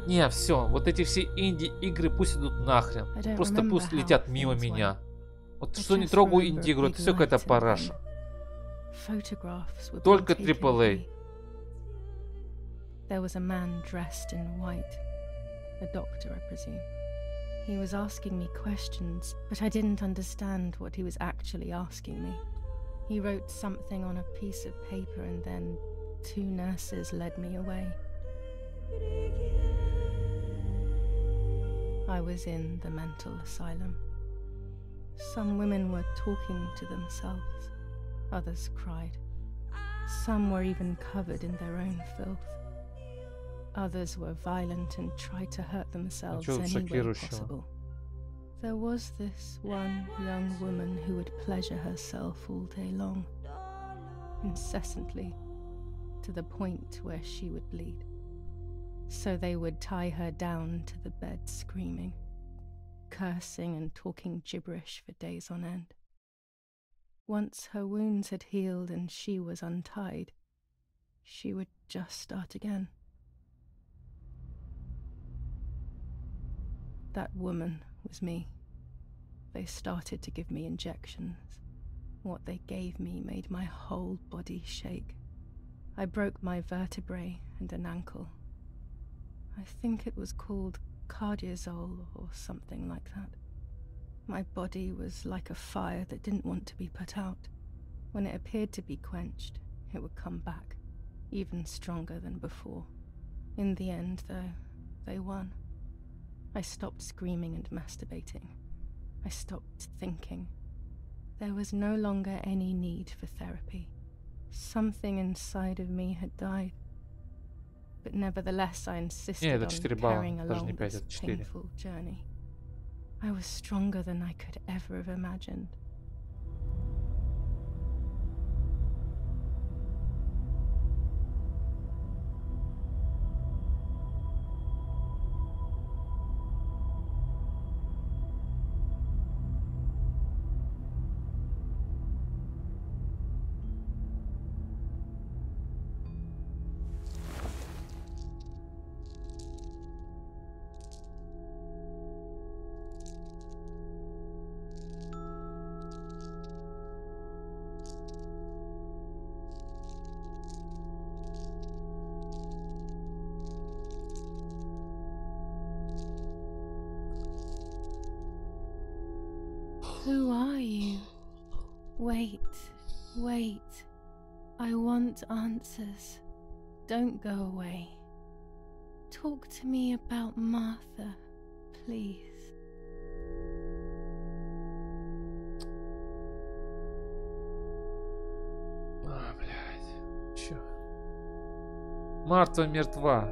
Не, все, вот эти все инди-игры пусть идут нахрен. Просто пусть летят мимо меня. Вот что не трогаю инди-игру, это все какая-то параша. Только AAA. There was a man dressed in white, a doctor, I presume. He was asking me questions, but I didn't understand what he was actually asking me. He wrote something on a piece of paper and then 2 nurses led me away. I was in the mental asylum. Some women were talking to themselves. Others cried. Some were even covered in their own filth. Others were violent and tried to hurt themselves any way possible. There was this one young woman who would pleasure herself all day long, incessantly, to the point where she would bleed. So they would tie her down to the bed screaming, cursing and talking gibberish for days on end. Once her wounds had healed and she was untied, she would just start again. That woman was me. They started to give me injections. What they gave me made my whole body shake. I broke my vertebrae and an ankle. I think it was called cardiazole or something like that. My body was like a fire that didn't want to be put out. When it appeared to be quenched, it would come back, even stronger than before. In the end, though, they won. I stopped screaming and masturbating. I stopped thinking. There was no longer any need for therapy. Something inside of me had died. But nevertheless, I insisted on carrying along this painful journey. I was stronger than I could ever have imagined. Who are you? Wait, wait. I want answers. Don't go away. Talk to me about Martha, please. Блядь. Чё? Марта мертва.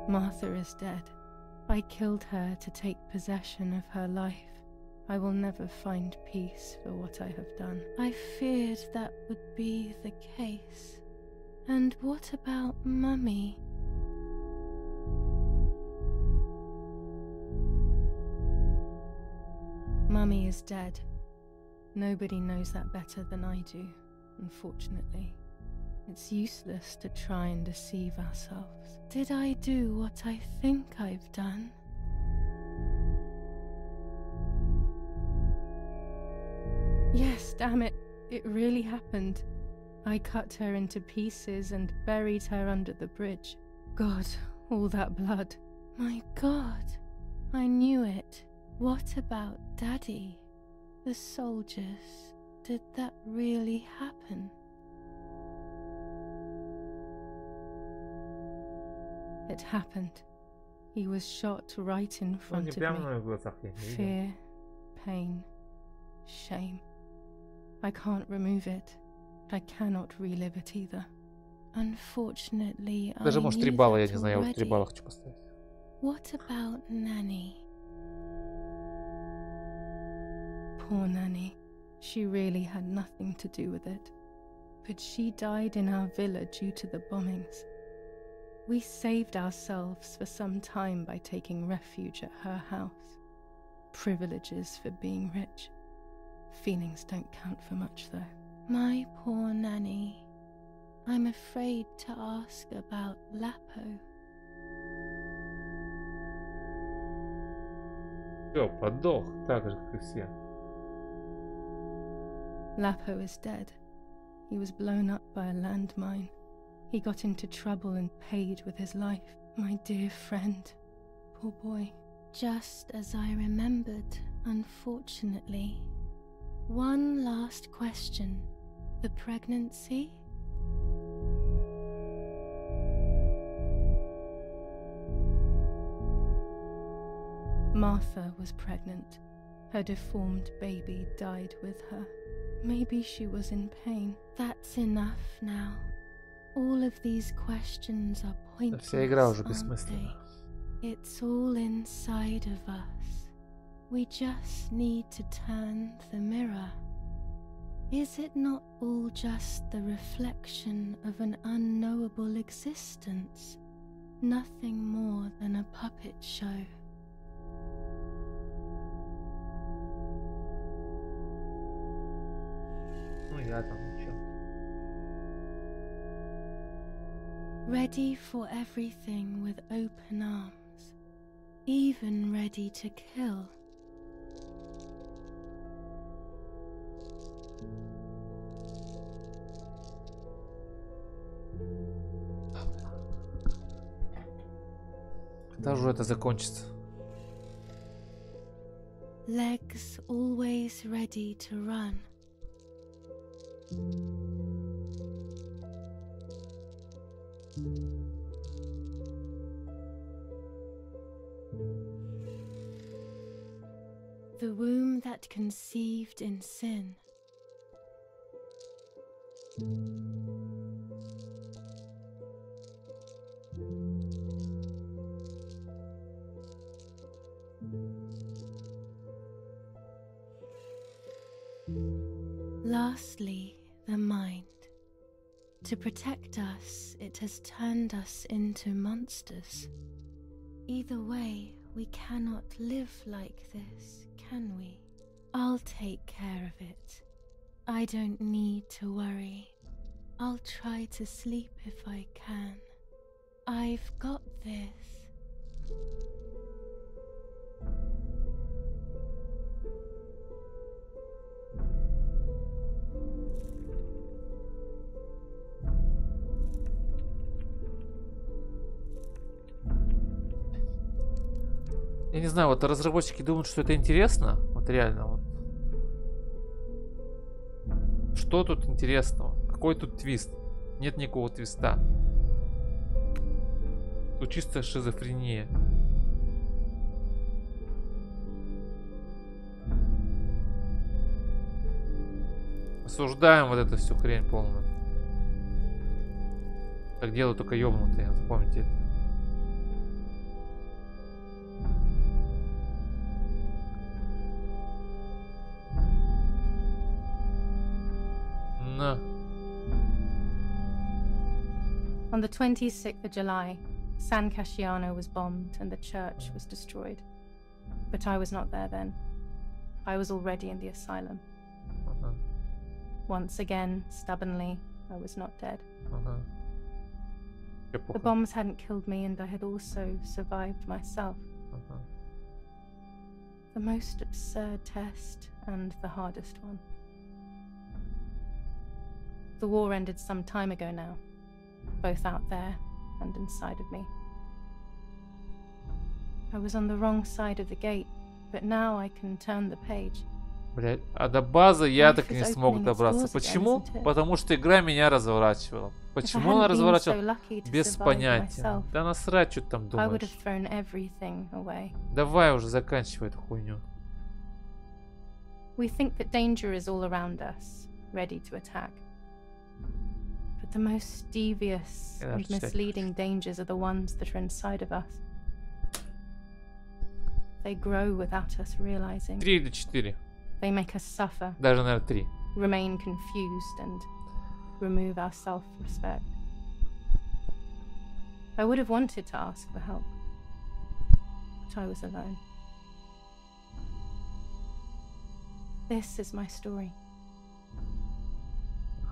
Martha is dead. I killed her to take possession of her life. I will never find peace for what I have done. I feared that would be the case. And what about Mummy? Mummy is dead. Nobody knows that better than I do, unfortunately. It's useless to try and deceive ourselves. Did I do what I think I've done? Yes, damn it. It really happened. I cut her into pieces and buried her under the bridge. God, all that blood. My God, I knew it. What about Daddy? The soldiers? Did that really happen? It happened. He was shot right in front of me. Fear, pain, shame. I can't remove it. I cannot relive it either. Unfortunately, Даже может 3 балла, я не знаю, я вот 3 балла хочу поставить. What about Nanny? Poor Nanny. She really had nothing to do with it. But she died in our villa due to the bombings. We saved ourselves for some time by taking refuge at her house. Privileges for being rich. Feelings don't count for much, though. My poor Nanny. I'm afraid to ask about Lapo. Всё, подох, так же, как и все. Lapo is dead. He was blown up by a landmine. He got into trouble and paid with his life. My dear friend. Poor boy. Just as I remembered, unfortunately. One last question. The pregnancy? Martha was pregnant. Her deformed baby died with her. Maybe she was in pain. That's enough now. All of these questions are pointless, Вся игра уже aren't бессмысленна. they? It's all inside of us. We just need to turn the mirror. Is it not all just the reflection of an unknowable existence? Nothing more than a puppet show. Ну я там ничего. Ready for everything with open arms, even ready to kill. Когда же это закончится? Legs always ready to run. The womb that conceived in sin. Lastly, the mind. To protect us, it has turned us into monsters. Either way, we cannot live like this, can we? I'll take care of it. I don't need to worry. I'll try to sleep if I can. I've got this. Я не знаю, вот разработчики думают, что это интересно. Вот реально вот. Что тут интересного? Какой тут твист? Нет никакого твиста. Тут чистая шизофрения. Осуждаем вот эту всю хрень полную. Так делают только ёбнутые, запомните это. На. On the 26th of July, San Casciano was bombed and the church was destroyed. But I was not there then. I was already in the asylum. Ага. Once again, stubbornly, I was not dead. Ага. The Эпоха. bombs hadn't killed me and I had also survived myself. Ага. The most absurd test and the hardest one. The war ended some time ago now, both out there and inside of me. I was on the wrong side of the gate, but now I can turn the page. Блять, а до базы я Life так и is не смог opening its добраться. doors again, Почему? isn't it? Потому что игра меня разворачивала. If I Почему она hadn't been so разворачивала? lucky to Без survive понятия. myself, Да насрать, что ты там I would думаешь. have thrown everything away. Давай уже заканчивай эту хуйню. We think that danger is all around us, ready to attack. But the most devious Yeah, and that's it. misleading dangers are the ones that are inside of us. They grow without us realizing. 3 или 4. They make us suffer, Даже, наверное, 3. remain confused, and remove our self-respect. I would have wanted to ask for help, but I was alone. This is my story.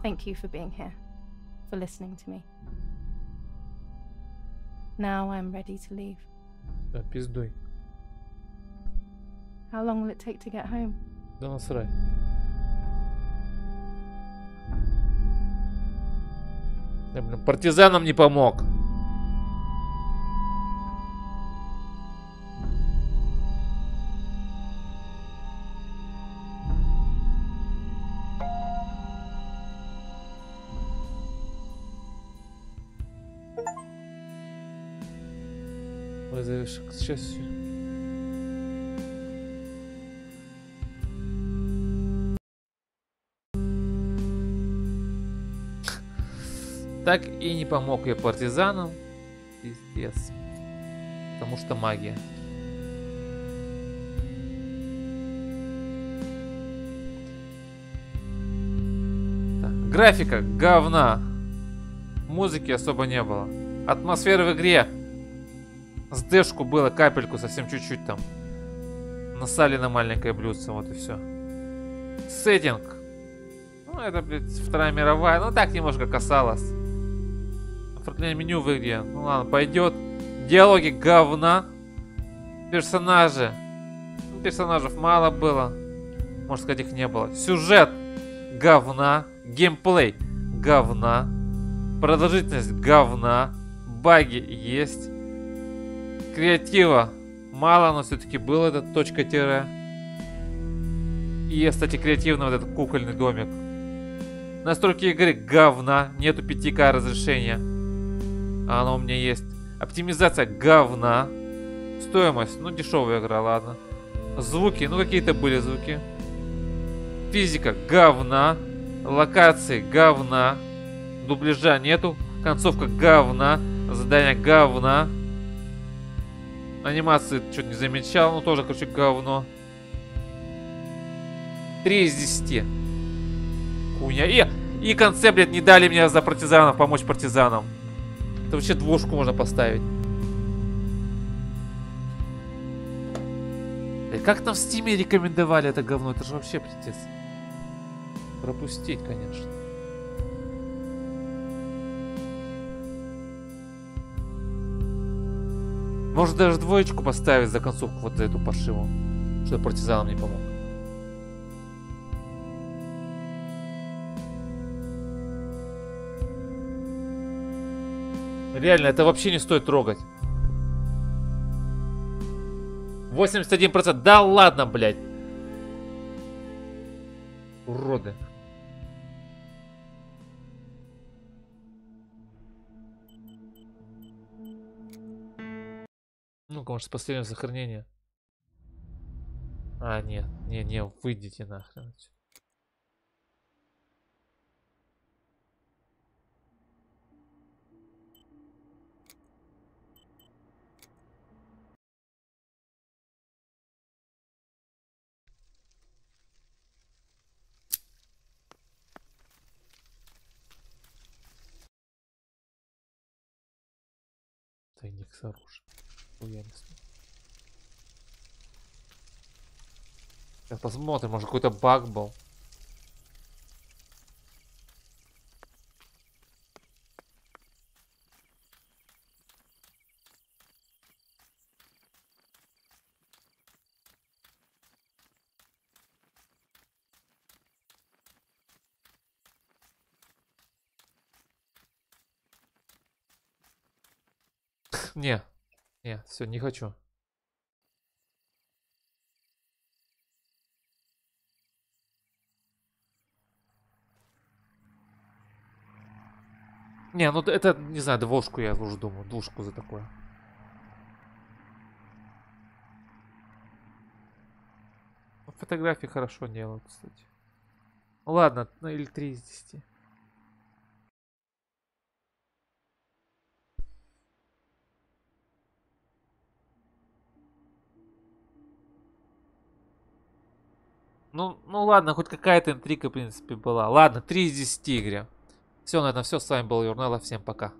Thank you for being here, for listening to me. Now I'm ready to leave. Да, пиздуй. How long will it take to get home? Да насрать. Я, блин, партизанам не помог. Вызовешь к счастью. Так и не помог я партизанам. Пиздец. Потому что магия. Так, графика говна. Музыки особо не было. Атмосферы в игре. С дэшку было капельку, совсем чуть-чуть там. Насали на маленькое блюдце, вот и все. Сеттинг. Ну, это, блядь, Вторая мировая. Ну, так немножко касалось. Оформление меню в игре. Ну, ладно, пойдет. Диалоги говна. Персонажи. Ну, персонажей мало было. Можно сказать, их не было. Сюжет говна. Геймплей говна. Продолжительность говна. Баги есть. Креатива мало, но все-таки был этот точка-тире. И, кстати, креативный вот этот кукольный домик. Настройки игры говна. Нету 5К разрешения. А оно у меня есть. Оптимизация говна. Стоимость. Ну, дешевая игра, ладно. Звуки. Ну, какие-то были звуки. Физика говна. Локации говна. Дубляжа нету. Концовка говна. Задание говна. Анимации что-то не замечал. Ну, тоже, короче, говно. 3 из 10. Хуйня. И концепт, блядь, не дали мне за партизанов помочь партизанам. Это вообще 2 можно поставить. Как там в Стиме рекомендовали это говно? Это же вообще пиздец. Пропустить, конечно. Может даже 2 поставить за концовку вот за эту паршивую. Что я партизанам не помог. Реально, это вообще не стоит трогать. 81%. Да ладно, блядь. Уроды. Ну-ка, может, с последнего сохранения. А, нет. Не, выйдите нахрен. Тайник с оружием. Сейчас посмотрим, может какой-то баг был. Не, все, не хочу. Не, ну это, не знаю, 2 я уже думаю, 2 за такое. Фотографии хорошо делают, кстати. Ну ладно, ну или 3 из 10. Ну ладно, хоть какая-то интрига, в принципе, была. Ладно, 3 из 10 игре. Все, на этом все. С вами был Yurnelo. Всем пока.